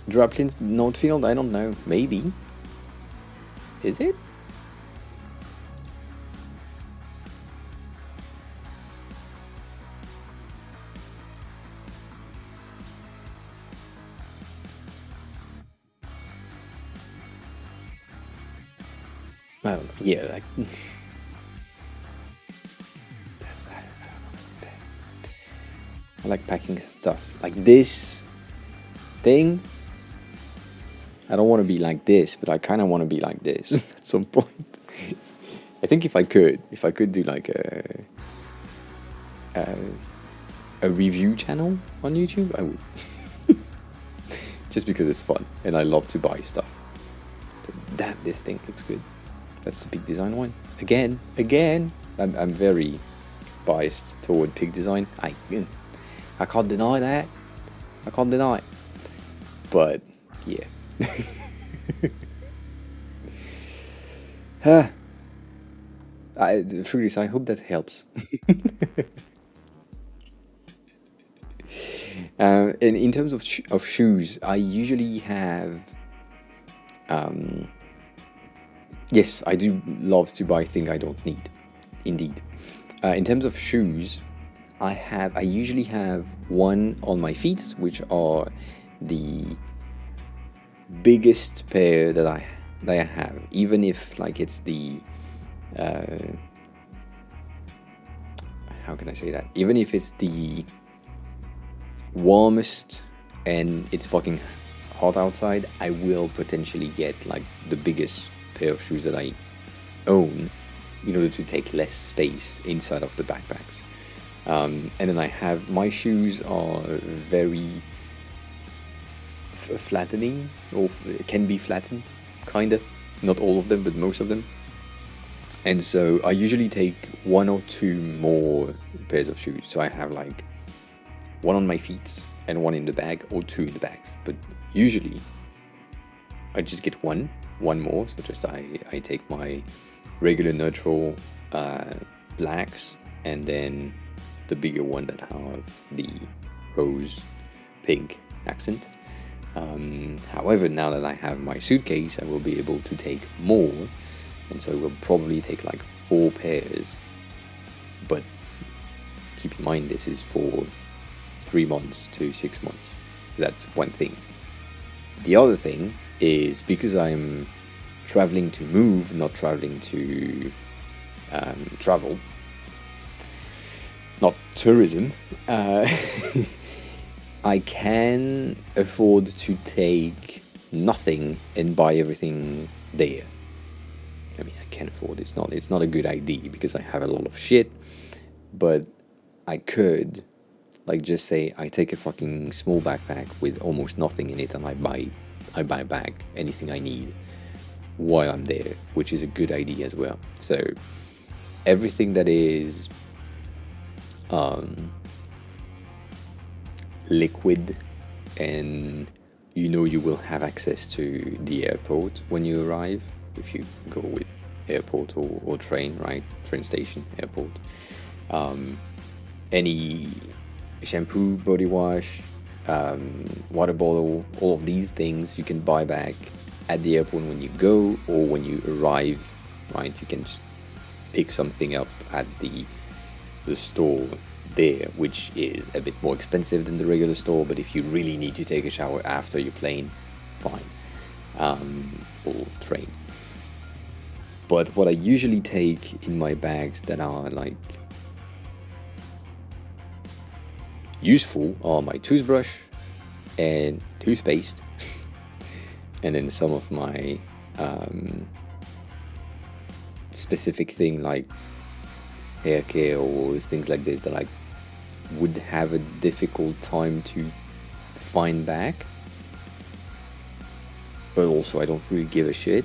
A: Droplins Northfield, I don't know. Maybe. Is it? I don't know. Yeah, like... I like packing stuff. Like this thing. I don't want to be like this, but I kind of want to be like this at some point. I think if I could do like a review channel on YouTube, I would. Just because it's fun and I love to buy stuff. So, damn, this thing looks good. That's the Pig Design one. Again. I'm very biased toward Pig Design. I can't deny that. I can't deny it. But yeah. Fruities, I hope that helps. And in terms of shoes, I usually have... yes, I do love to buy things I don't need. Indeed. In terms of shoes, I usually have one on my feet, which are the biggest pair that I have, even if like it's the how can I say that? Even if it's the warmest and it's fucking hot outside, I will potentially get like the biggest pair of shoes that I own in order to take less space inside of the backpacks. And then I have, my shoes are very flattening, or can be flattened, kinda. Not all of them, but most of them. And so I usually take 1 or 2 more pairs of shoes. So I have like 1 on my feet and 1 in the bag, or 2 in the bags. But usually I just get one more. So just I take my regular neutral blacks, and then the bigger one that have the rose pink accent. However, now that I have my suitcase, I will be able to take more, and so it will probably take like 4 pairs. But keep in mind, this is for 3 months to 6 months. So that's one thing. The other thing is, because I'm traveling to move, not traveling to travel, not tourism, I can afford to take nothing and buy everything there. I mean, I can afford. It's not a good idea because I have a lot of shit. But I could, like, just say I take a fucking small backpack with almost nothing in it, and I buy back anything I need while I'm there, which is a good idea as well. So everything that is liquid, and you will have access to the airport when you arrive, if you go with airport or train, right? Train station, airport. Any shampoo, body wash, water bottle, all of these things you can buy back at the airport when you go, or when you arrive, right? You can just pick something up at the the store there, which is a bit more expensive than the regular store, but if you really need to take a shower after your plane, fine. Or train. But what I usually take in my bags that are like useful are my toothbrush and toothpaste, and then some of my specific thing like hair care or things like this that I would have a difficult time to find back, but also I don't really give a shit.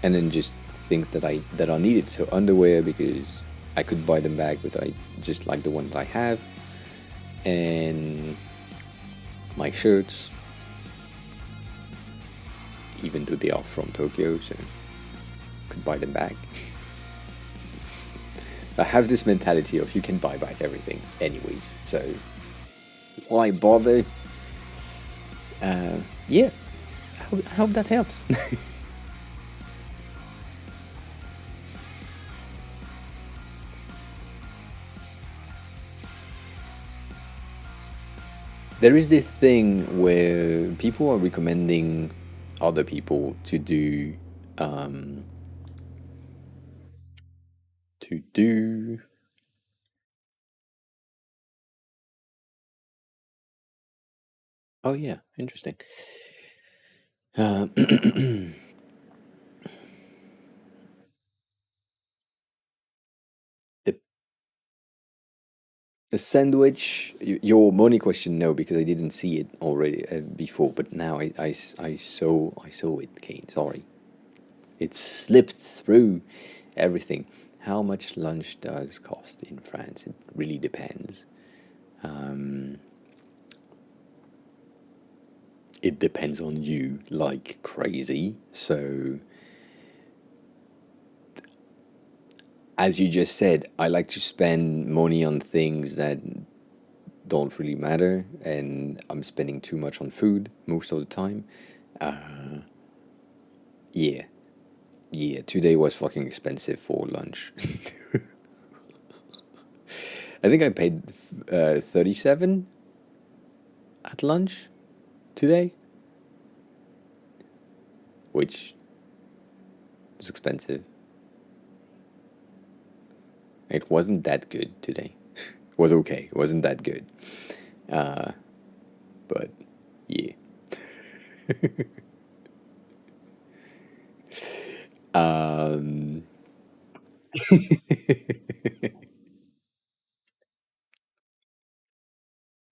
A: And then just things that are needed. So underwear, because I could buy them back, but I just like the one that I have. And my shirts, even though they are from Tokyo, so I could buy them back. I have this mentality of you can buy back everything anyways, so why bother? Yeah, I hope that helps. There is this thing where people are recommending other people to do oh yeah, interesting. The The sandwich, your money question, no, because I didn't see it already before, but now I saw it, Kane. Sorry, it slipped through everything. How much lunch does cost in France? It really depends. It depends on you like crazy. So, as you just said, I like to spend money on things that don't really matter, and I'm spending too much on food most of the time. Yeah, today was fucking expensive for lunch. I think I paid 37 at lunch today, which is expensive. It wasn't that good today. It was okay. It wasn't that good. But yeah.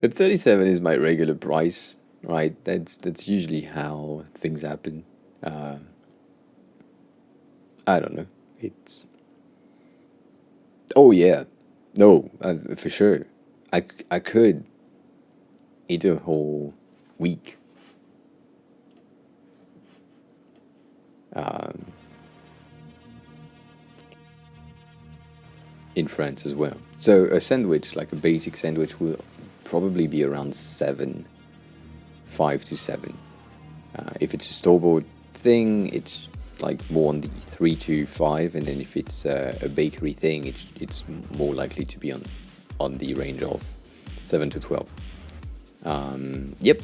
A: But 37 is my regular price, right? That's usually how things happen. I don't know. It's oh yeah, no, for sure. I could eat a whole week. In France as well. So a sandwich, like a basic sandwich, will probably be around 5 to 7. If it's a store-bought thing, it's like more on the 3 to 5, and then if it's a bakery thing, it's more likely to be on the range of 7 to 12. Yep.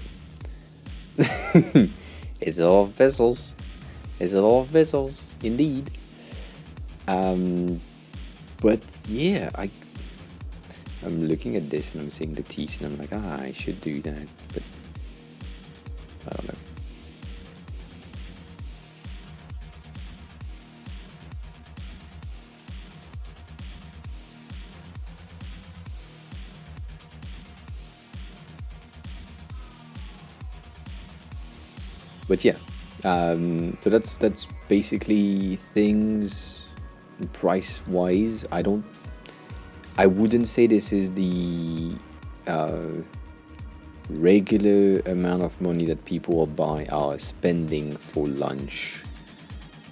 A: It's a lot of vessels. It's a lot of vessels, indeed. But yeah, I'm looking at this and I'm seeing the teeth and I'm like, I should do that, but I don't know. But yeah, so that's basically things price wise. I wouldn't say this is the regular amount of money that people are spending for lunch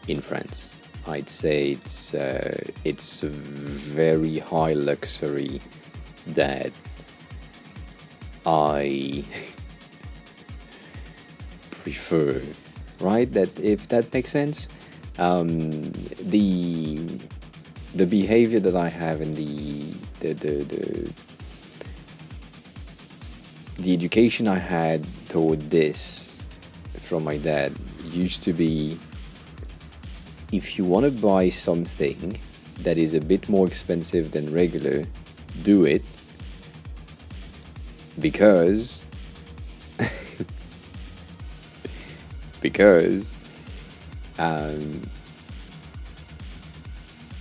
A: in France. I'd say it's a very high luxury that I prefer, right? That if that makes sense. The the behavior that I have and the education I had toward this from my dad used to be, if you want to buy something that is a bit more expensive than regular, do it, because because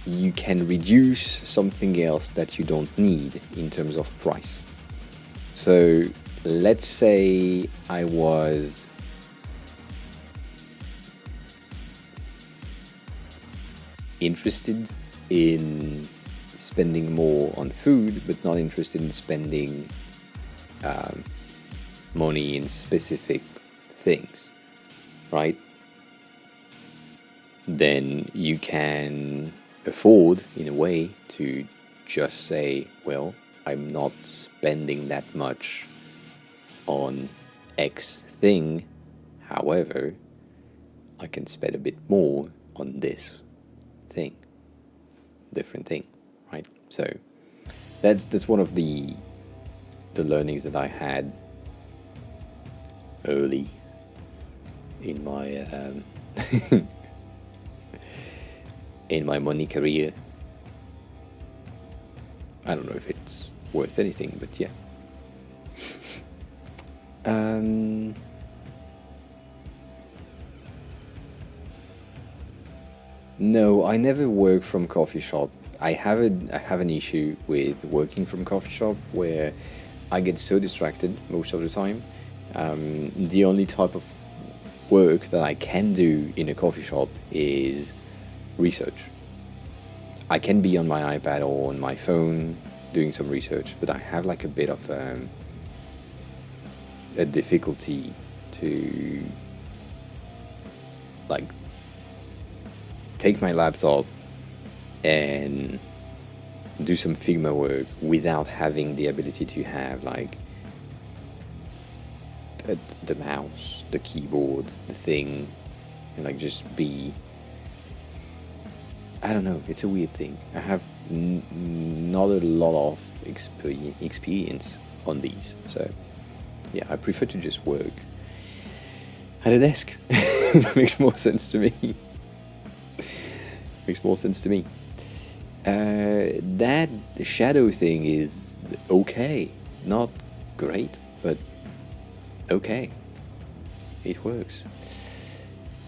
A: you can reduce something else that you don't need in terms of price. So let's say I was interested in spending more on food, but not interested in spending money in specific things, right? Then you can afford, in a way, to just say, well, I'm not spending that much on X thing, however, I can spend a bit more on this thing, different thing, right? So that's one of the learnings that I had early in my in my money career. I don't know if it's worth anything, but yeah. No, I never work from coffee shop. I have an issue with working from coffee shop where I get so distracted most of the time. The only type of work that I can do in a coffee shop is research. I can be on my iPad or on my phone doing some research, but I have like a bit of a difficulty to like take my laptop and do some Figma work without having the ability to have like the mouse, the keyboard, the thing, and like just be, I don't know, it's a weird thing. I have not a lot of experience on these, so yeah, I prefer to just work at a desk. That makes more sense to me. Makes more sense to me. That shadow thing is okay, not great, but okay, it works.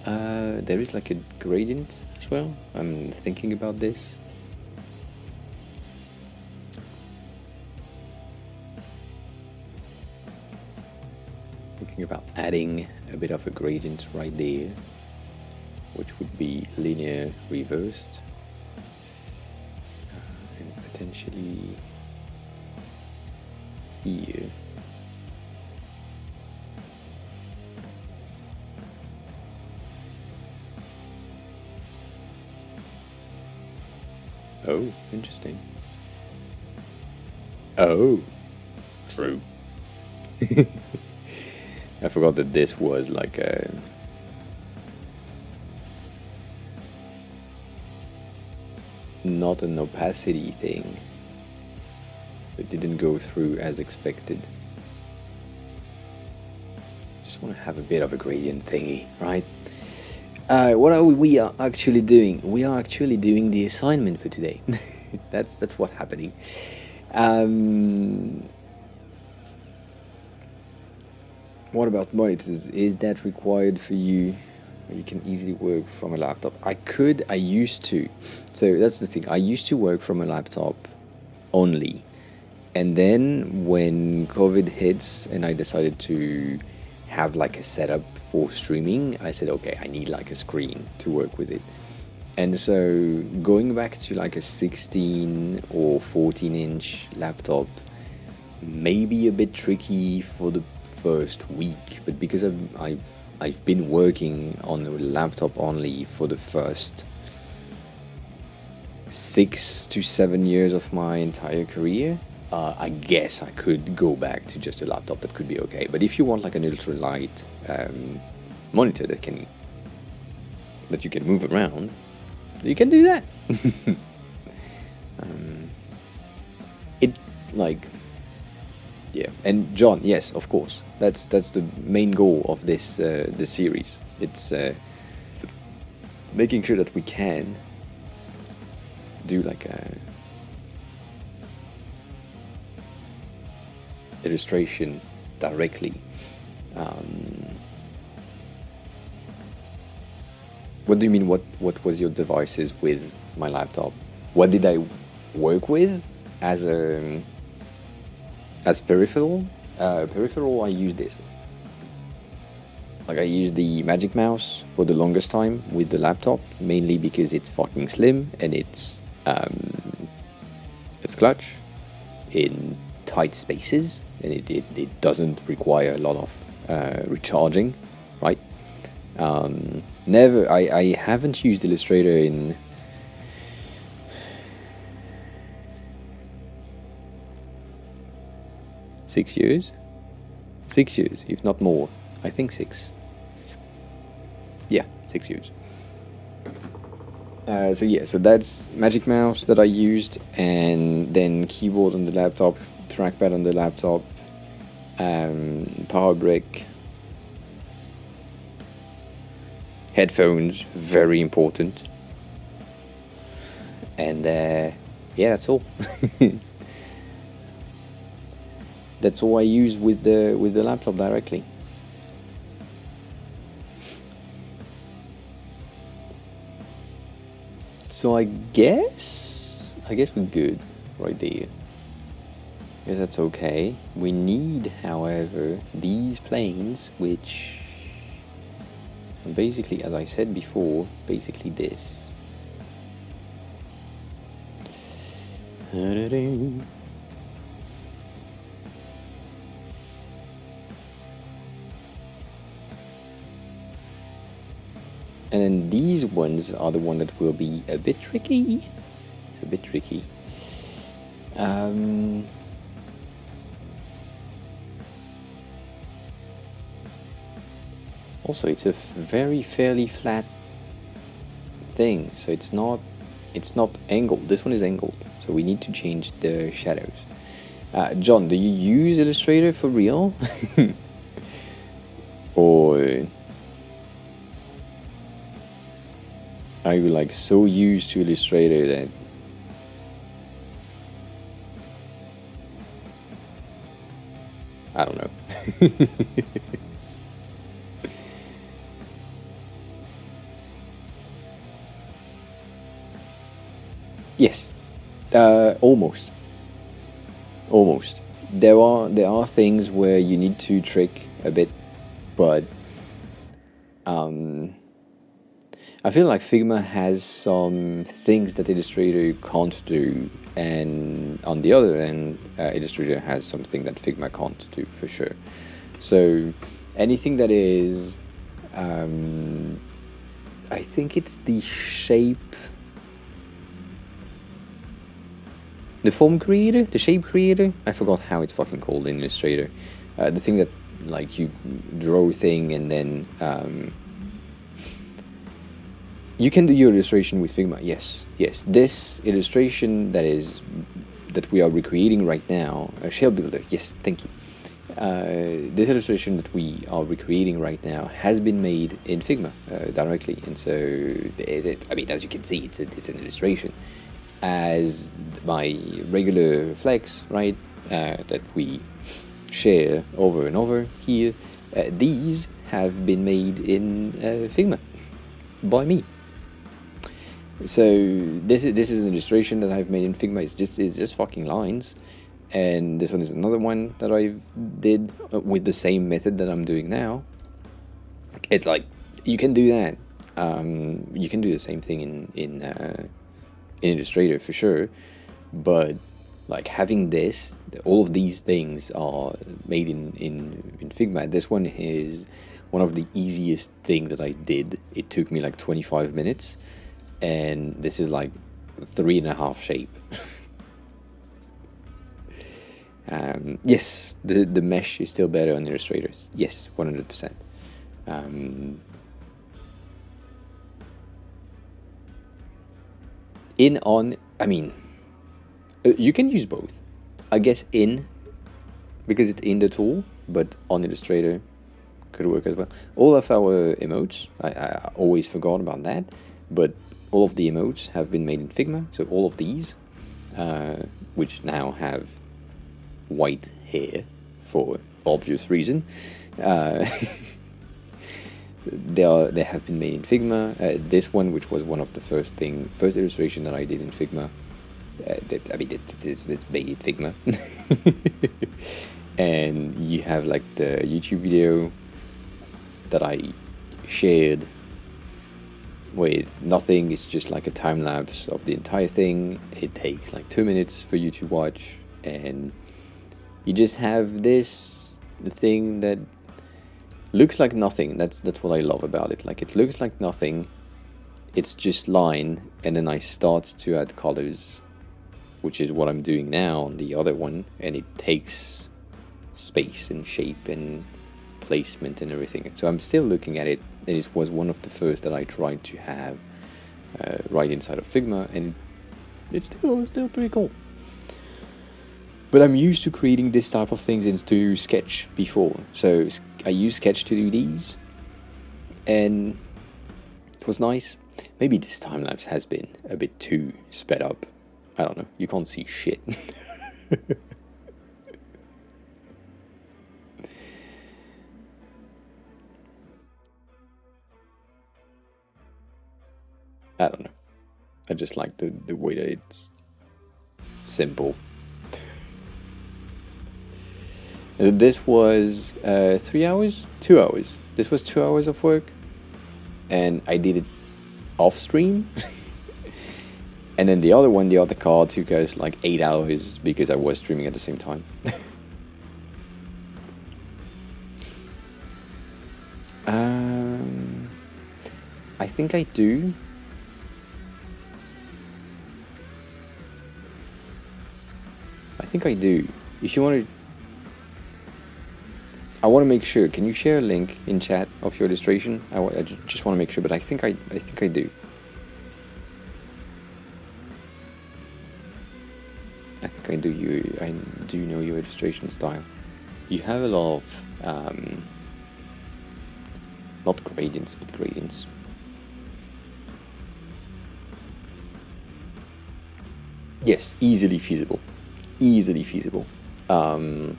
A: There is like a gradient as well. I'm thinking about this. Thinking about adding a bit of a gradient right there, which would be linear reversed, and potentially here. Oh, interesting. Oh, true. I forgot that this was like a not an opacity thing. It didn't go through as expected. Just want to have a bit of a gradient thingy, right? What are we are actually doing? We are actually doing the assignment for today. That's what's happening. What about monitors? Is that required for you? You can easily work from a laptop. I used to. So that's the thing. I used to work from a laptop only. And then when COVID hits and I decided to have like a setup for streaming, I said, okay, I need like a screen to work with it. And so going back to like a 16 or 14-inch laptop may be a bit tricky for the first week, but because I've been working on a laptop only for the first 6 to 7 years of my entire career, I guess I could go back to just a laptop. That could be okay. But if you want like an ultra light monitor that you can move around, you can do that. It like, yeah. And John, yes, of course, that's the main goal of this this series. It's making sure that we can do like a illustration directly. What do you mean? What was your devices with my laptop? What did I work with as a peripheral? Peripheral, I use this. Like I use the Magic Mouse for the longest time with the laptop, mainly because it's fucking slim and it's clutch in tight spaces, and it doesn't require a lot of recharging, right? I haven't used Illustrator in six years, if not more. I think 6. Yeah, 6 years. So that's Magic Mouse that I used, and then keyboard on the laptop, trackpad on the laptop, power brick, headphones, very important, and yeah, that's all. That's all I use with the laptop directly. So I guess we're good right there. Yeah, that's okay. We need, however, these planes, which are basically, as I said before, basically this. And then these ones are the one that will be a bit tricky. Also, it's a fairly flat thing, so it's not angled. This one is angled, so we need to change the shadows. John, do you use Illustrator for real? Or are you like so used to Illustrator that I don't know? Yes, almost. There are things where you need to trick a bit, but I feel like Figma has some things that Illustrator can't do, and on the other end, Illustrator has something that Figma can't do for sure. So anything that is, I think it's the shape, the form creator, the shape creator. I forgot how it's fucking called in Illustrator. The thing that like you draw a thing and then you can do your illustration with Figma. Yes. This illustration that we are recreating right now, a shell builder. Yes, thank you. This illustration that we are recreating right now has been made in Figma directly, and so I mean, as you can see, it's an illustration. As my regular flex, right, that we share over and over here, these have been made in Figma by me. So this is an illustration that I've made in Figma. It's just fucking lines, and this one is another one that I did with the same method that I'm doing now. It's like you can do that. You can do the same thing in Illustrator for sure, but like having this, all of these things are made in Figma. This one is one of the easiest thing that I did. It took me like 25 minutes, and this is like 3.5 shape. Yes, the mesh is still better on Illustrator. Yes, 100%. I mean, You can use both. I guess because it's in the tool, but on Illustrator could work as well. All of our emotes, I always forgot about that, but all of the emotes have been made in Figma. So all of these, which now have white hair for obvious reason, they have been made in Figma. This one, which was one of the first illustration that I did in Figma, it's made in Figma. And you have like the YouTube video that I shared with nothing. It's just like a time lapse of the entire thing. It takes like 2 minutes for you to watch, and you just have the thing that looks like nothing. That's what I love about it. Like, it looks like nothing. It's just line, and then I start to add colors, which is what I'm doing now on the other one, and it takes space and shape and placement and everything. So I'm still looking at it, and it was one of the first that I tried to have right inside of Figma, and it's still pretty cool. But I'm used to creating this type of things into Sketch before, so I use Sketch to do these, and it was nice. Maybe this time lapse has been a bit too sped up. I don't know. You can't see shit. I don't know. I just like the way that it's simple. This was 3 hours? 2 hours. This was 2 hours of work, and I did it off stream. And then the other car took us like 8 hours because I was streaming at the same time. I think I do. I think I do. If you want to, I want to make sure. Can you share a link in chat of your illustration? I just want to make sure, but I think I do. I think I do. I do know your illustration style. You have a lot of not gradients, but gradients. Yes, easily feasible. Easily feasible. I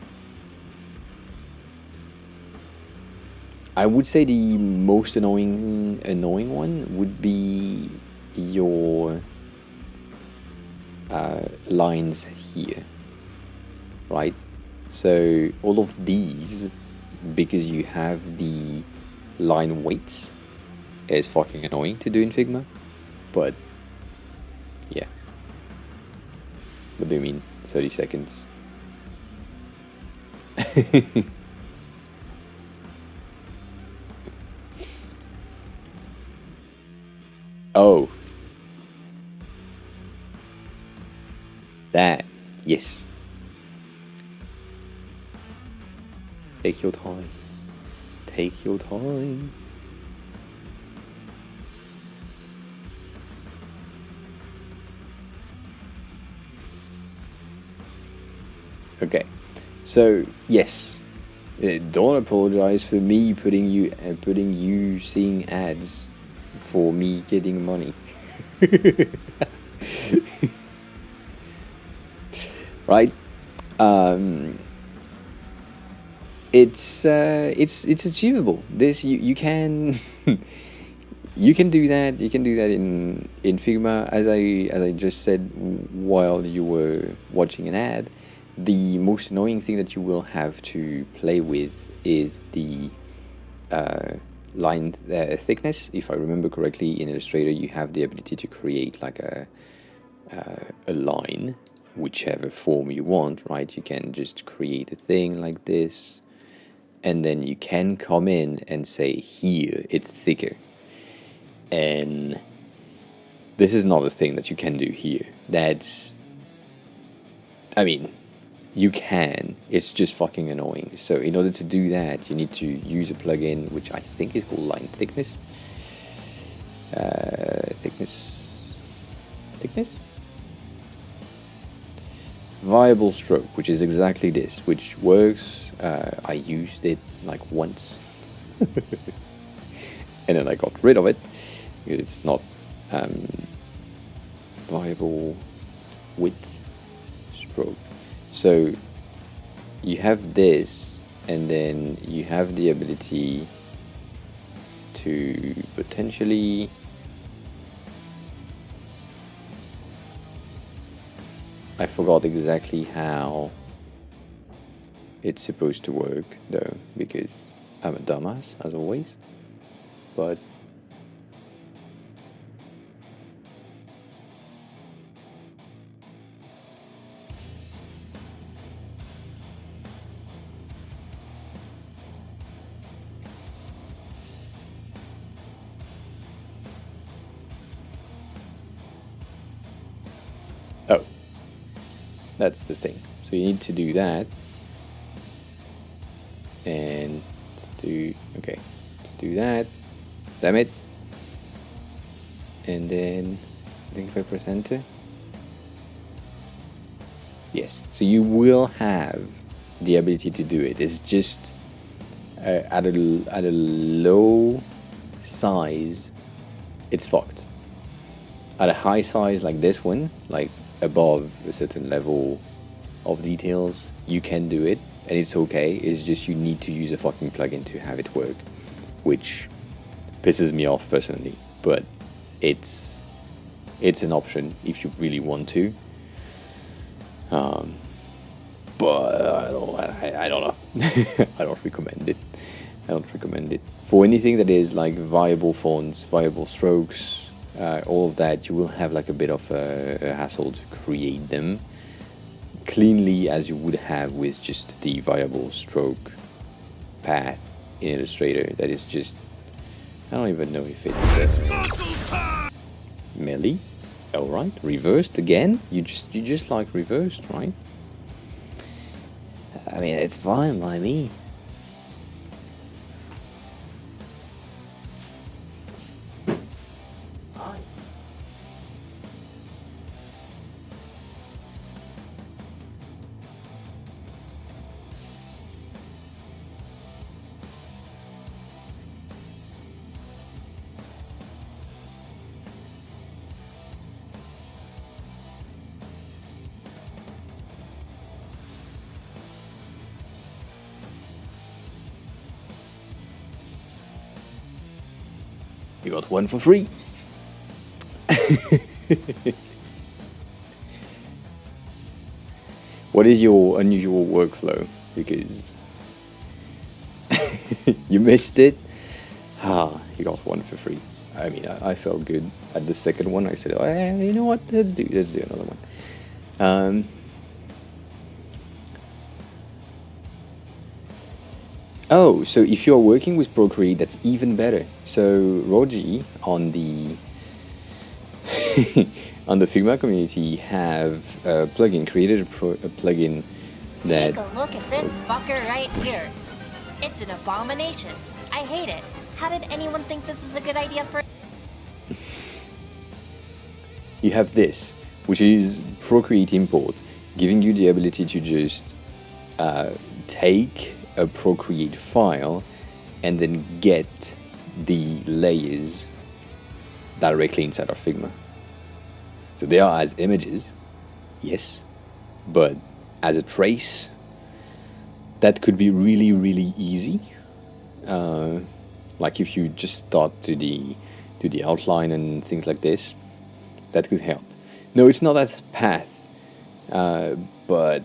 A: would say the most annoying one would be your lines here, right? So all of these, because you have the line weights, is fucking annoying to do in Figma. But yeah. What do you mean? 30 seconds. Oh. That. Yes. Take your time. Take your time. Okay, so yes, don't apologize for me putting you seeing ads for me getting money. Right? It's achievable. This you can you can do that. You can do that in Figma, as I just said while you were watching an ad. The most annoying thing that you will have to play with is the line thickness. If I remember correctly, in Illustrator you have the ability to create like a line, whichever form you want, right? You can just create a thing like this, and then you can come in and say, here, it's thicker. And this is not a thing that you can do here. You can, it's just fucking annoying. So in order to do that, you need to use a plugin, which I think is called line thickness. Thickness? Viable stroke, which is exactly this, which works. I used it like once, and then I got rid of it because it's not viable width stroke. So you have this, and then you have the ability to potentially I forgot exactly how it's supposed to work though, because I'm a dumbass as always. But oh, that's the thing. So you need to do that, and let's do that. Damn it! And then I think if I press enter, yes. So you will have the ability to do it. It's just at a low size, it's fucked. At a high size like this one, like above a certain level of details, you can do it, and it's okay. It's just you need to use a fucking plugin to have it work, which pisses me off personally. But it's an option if you really want to. But I don't know. I don't recommend it. I don't recommend it for anything that is like viable fonts, viable strokes, all of that. You will have like a bit of a hassle to create them cleanly as you would have with just the viable stroke path in Illustrator. That is just, I don't even know if it's melee. All right, reversed again. You just like reversed, right? I mean, it's fine by me. You got one for free. What is your unusual workflow? Because you missed it. You got one for free. I mean, I felt good at the second one. I said, oh, you know what? Let's do another one. Oh, so if you're working with Procreate, that's even better. So Rogi on the on the Figma community have a plugin, created a plugin that...
I: Take a look at this fucker right here. It's an abomination. I hate it. How did anyone think this was a good idea for...
A: You have this, which is Procreate import, giving you the ability to just take a Procreate file and then get the layers directly inside of Figma. So they are as images, yes, but as a trace, that could be really, really easy. Like if you just start to the outline and things like this, that could help. No, it's not as path, but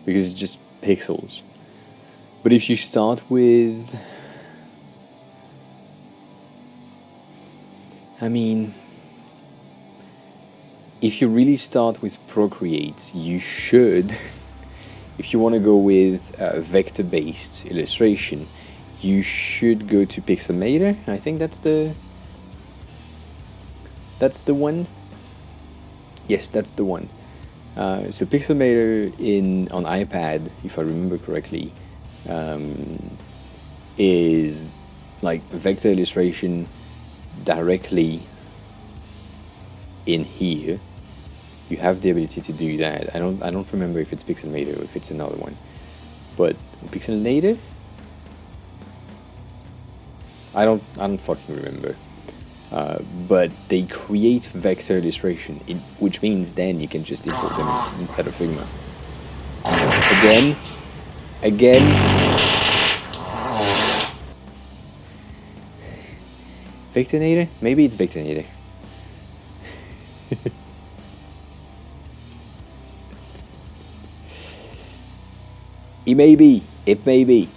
A: because it's just pixels. But if you start with, I mean, if you really start with Procreate, you should, if you want to go with vector-based illustration, you should go to Pixelmator. I think that's the one. Yes, that's the one. So Pixelmator on iPad, if I remember correctly, is like vector illustration directly in here. you have the ability to do that. I don't remember if it's Pixelmator or if it's another one, but Pixelmator. I don't fucking remember. But they create vector illustration, which means then you can just import them inside of Figma. Again. Victorinator? Maybe it's Victorinator. It may be. It may be.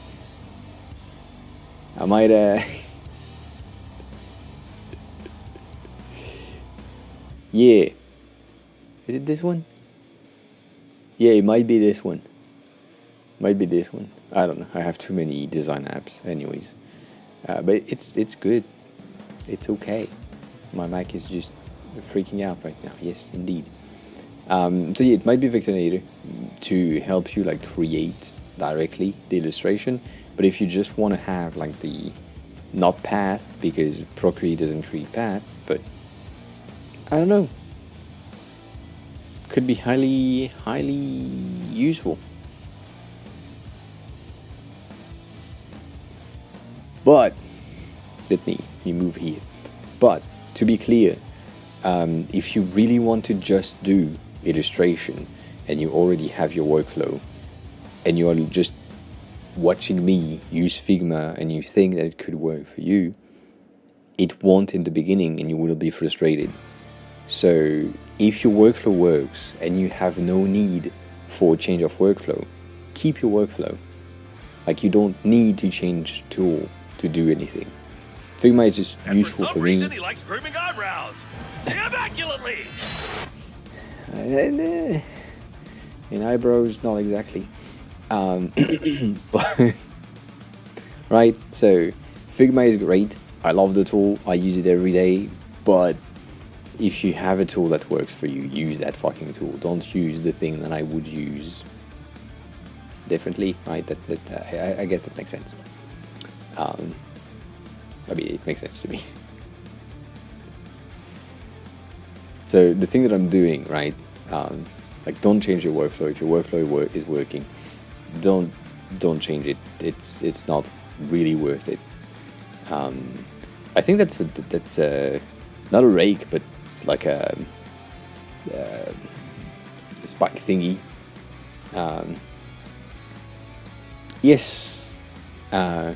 A: I might, Yeah. Is it this one? Yeah, it might be this one. Might be this one. I don't know. I have too many design apps anyways. But it's good. It's okay. My Mac is just freaking out right now. Yes, indeed. So yeah, it might be Victorinator to help you like create directly the illustration. But if you just want to have like the not path, because Procreate doesn't create path, but I don't know. Could be highly useful. But let me move here. But to be clear, if you really want to just do illustration and you already have your workflow and you are just watching me use Figma and you think that it could work for you, it won't in the beginning and you will be frustrated. So if your workflow works and you have no need for a change of workflow, keep your workflow. Like you don't need to change tool to do anything. Figma is just useful for me.
C: He likes grooming eyebrows immaculately.
A: In eyebrows, not exactly. But right. So Figma is great. I love the tool. I use it every day. But if you have a tool that works for you, use that fucking tool. Don't use the thing that I would use differently. Right? I guess that makes sense. I mean, it makes sense to me. So the thing that I'm doing, right? Like, don't change your workflow. If your workflow is working, don't change it. It's not really worth it. I think that's not a rake, but like a spike thingy. Yes. A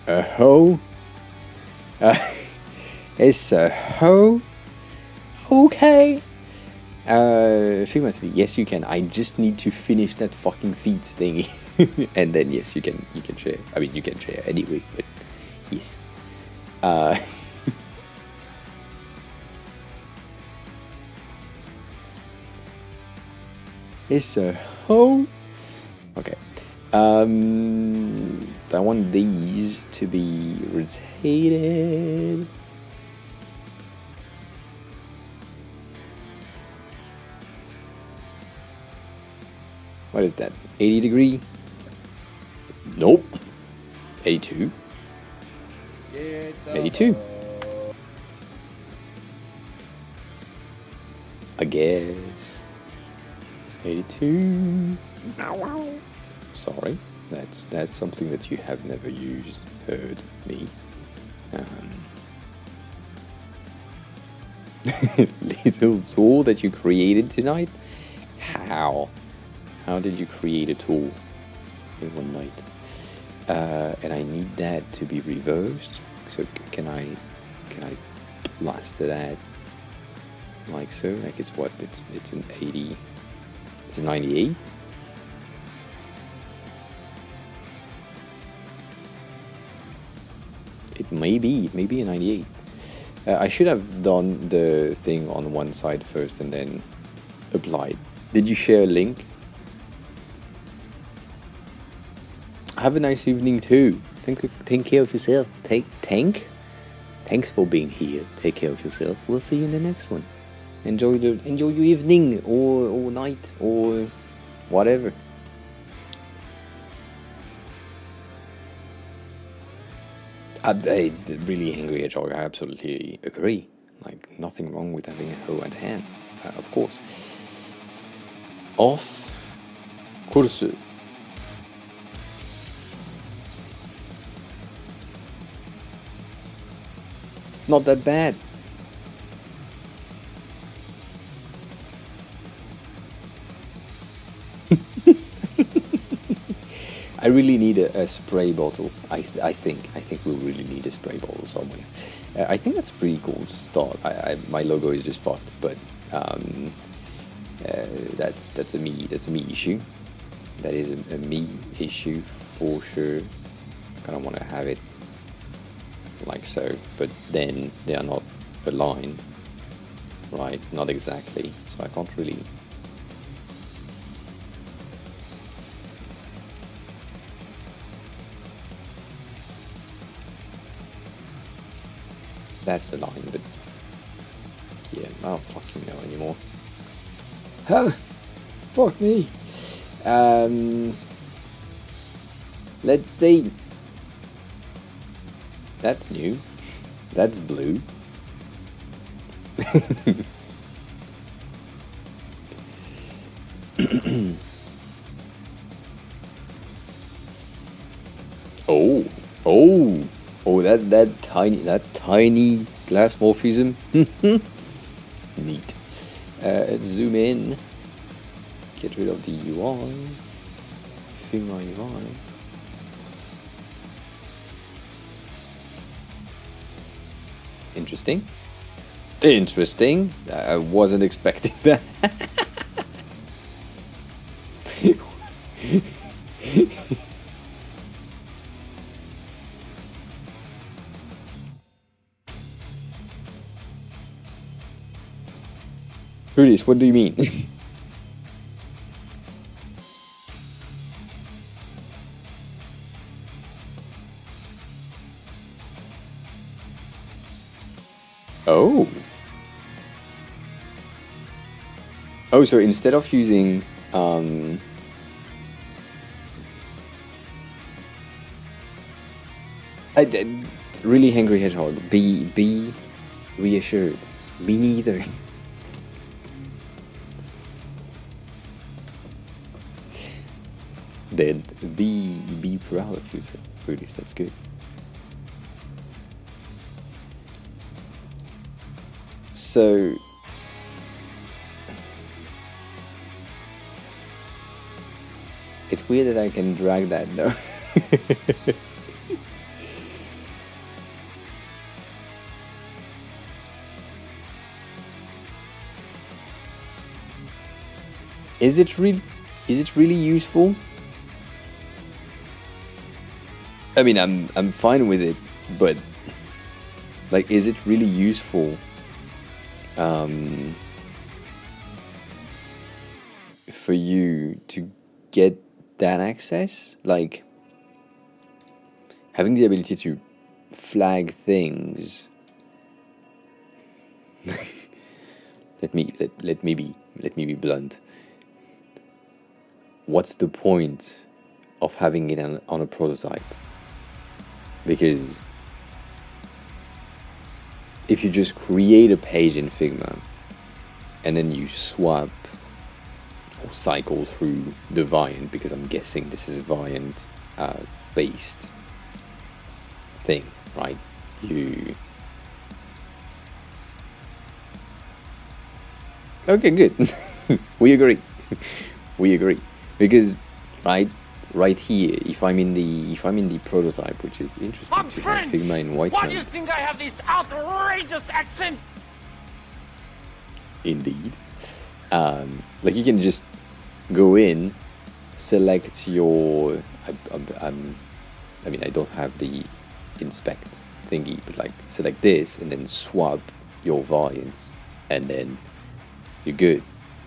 A: hoe. It's a hoe. Okay. Figma, yes you can. I just need to finish that fucking feeds thingy, and then yes you can share. I mean you can share anyway, but yes. It's a hoe. Okay. I want these to be rotated. What is that? 80 degree? Nope. 82. 82. I guess. 82. Sorry, that's something that you have never heard me. Little tool that you created tonight? How did you create a tool in one night? And I need that to be reversed. So can I plaster that like so? Like it's what? It's an 80. It's a 98. It may be a 98. I should have done the thing on one side first and then applied. Did you share a link? Have a nice evening too. Take care of yourself. Thanks for being here. Take care of yourself. We'll see you in the next one. Enjoy your evening or night or whatever. I'm really angry at Joy. I absolutely agree. Like, nothing wrong with having a hoe at hand. of course. Off course. It's not that bad. I really need a spray bottle. I think we'll really need a spray bottle somewhere. I think that's a pretty cool start. My logo is just fucked, but that's a me issue. That is a me issue for sure. I kind of want to have it like so, but then they are not aligned, right? Not exactly, so I can't really. That's the line, but yeah, I don't fucking know anymore. Huh? Fuck me. Let's see. That's new. That's blue. Oh, that tiny glass morphism. Neat. Zoom in. Get rid of the UI. Figma UI. Interesting. Interesting. I wasn't expecting that. Rudish, what do you mean? Oh. Oh, so instead of using really hungry hedgehog, be reassured. Me neither. Then be proud of yourself, Rudish, that's good. So it's weird that I can drag that though. Is it really useful? I mean, I'm fine with it, but like, is it really useful? For you to get that access, like having the ability to flag things. let me be blunt. What's the point of having it on a prototype? Because if you just create a page in Figma and then you swap or cycle through the variant, because I'm guessing this is a variant based thing, right? Okay, good. We agree. We agree, because right here, if I'm in the prototype, which is interesting to have Figma in white.
C: Why do you think I have this outrageous accent?
A: Indeed. Like, you can just go in, select your. I mean, I don't have the inspect thingy, but like, select this and then swap your variants, and then you're good.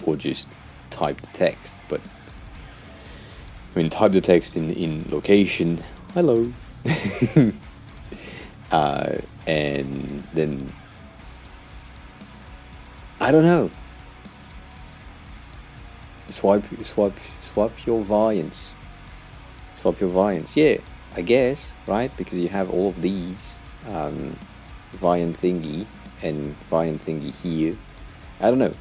A: Or just type the text, but I mean, type the text in location. Hello. And then I don't know. Swap your variants. Swap your variants. Yeah, I guess, right? Because you have all of these variant thingy and variant thingy here. I don't know.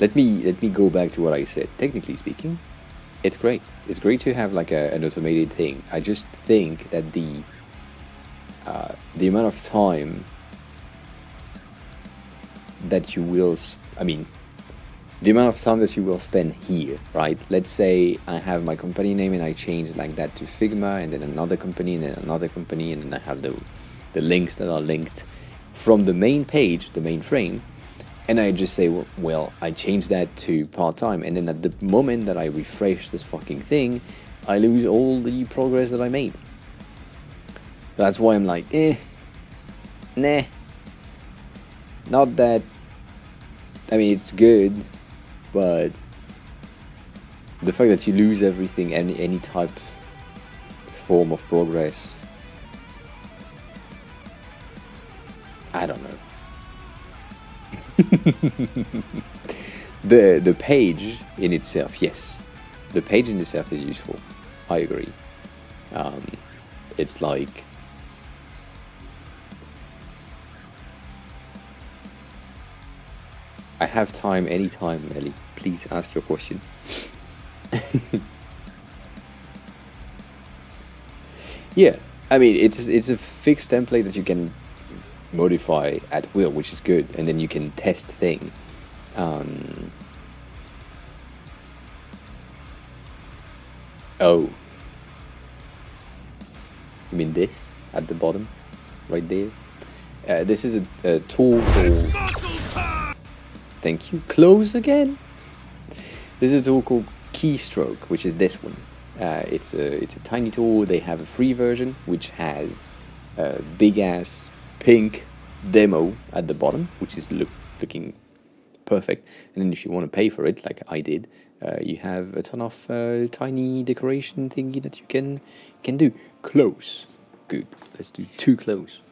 A: Let me go back to what I said. Technically speaking, it's great. It's great to have like an automated thing. I just think that the amount of time that you will, the amount of time that you will spend here, right? Let's say I have my company name and I change it like that to Figma, and then another company, and then another company, and then I have the links that are linked from the main page, the main frame, and I just say, well, I change that to part-time, and then at the moment that I refresh this fucking thing, I lose all the progress that I made. That's why I'm like, nah, not that. I mean, it's good, but the fact that you lose everything, any type, form of progress, I don't know. The page in itself, yes, the page in itself is useful. I agree. It's like, I have time anytime, Ellie. Please ask your question. Yeah, I mean, it's a fixed template that you can modify at will, which is good, and then you can test things. Oh, you mean this at the bottom, right there? This is a tool called. Thank you. Close again. This is a tool called Keystroke, which is this one. It's a tiny tool. They have a free version which has a big ass pink demo at the bottom, which is looking perfect. And then if you want to pay for it, like I did, you have a ton of tiny decoration thingy that you can do. Close. Good. Let's do too close.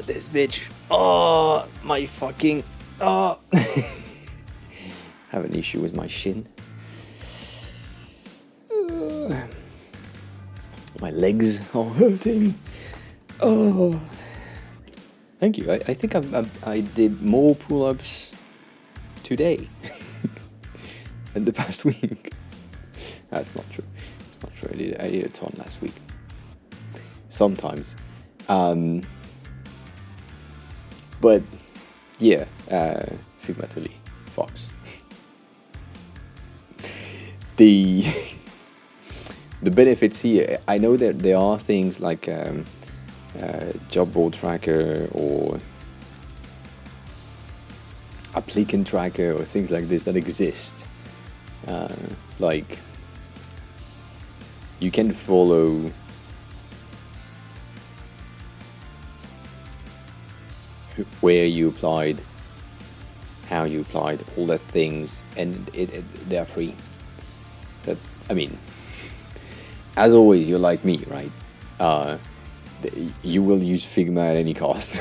A: This bitch. Oh, my fucking. Oh. Have an issue with my shin. My legs are hurting. Oh. Thank you. I think I did more pull-ups today than the past week. That's not true. It's not true. I did a ton last week. Sometimes. But yeah, Figma Fox. The benefits here, I know that there are things like job board tracker or applicant tracker or things like this that exist. Like you can follow where you applied, how you applied, all that things, and they're free. That's, I mean, as always, you're like me, right? You will use Figma at any cost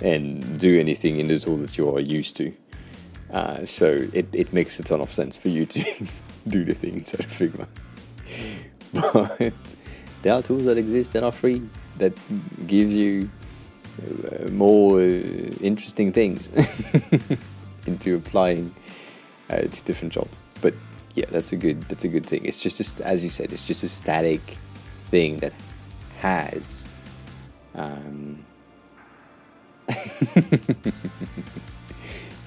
A: and do anything in the tool that you are used to. So it makes a ton of sense for you to do the thing inside of Figma. But there are tools that exist that are free, that give you more interesting things into applying to different jobs. But yeah, that's a good thing. It's just as you said, it's just a static thing that has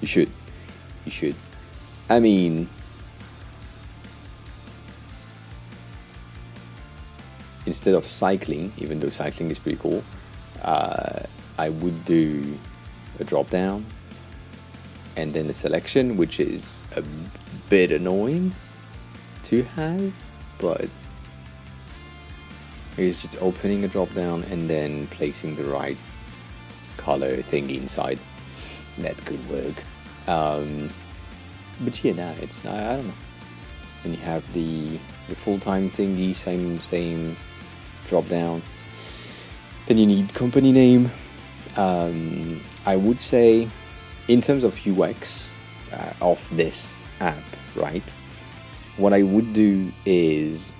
A: you should I mean, instead of cycling, even though cycling is pretty cool, I would do a drop down and then a selection, which is a bit annoying to have, but it's just opening a drop down and then placing the right color thing inside. That could work. But yeah, nah, it's I don't know. And you have the full-time thingy, same drop down. Then you need company name. I would say, in terms of UX of this app, right? What I would do is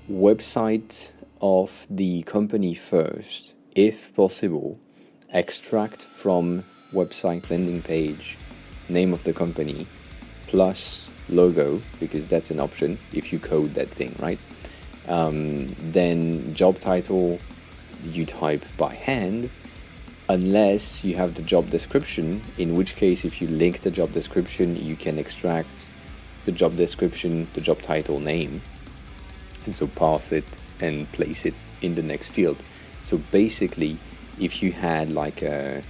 A: website of the company first, if possible, extract from website landing page name of the company plus logo, because that's an option if you code that thing, right? Then job title you type by hand, unless you have the job description, in which case if you link the job description you can extract the job description, the job title, name, and so pass it and place it in the next field. So basically, if you had like the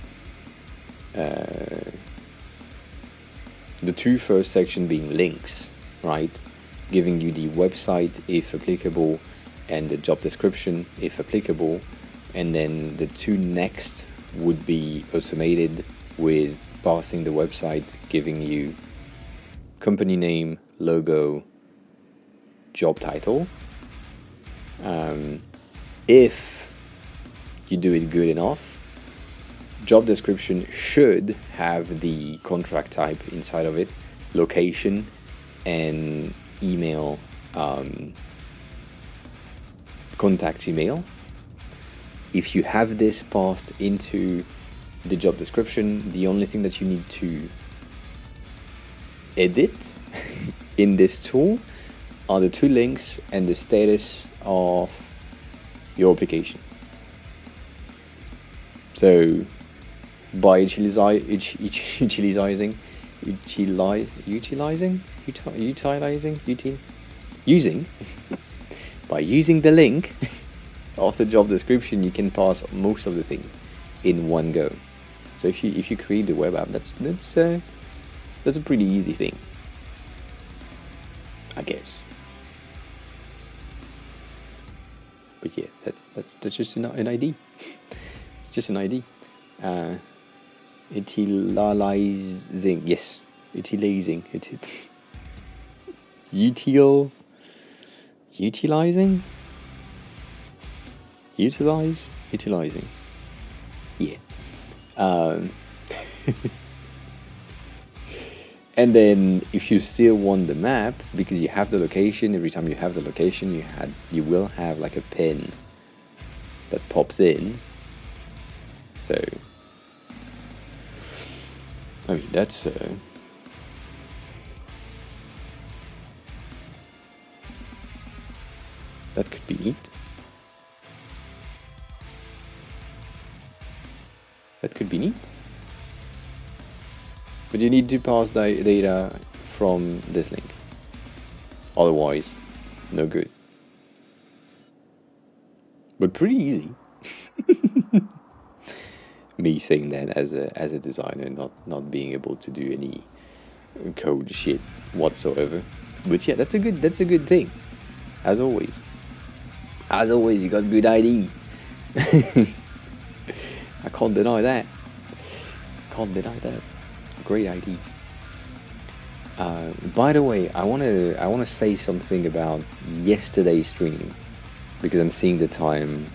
A: two first section being links, right, giving you the website if applicable and the job description if applicable, and then the two next would be automated with passing the website, giving you company name, logo, job title. If you do it good enough, job description should have the contract type inside of it, location, and email, contact email. If you have this passed into the job description, the only thing that you need to edit in this tool are the two links and the status of your application. So by using by using the link of the job description, you can pass most of the thing in one go. So if you create the web app, that's a pretty easy thing, I guess. But yeah, that's just an ID. It's just an ID. Utilizing, yes, utilizing. Utilizing. Yeah. And then if you still want the map, because you have the location, every time you have the location, you will have like a pin that pops in. So I mean, that's that could be neat. That could be neat. But you need to pass the data from this link. Otherwise, no good. But pretty easy. Me saying that as a designer, not being able to do any code shit whatsoever. But yeah, that's a good thing. As always, you got good ID. I can't deny that. Great IDs. By the way, I wanna say something about yesterday's stream, because I'm seeing the time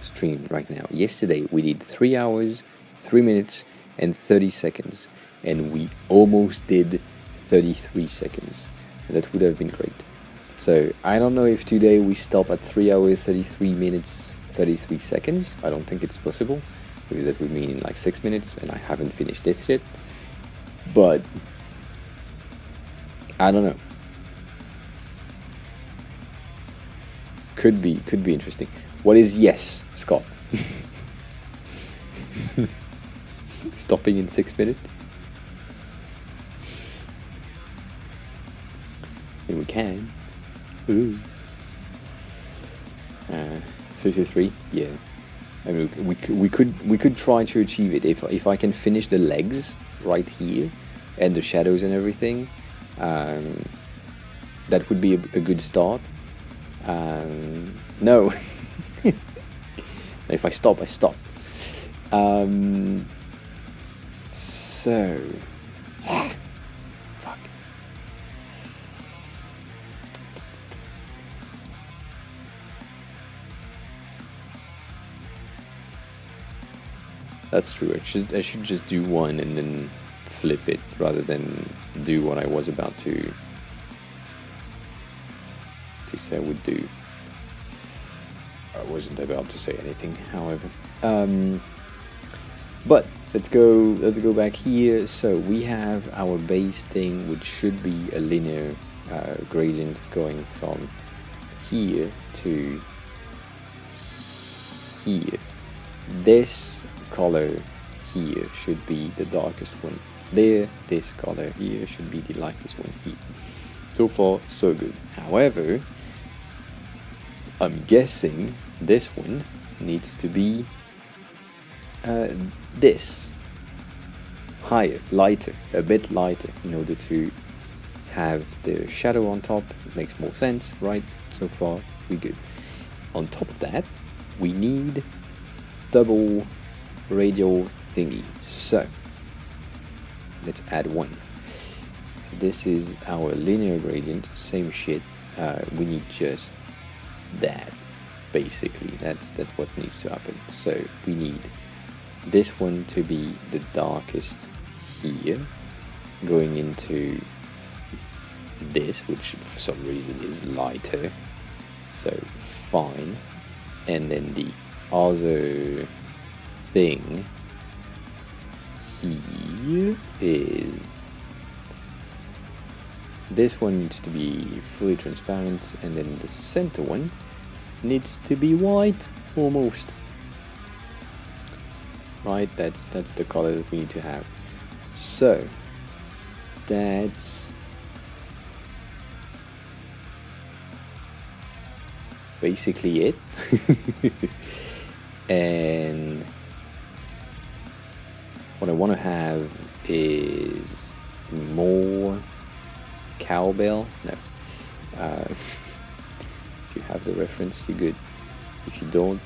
A: stream right now. Yesterday we did 3 hours, 3 minutes, and 30 seconds, and we almost did 33 seconds. That would have been great. So I don't know if today we stop at 3 hours, 33 minutes, 33 seconds. I don't think it's possible, because that would mean like 6 minutes, and I haven't finished this yet. But I don't know. Could be interesting. What is yes, Scott? Stopping in 6 minutes? And we can. Ooh. 33. Yeah. I mean, we could try to achieve it if I can finish the legs right here and the shadows and everything. That would be a good start. No. If I stop, I stop. So fuck. That's true. I should just do one and then flip it rather than do what I was about to say I would do. I wasn't about to say anything, however. But let's go back here. So we have our base thing, which should be a linear gradient going from here to here. This color here should be the darkest one there. This color here should be the lightest one here. So far, so good. However, I'm guessing this one needs to be this higher, lighter, a bit lighter, in order to have the shadow on top. It makes more sense, right? So far, we good. On top of that, we need double radial thingy. So let's add one. So this is our linear gradient, same shit. We need just that, basically. That's what needs to happen. So we need this one to be the darkest here, going into this, which for some reason is lighter, so fine. And then the other thing here is this one needs to be fully transparent, and then the center one needs to be white, almost. Right, that's the color that we need to have. So that's basically it. And what I want to have is more cowbell. No. If you have the reference, you're good. If you don't,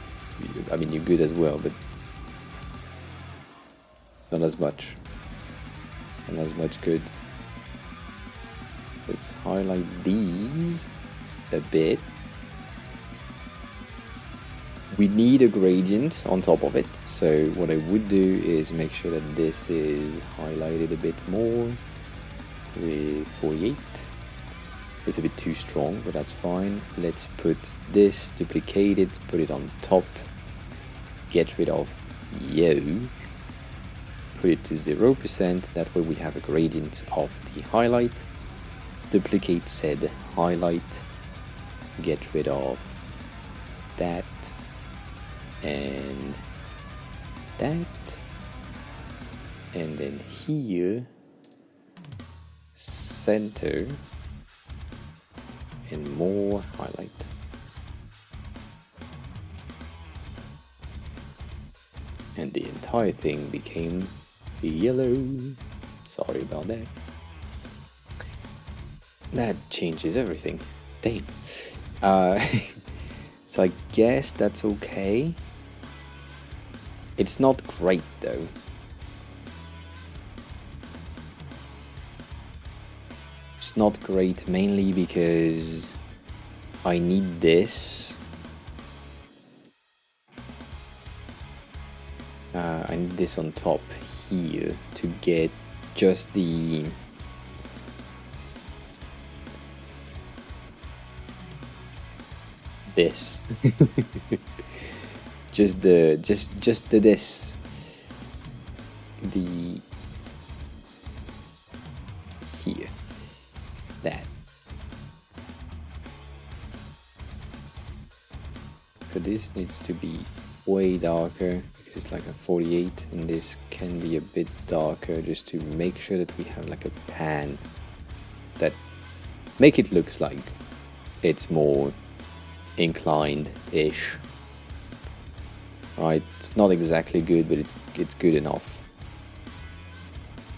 A: I mean, you're good as well, but not as much. Not as much good. Let's highlight these a bit. We need a gradient on top of it, so what I would do is make sure that this is highlighted a bit more with 48. It's a bit too strong, but that's fine. Let's put this, duplicate it, put it on top, get rid of yellow, put it to 0%, that way we have a gradient of the highlight, duplicate said highlight, get rid of that, and that, and then here center and more highlight. And the entire thing became yellow. Sorry about that. That changes everything. Damn. So I guess that's okay. It's not great though. It's not great mainly because I need this. I need this on top here to get just the this. just the this. The here. That. So this needs to be way darker because it's like a 48, and this can be a bit darker just to make sure that we have like a pan that make it looks like it's more inclined-ish. Right, it's not exactly good, but it's good enough.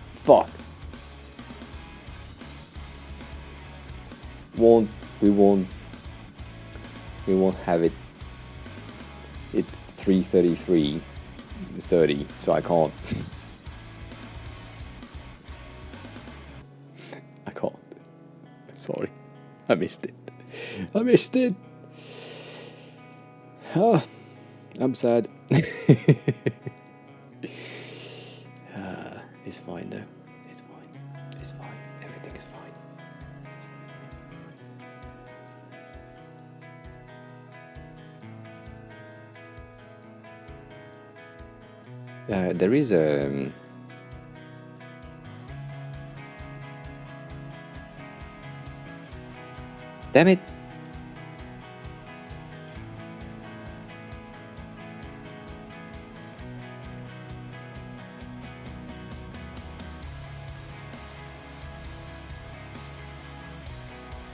A: Fuck. We won't have it. It's 3:33:30, so I can't. I can't. I'm sorry. I missed it. I missed it. Ah, I'm sad. It's fine though. It's fine. It's fine. Everything is fine. There is a. Damn it!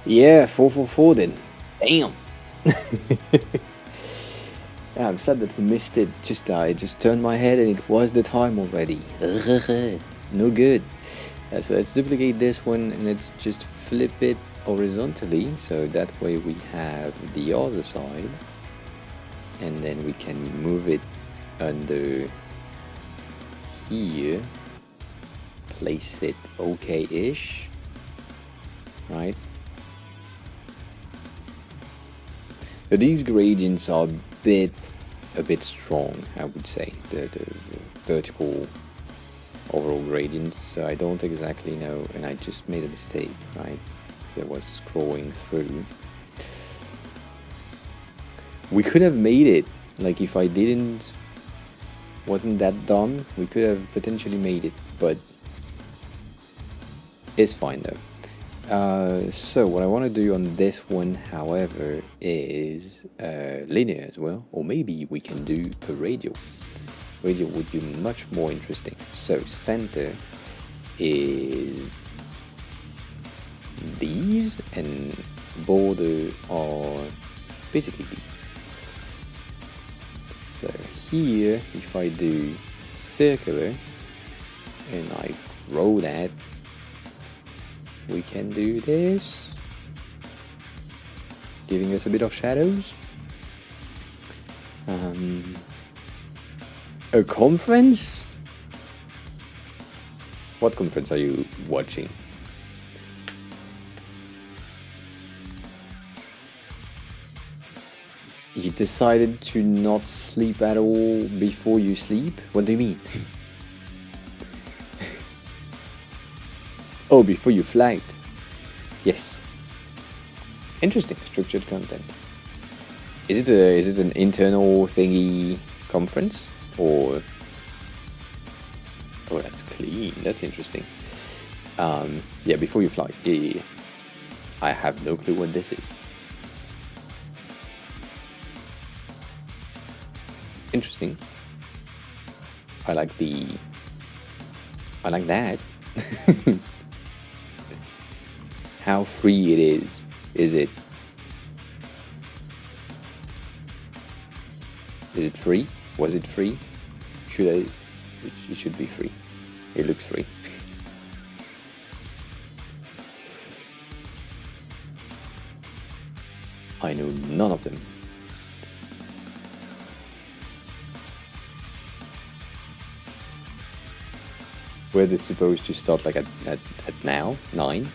A: Yeah, 444 then. Damn. Yeah, I'm sad that we missed it. I just turned my head and it was the time already. No good. So let's duplicate this one and let's just flip it horizontally. So that way we have the other side. And then we can move it under here. Place it okay-ish. Right? But these gradients are a bit strong, I would say, the vertical overall gradients, so I don't exactly know, and I just made a mistake, right? I was scrolling through. We could have made it, like if I wasn't that dumb, we could have potentially made it, but it's fine though. So what I want to do on this one, however, is linear as well, or maybe we can do a radial. Radial would be much more interesting. So center is these, and border are basically these. So here, if I do circular and I roll that, we can do this, giving us a bit of shadows. A conference? What conference are you watching? You decided to not sleep at all before you sleep? What do you mean? Oh, before you flagged. Yes. Interesting. Structured content. Is it an internal thingy conference or? Oh, that's clean. That's interesting. Yeah. Before you fly. Yeah. I have no clue what this is. Interesting. I like that. How free it is. Is it free? Was it free? It should be free. It looks free. I know none of them. Were they supposed to start like at now? 9?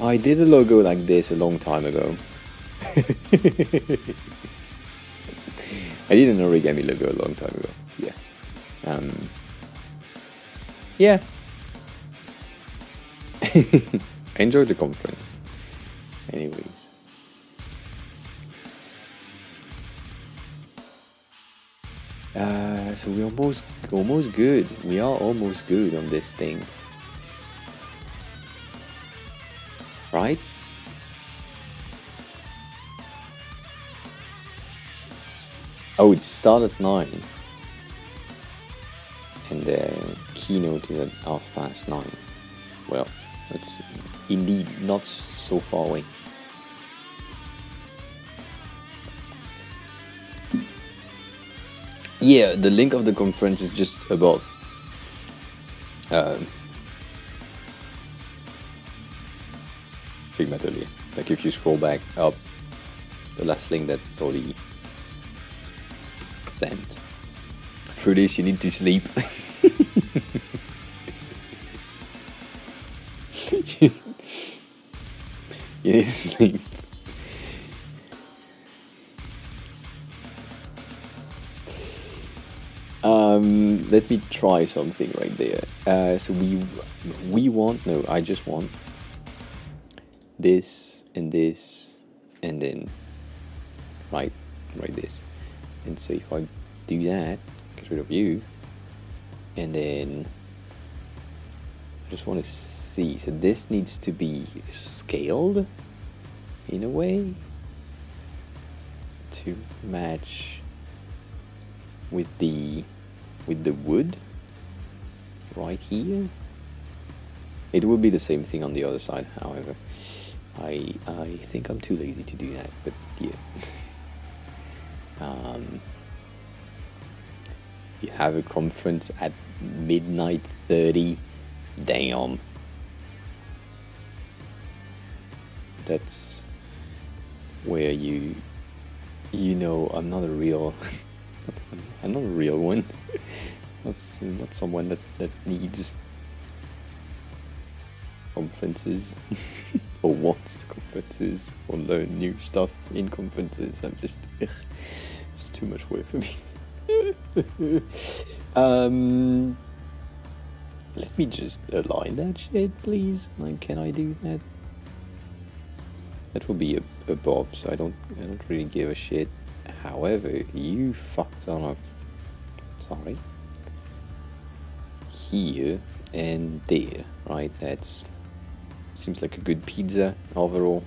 A: I did a logo like this a long time ago. I did an origami logo a long time ago. Yeah. Yeah. I enjoyed the conference. Anyways. So we're almost good. We are almost good on this thing. Right? Oh, it started at 9. And the keynote is at 9:30. Well, it's indeed not so far away. Yeah, the link of the conference is just above. Figma earlier. Like if you scroll back up, the last link that Tori sent. Through this, you need to sleep. You need to sleep. Let me try something right there. So we want, no, I just want this, and then right this. And so if I do that, get rid of you, and then I just want to see. So this needs to be scaled in a way to match with the wood right here. It will be the same thing on the other side, however. I think I'm too lazy to do that, but yeah. You have a conference at midnight 30. Damn. That's where you know I'm not a real I'm not a real one. not someone that needs conferences or wants conferences or learn new stuff in conferences. I'm just it's too much work for me. Let me just align that shit, please. Like, can I do that? That will be above, so I don't really give a shit. However, you fucked on a sorry. Here and there, right? That's seems like a good pizza overall.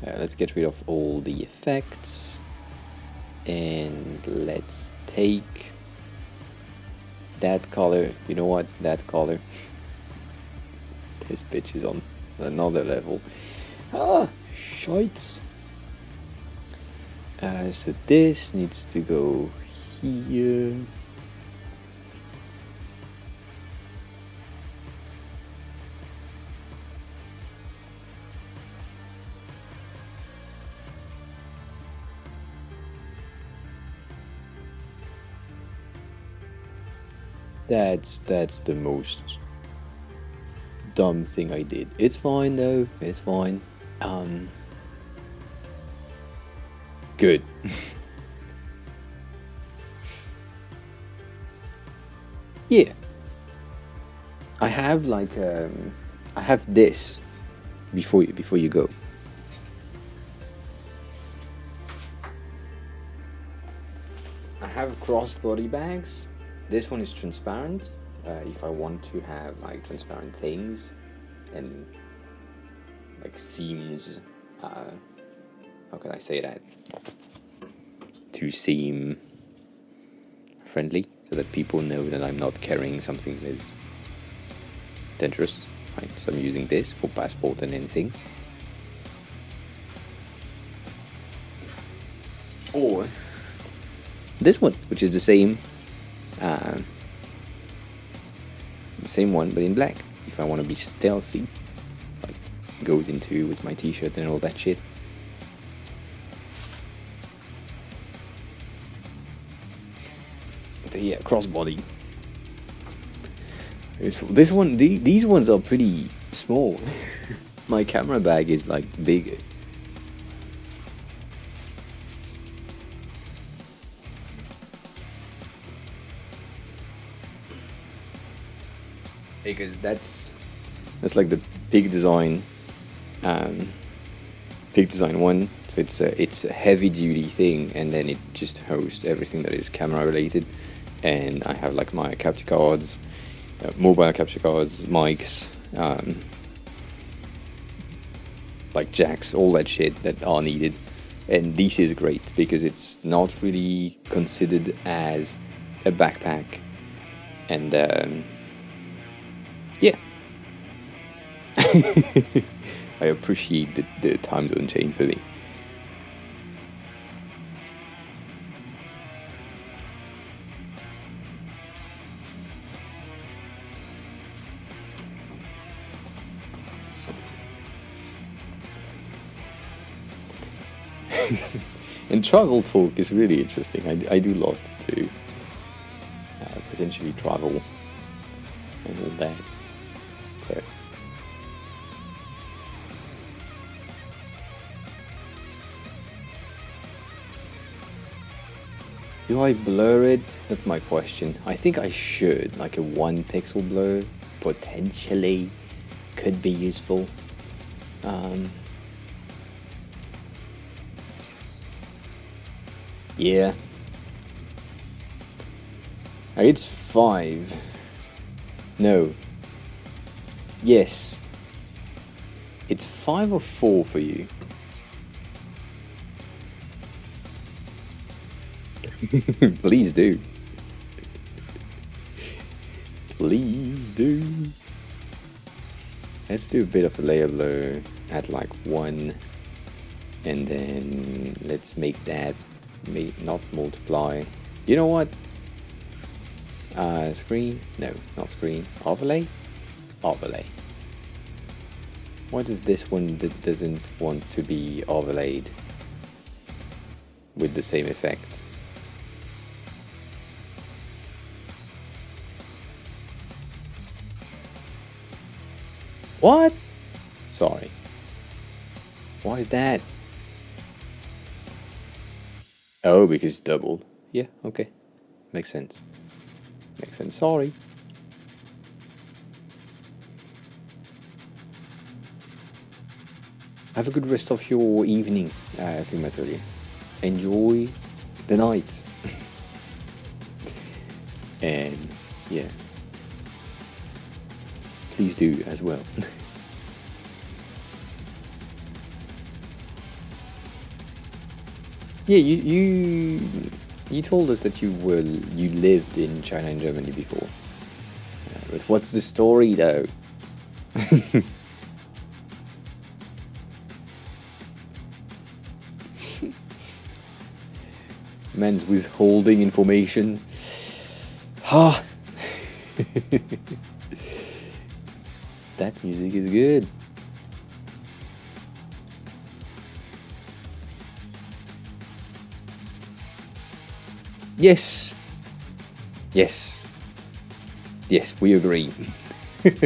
A: Let's get rid of all the effects, and let's take that color. You know what? That color. This bitch is on another level. Ah, shites. So this needs to go here. That's the most dumb thing I did. It's fine though. It's fine. Good. Yeah. I have like I have this before you go. I have crossbody bags. This one is transparent. If I want to have like transparent things and like seams, how can I say that? To seem friendly, so that people know that I'm not carrying something that is dangerous. Right, so I'm using this for passport and anything. Or this one, which is the same one but in black. If I want to be stealthy, like goes into with my t-shirt and all that shit. So yeah, crossbody. This one, these ones are pretty small. My camera bag is like bigger. Because that's like the big design one. So it's a heavy duty thing, and then it just hosts everything that is camera related. And I have like my capture cards, mobile capture cards, mics, like jacks, all that shit that are needed. And this is great because it's not really considered as a backpack. And yeah. I appreciate the time zone change for me. And travel talk is really interesting. I do love to potentially travel and all that. So Do I blur it? That's my question. I think I should. Like a 1 pixel blur, potentially, could be useful. Yeah. It's 5. No. Yes. It's 5 or 4 for you. Please do. Please do. Let's do a bit of a layer blur at like 1. And then let's make that not multiply. You know what? Screen? No, not screen. Overlay? Overlay. Why does this one doesn't want to be overlaid with the same effect? What? Sorry. Why is that? Oh, because it's doubled. Yeah, okay. Makes sense. Makes sense. Sorry. Have a good rest of your evening, Primately. Enjoy the night. And yeah. Please do as well. Yeah, you told us that you lived in China and Germany before. But what's the story though? Man's withholding information. Ha! That music is good. Yes. Yes. Yes, we agree. Good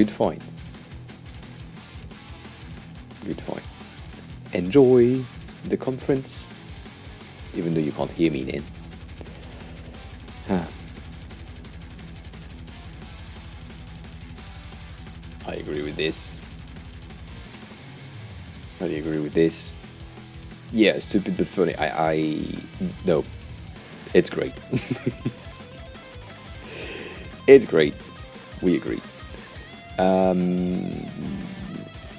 A: fight. Good fight. Enjoy the conference, even though you can't hear me then. I agree with this. I agree with this. Yeah, stupid but funny. No, it's great. It's great. We agree.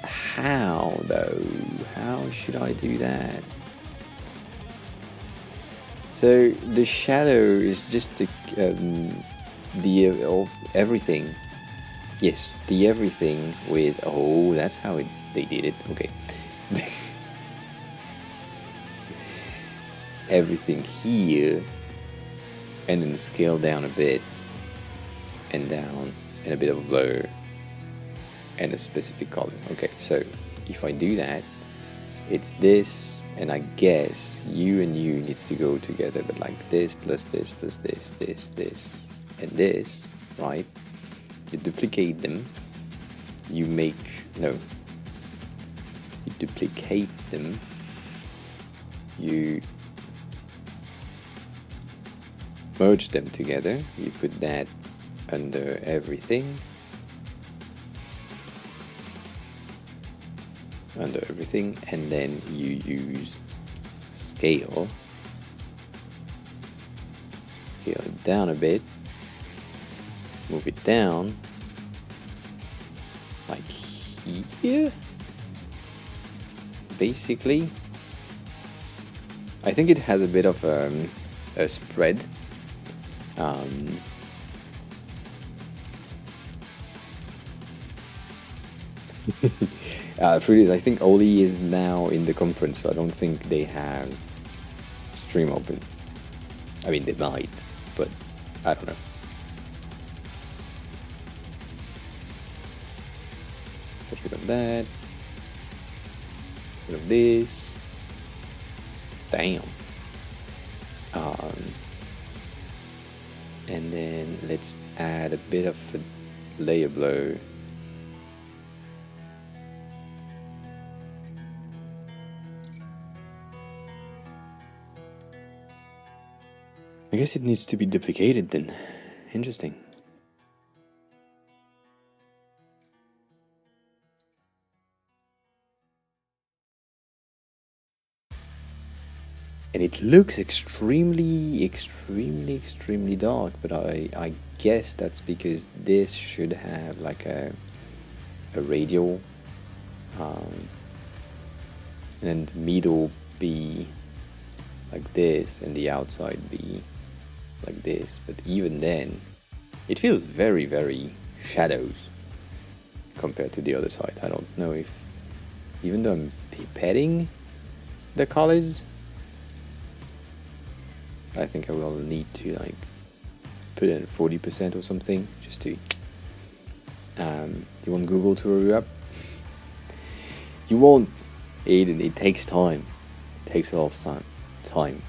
A: How though? How should I do that? So the shadow is just the of everything. Yes, the everything with that's how they did it. Okay. Everything here, and then scale down a bit, and down, and a bit of a blur, and a specific color. Okay, so if I do that, it's this, and I guess you and you needs to go together, but like this plus this plus this, this, and this, right? You duplicate them. You duplicate them. You merge them together. You put that under everything. And then you use scale it down a bit, move it down like here basically. I think it has a bit of a spread. For this, I think Oli is now in the conference, so I don't think they have stream open. I mean, they might, but I don't know. Get rid of that. Get rid of this. Damn. And then let's add a bit of a layer blur. I guess it needs to be duplicated then. Interesting. And it looks extremely dark, but I guess that's because this should have like a radial, and then the middle be like this, and the outside be like this. But even then, it feels very shadows compared to the other side. I don't know if, even though I'm pipetting the colors, I think I will need to like put in 40% or something just to. You want Google to hurry up? You won't, Aiden. It takes time. It takes a lot of time.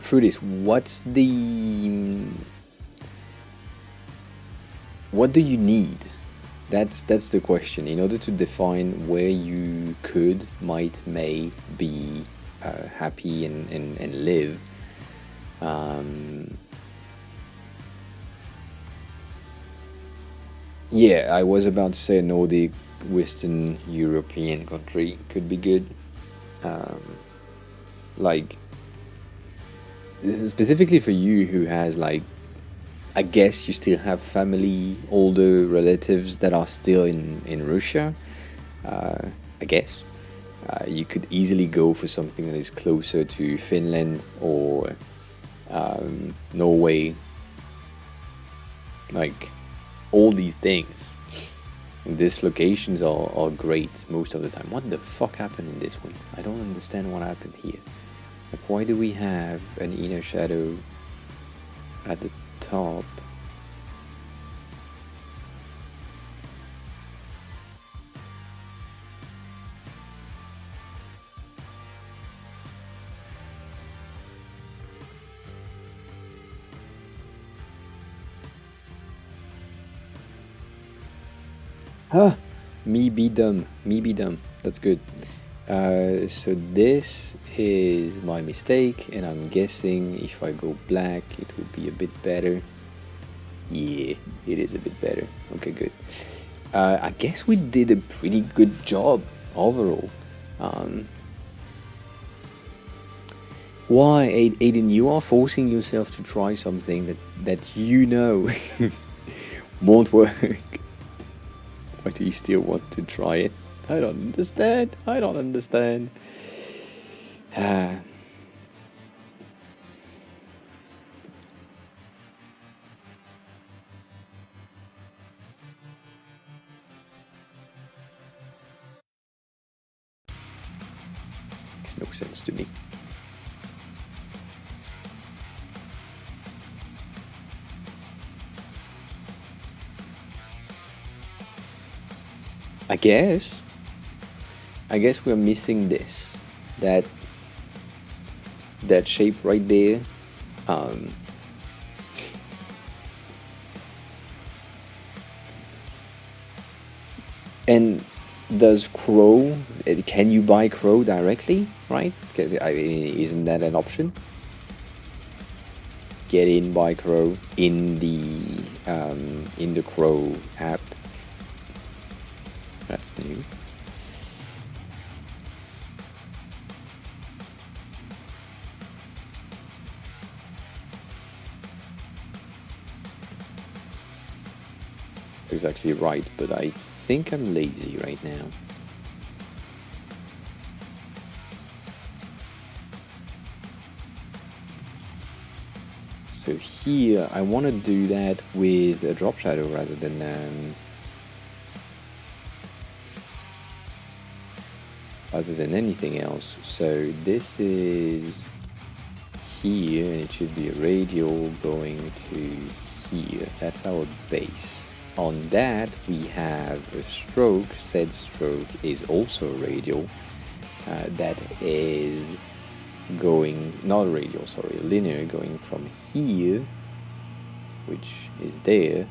A: Through this, what do you need? That's the question. In order to define where you may be happy and live. Yeah, I was about to say a Nordic, Western European country could be good. Like, this is specifically for you who has like, I guess you still have family, older relatives that are still in Russia. I guess. You could easily go for something that is closer to Finland or Norway. Like, all these things. These locations are great most of the time. What the fuck happened in this one? I don't understand what happened here. Like, why do we have an inner shadow at the top? Me be dumb. That's good. So this is my mistake, and I'm guessing if I go black, it would be a bit better. Yeah, it is a bit better. Okay, good. I guess we did a pretty good job overall. Why, Aiden, you are forcing yourself to try something that you know won't work. Why do you still want to try it? I don't understand. Makes no sense to me. I guess we're missing this, that shape right there. And does Crow? Can you buy Crow directly? Right? I mean, isn't that an option? Get in, buy Crow in the Crow app. That's new. Exactly right, but I think I'm lazy right now. So here, I want to do that with a drop shadow rather than anything else. So this is here, and it should be a radial going to here. That's our base. On that, we have a stroke. Said stroke is also radial. That is going, not radial, sorry, linear, going from here, which is there,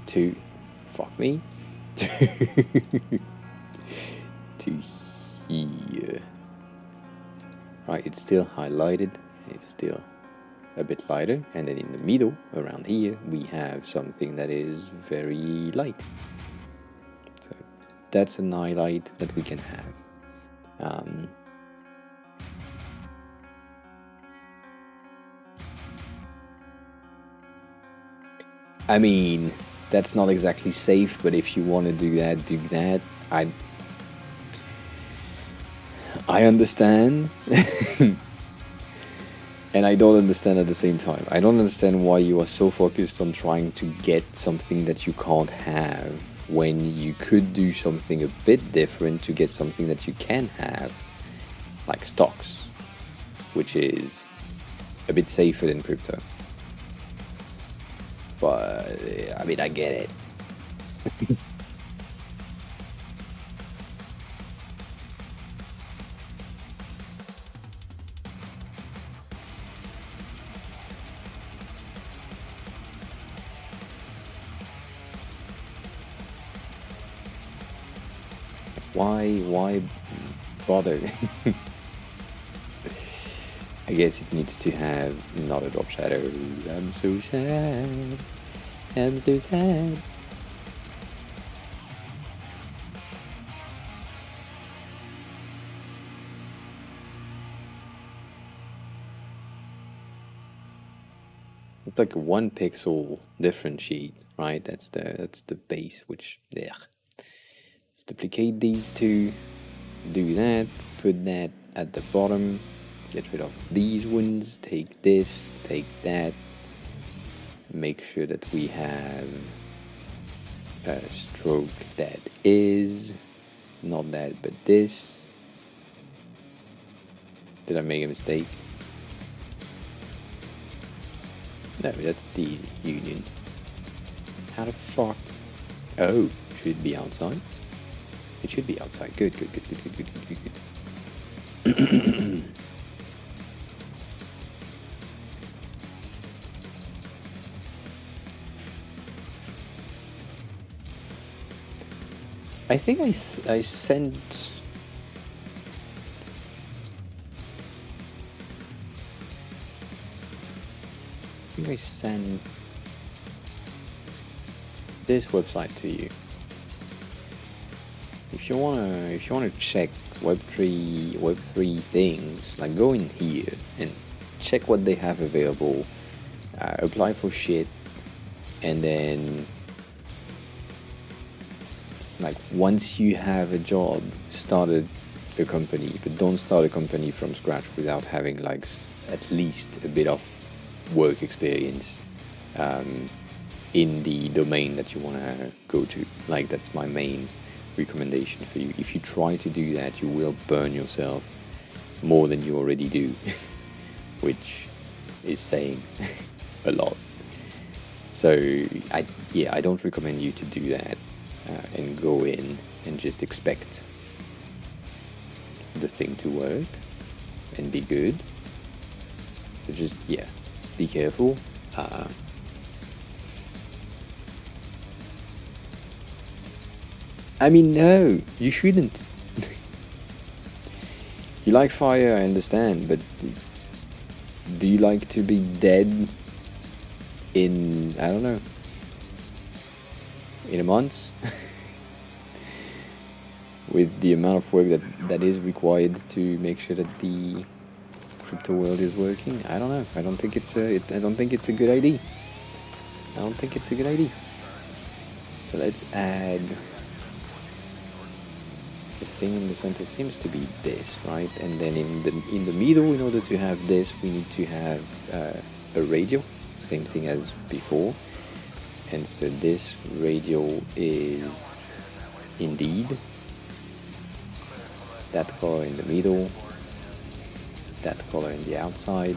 A: to, fuck me, to here. Right, it's still highlighted, it's still a bit lighter, and then in the middle, around here, we have something that is very light. So that's an highlight that we can have. I mean, that's not exactly safe, but if you want to do that, do that. I understand. And I don't understand at the same time. I don't understand why you are so focused on trying to get something that you can't have when you could do something a bit different to get something that you can have, like stocks, which is a bit safer than crypto. But, I mean, I get it. Why bother? I guess it needs to have not a drop shadow. I'm so sad. I'm so sad. It's like a 1 pixel different sheet, right? That's the base, which yeah. Let's duplicate these two, do that, put that at the bottom, get rid of these ones, take this, take that, make sure that we have a stroke that is not that but this. Did I make a mistake? No, that's the union. How the fuck? Oh, should it be outside? It should be outside. Good. I think I sent. I think I sent this website to you. If you wanna check Web3 things, like go in here and check what they have available, apply for shit, and then like once you have a job, start a company, but don't start a company from scratch without having like at least a bit of work experience in the domain that you wanna go to. Like that's my main recommendation for you. If you try to do that, you will burn yourself more than you already do, which is saying a lot. So I don't recommend you to do that and go in and just expect the thing to work and be good. So just be careful. I mean, no, you shouldn't. You like fire, I understand, but do you like to be dead in, I don't know, in a month? With the amount of work that is required to make sure that the crypto world is working? I don't know. I don't think it's a good idea. I don't think it's a good idea. So let's add. The thing in the center seems to be this, right? And then in the middle, in order to have this, we need to have a radio, same thing as before. And so this radio is indeed that color in the middle, that color in the outside,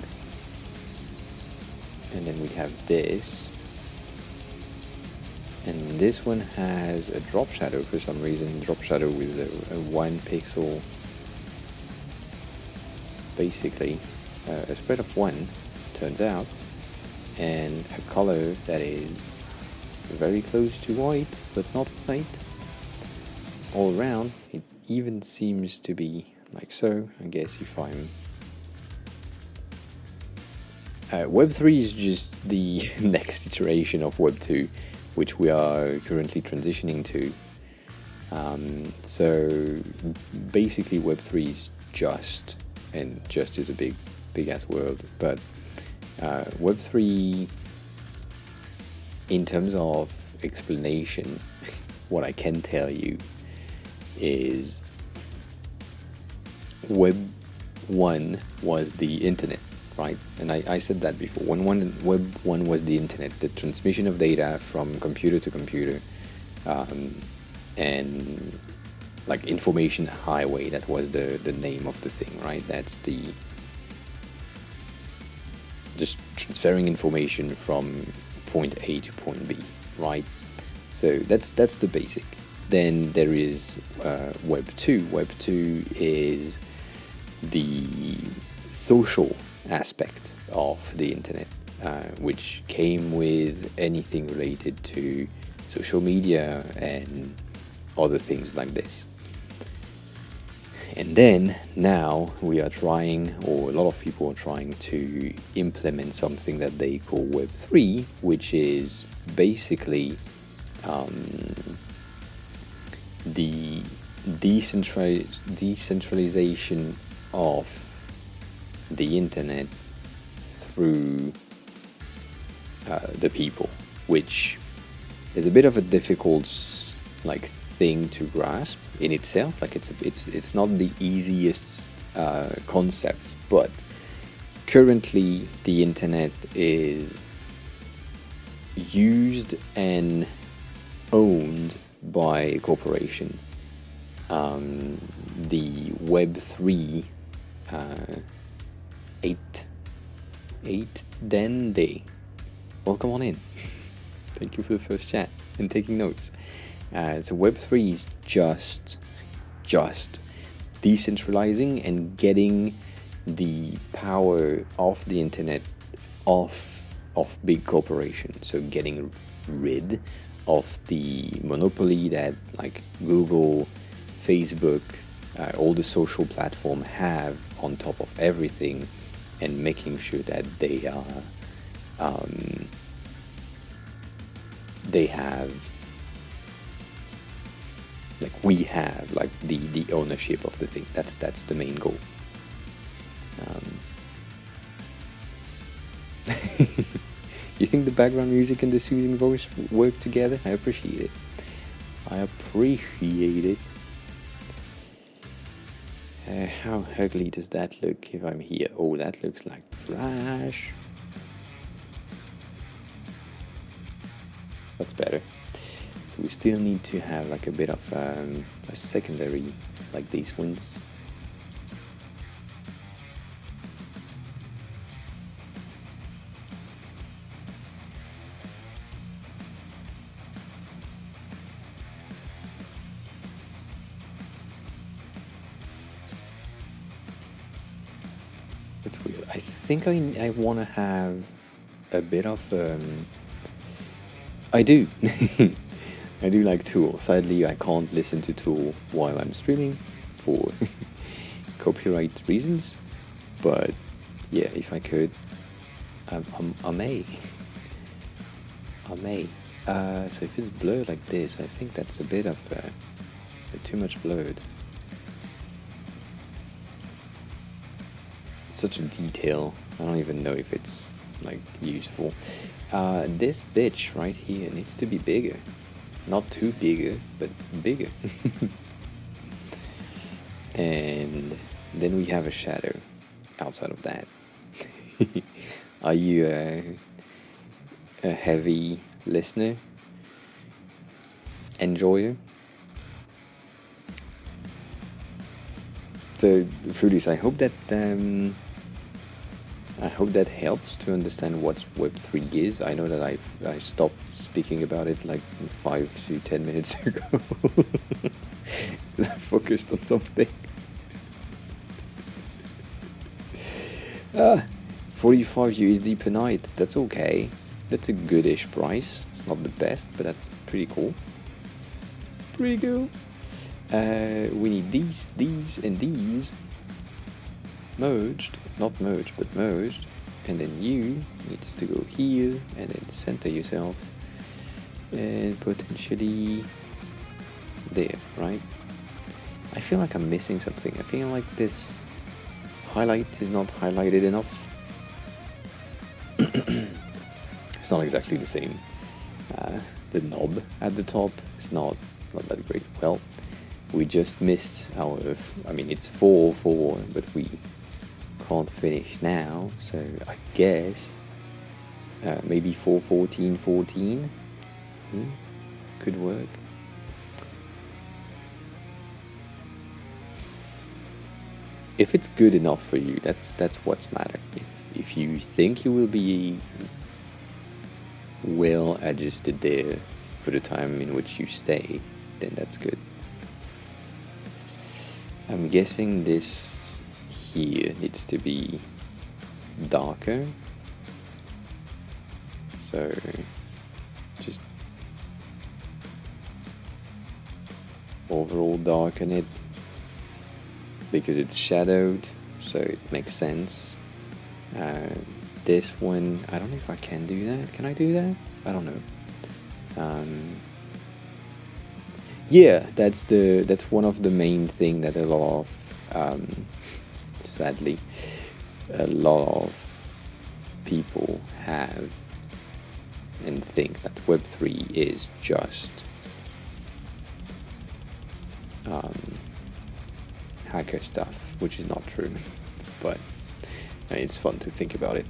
A: and then we have this. And this one has a drop shadow for some reason, drop shadow with a 1 pixel, basically a spread of 1, turns out, and a color that is very close to white, but not white. All around, it even seems to be like so. I guess if I'm Web3 is just the next iteration of Web2, which we are currently transitioning to. So basically Web3 is just, and just is a big ass word, but Web3 in terms of explanation, what I can tell you is Web 1 was the internet, right? And I said that before. Web 1 was the internet, the transmission of data from computer to computer, and like information highway, that was the name of the thing, right? That's the just transferring information from point A to point B, right? So that's the basic. Then there is Web 2. Web 2 is the social aspect of the internet, which came with anything related to social media and other things like this. And then now we are trying, or a lot of people are trying to implement something that they call Web 3, which is basically the decentralization of the internet through the people, which is a bit of a difficult thing to grasp in itself. Like it's not the easiest concept, but currently the internet is used and owned by a corporation. The Web3 eight Day. Welcome on in. Thank you for the first chat and taking notes. So Web3 is just decentralizing and getting the power of the internet off of big corporations. So getting rid of the monopoly that like Google, Facebook, all the social platforms have on top of everything, and making sure that they have we have the ownership of the thing. That's the main goal. You think the background music and the soothing voice work together? I appreciate it. How ugly does that look if I'm here? Oh, that looks like trash. That's better. So we still need to have like a bit of a secondary, like these ones. That's weird. I think I want to have a bit of I do. I do like Tool. Sadly, I can't listen to Tool while I'm streaming for copyright reasons. But yeah, if I could, I may. So if it's blurred like this, I think that's a bit of too much blurred. It's such a detail. I don't even know if it's like useful. This bitch right here needs to be bigger. Not too bigger, but bigger. And then we have a shadow outside of that. Are you a heavy listener? Enjoyer? So, Fruities, I hope that helps to understand what Web3 is. I know that I stopped speaking about it like 5 to 10 minutes ago. I focused on something. 45 USD per night. That's okay. That's a goodish price. It's not the best, but that's pretty cool. Pretty cool. We need these, and these merged. Not merged, but merged. and then you needs to go here and then center yourself and potentially there, right? I feel like I'm missing something. I feel like this highlight is not highlighted enough. It's not exactly the same. The knob at the top is not that great. Well, we just missed our, I mean, it's 4-4, but we can't finish now, so I guess maybe 4-14-14 could work. If it's good enough for you, that's what's matter. If you think you will be well adjusted there for the time in which you stay, then that's good. I'm guessing this here needs to be darker, so just overall darken it because it's shadowed, so it makes sense. This one, I don't know if I can do that. Can I do that? I don't know. Yeah, that's one of the main thing that a lot of, sadly, a lot of people have and think that Web3 is just hacker stuff, which is not true, but it's fun to think about it.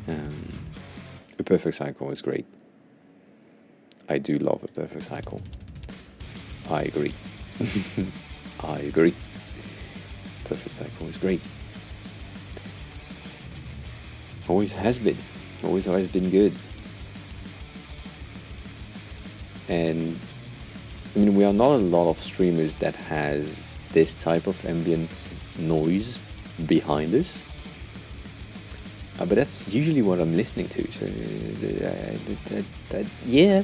A: A perfect cycle is great. I do love a perfect cycle. I agree. I agree. Perfect cycle is great. Always has been. Always has been good. And I mean, we are not a lot of streamers that has this type of ambient noise behind us. But that's usually what I'm listening to, so yeah.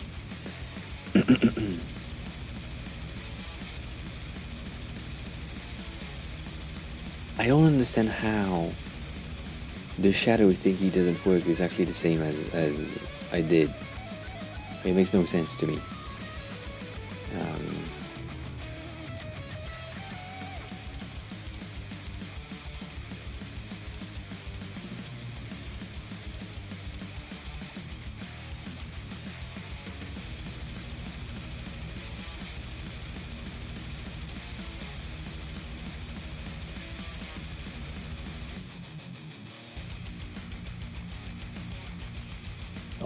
A: I don't understand how the shadow thingy doesn't work exactly the same as I did. It makes no sense to me.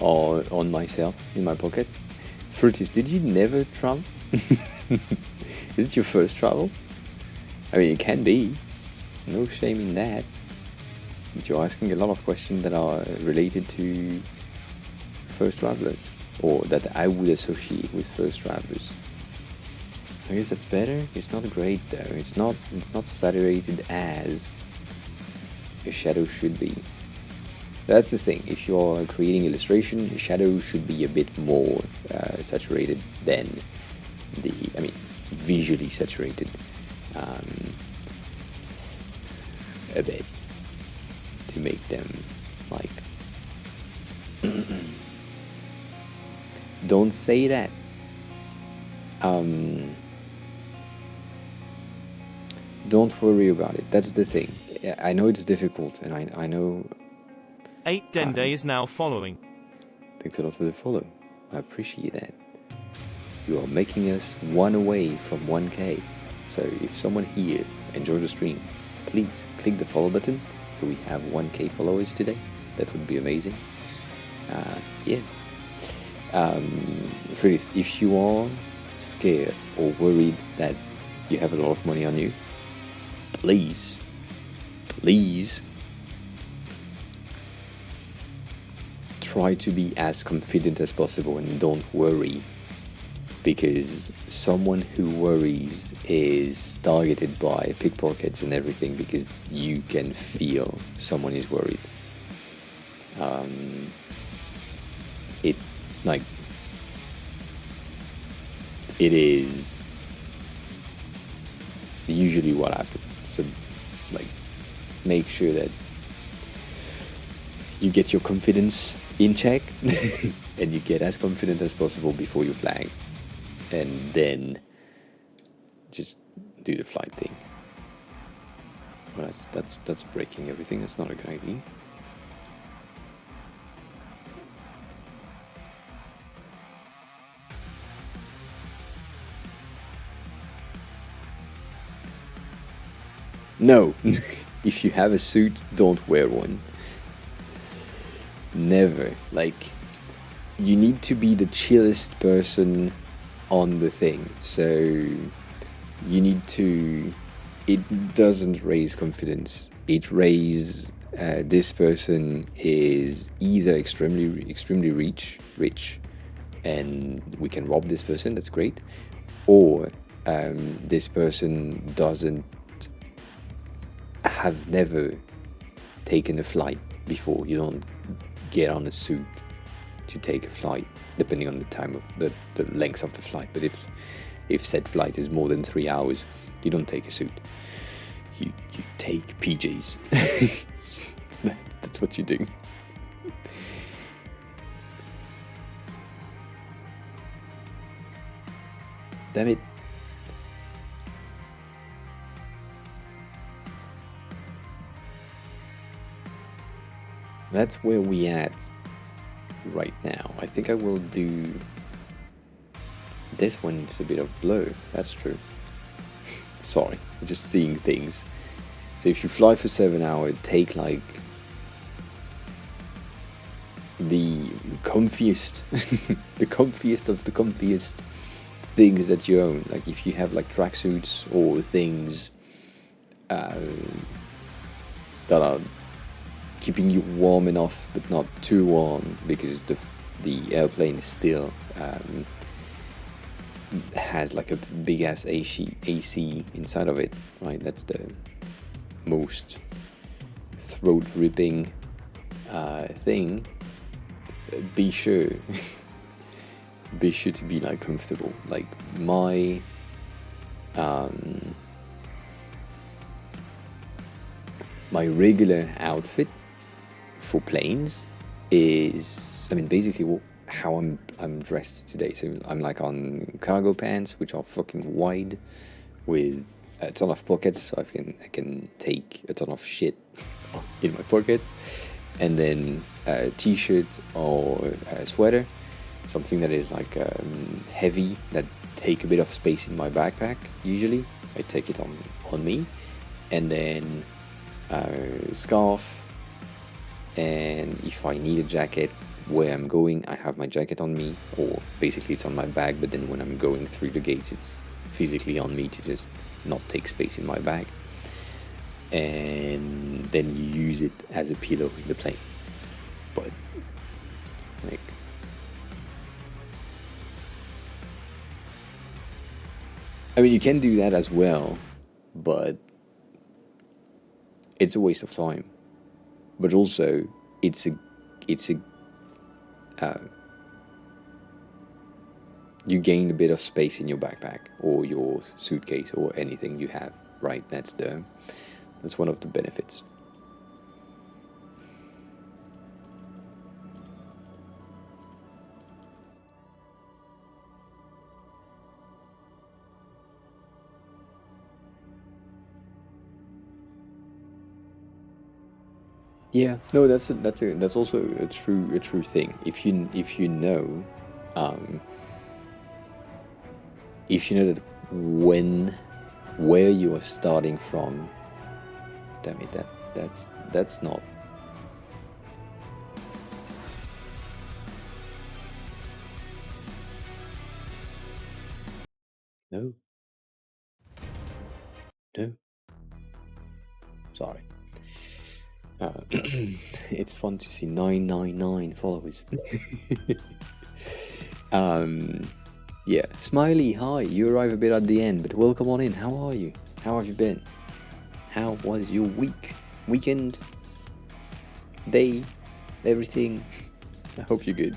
A: Or on myself, in my pocket. Fruities, did you never travel? Is it your first travel? I mean, it can be. No shame in that. But you're asking a lot of questions that are related to first travelers, or that I would associate with first travelers. I guess that's better. It's not great though. It's not saturated as a shadow should be. That's the thing. If you're creating illustration, the shadow should be a bit more saturated than visually saturated a bit to make them like. Don't say that. Don't worry about it. That's the thing. I know it's difficult, and I know.
B: 8 Dende is now following.
A: Thanks a lot for the follow. I appreciate that. You are making us one away from 1K. So if someone here enjoyed the stream, please click the follow button so we have 1K followers today. That would be amazing. Yeah. Freeze, if you are scared or worried that you have a lot of money on you, please try to be as confident as possible and don't worry, because someone who worries is targeted by pickpockets and everything, because you can feel someone is worried. It is usually what happens. So, like, make sure that you get your confidence in check and you get as confident as possible before you flag, and then just do the flight thing. Well, that's breaking everything. That's not a good idea. No, if you have a suit, don't wear one. Never. Like, you need to be the chillest person on the thing. So you need to. It doesn't raise confidence. It raises. This person is either extremely rich, and we can rob this person. That's great. Or this person doesn't have never taken a flight before. You don't get on a suit to take a flight, depending on the time of the length of the flight. But if said flight is more than 3 hours, you don't take a suit. You take PJs. That's what you do. Damn it. That's where we at right now. I think I will do this one. It's a bit of blur. That's true. Sorry, just seeing things. So if you fly for 7 hours, take like the comfiest, the comfiest of the comfiest things that you own. Like if you have like tracksuits or things that are keeping you warm enough but not too warm, because the airplane is still has like a big ass AC inside of it, right? That's the most throat ripping thing. Be sure to be like comfortable. Like my my regular outfit for planes is, I mean, basically how I'm dressed today. So I'm like on cargo pants, which are fucking wide, with a ton of pockets, so I can take a ton of shit in my pockets, and then a t-shirt or a sweater, something that is like heavy, that take a bit of space in my backpack. Usually I take it on me, and then scarf, and if I need a jacket where I'm going, I have my jacket on me, or basically it's on my bag, but then when I'm going through the gates, it's physically on me to just not take space in my bag, and then you use it as a pillow in the plane. But like, I mean, you can do that as well, but it's a waste of time. But also, it's a you gain a bit of space in your backpack or your suitcase or anything you have, right? That's one of the benefits. Yeah, no, that's also a true thing. If you know, if you know that where you are starting from, damn it, that's not. No. Sorry. It's fun to see 999 followers. Yeah, Smiley, hi. You arrive a bit at the end, but welcome on in. How are you? How have you been? How was your weekend, day, everything? I hope you're good.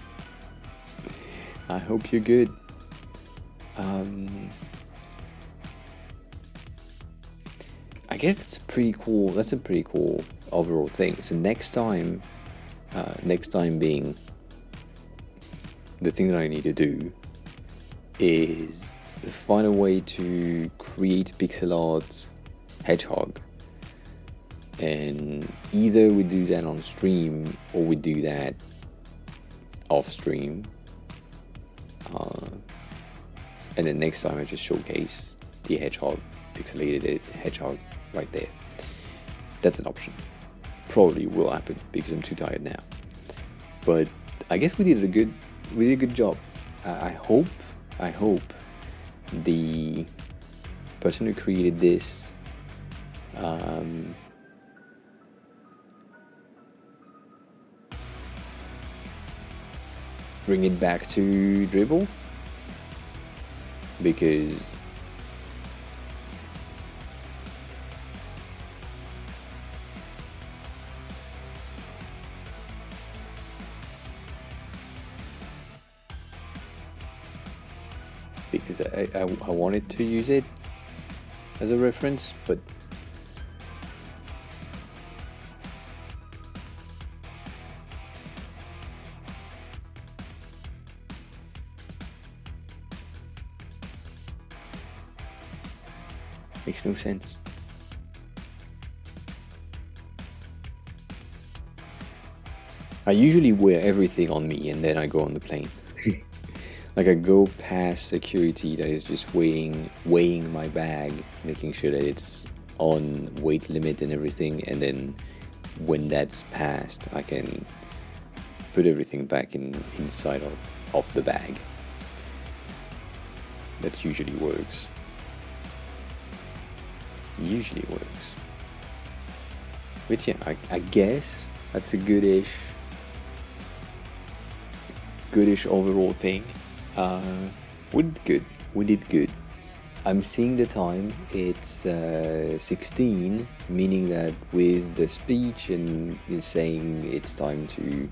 A: I hope you're good. I guess that's pretty cool. That's a pretty cool overall thing. So next time being the thing that I need to do is find a way to create pixel art hedgehog, and either we do that on stream or we do that off stream, and then next time I just showcase the hedgehog, pixelated hedgehog right there. That's an option. Probably will happen because I'm too tired now. But I guess we did a good job. I hope the person who created this bring it back to Dribble, because I wanted to use it as a reference, but makes no sense. I usually wear everything on me and then I go on the plane. Like I go past security that is just weighing my bag, making sure that it's on weight limit and everything, and then when that's passed, I can put everything back inside of the bag. That usually works. But yeah, I guess that's a goodish overall thing. We did good. I'm seeing the time, it's 16, meaning that with the speech and saying it's time to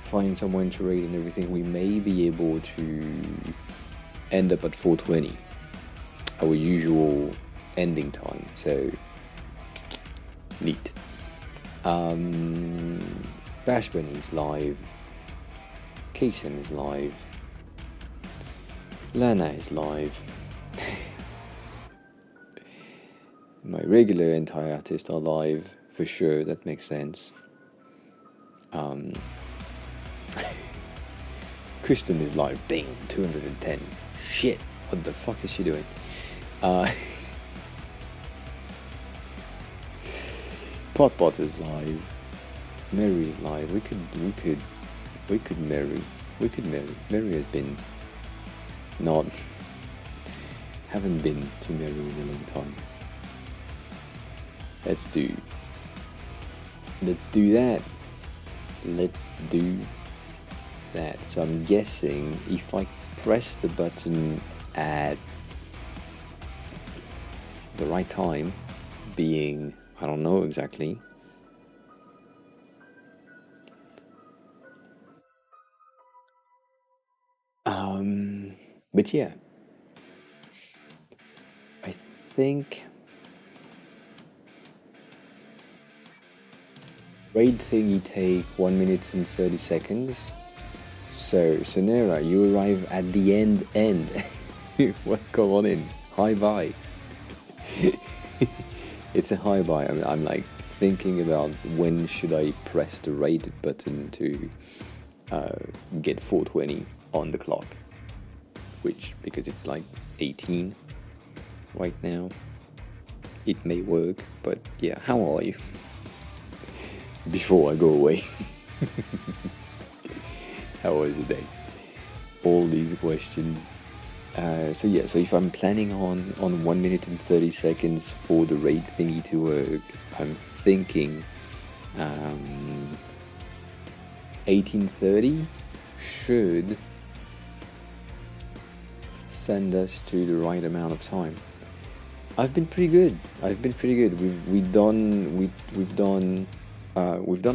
A: find someone to raid and everything, we may be able to end up at 4:20, our usual ending time, so neat. Bash Bunny is live, Kason is live, Lana is live, my regular anti-artists are live, for sure, that makes sense. Kristen is live, dang, 210, shit, what the fuck is she doing? Potbot is live, Mary is live, we could Mary. Mary has been haven't been to Mary in a long time. Let's do that. So I'm guessing if I press the button at the right time, being, I don't know exactly, but yeah, I think raid thingy take 1 minute and 30 seconds. So Sonera, you arrive at the end. What, come on in, hi bye. It's a hi bye. I'm like thinking about when should I press the raid button to get 4:20 on the clock, which, because it's like 18 right now, it may work, but yeah, how are you? Before I go away. How was the day? All these questions. So if I'm planning on 1 minute and 30 seconds for the raid thingy to work, I'm thinking 18:30 should send us to the right amount of time. I've been pretty good. We've done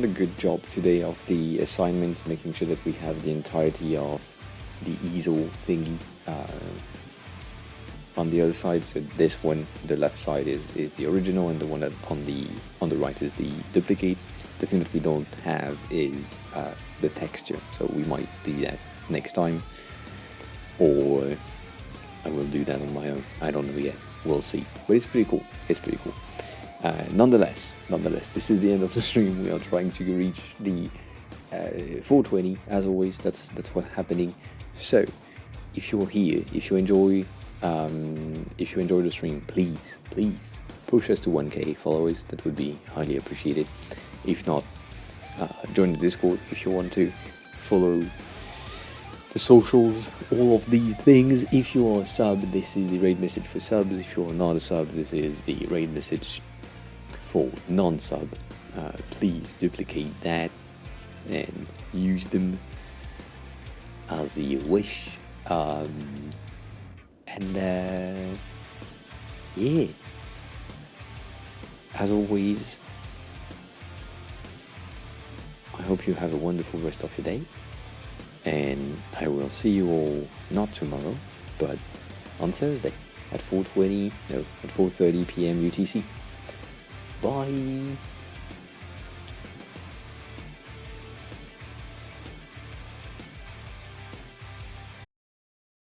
A: a good job today of the assignment, making sure that we have the entirety of the easel thingy on the other side. So this one, the left side is the original, and the one that on the right is the duplicate. The thing that we don't have is the texture, so we might do that next time, or I will do that on my own. I don't know yet. We'll see. But it's pretty cool. It's pretty cool. Nonetheless, this is the end of the stream. We are trying to reach the 420. As always, that's what's happening. So, if you're here, if you enjoy the stream, please push us to 1K followers. That would be highly appreciated. If not, join the Discord if you want to. Follow the socials, all of these things. If you are a sub, this is the raid message for subs. If you are not a sub, this is the raid message for non-sub. Please duplicate that and use them as you wish. Yeah. As always, I hope you have a wonderful rest of your day, and I will see you all not tomorrow, but on Thursday at 4:30 p.m. UTC. Bye.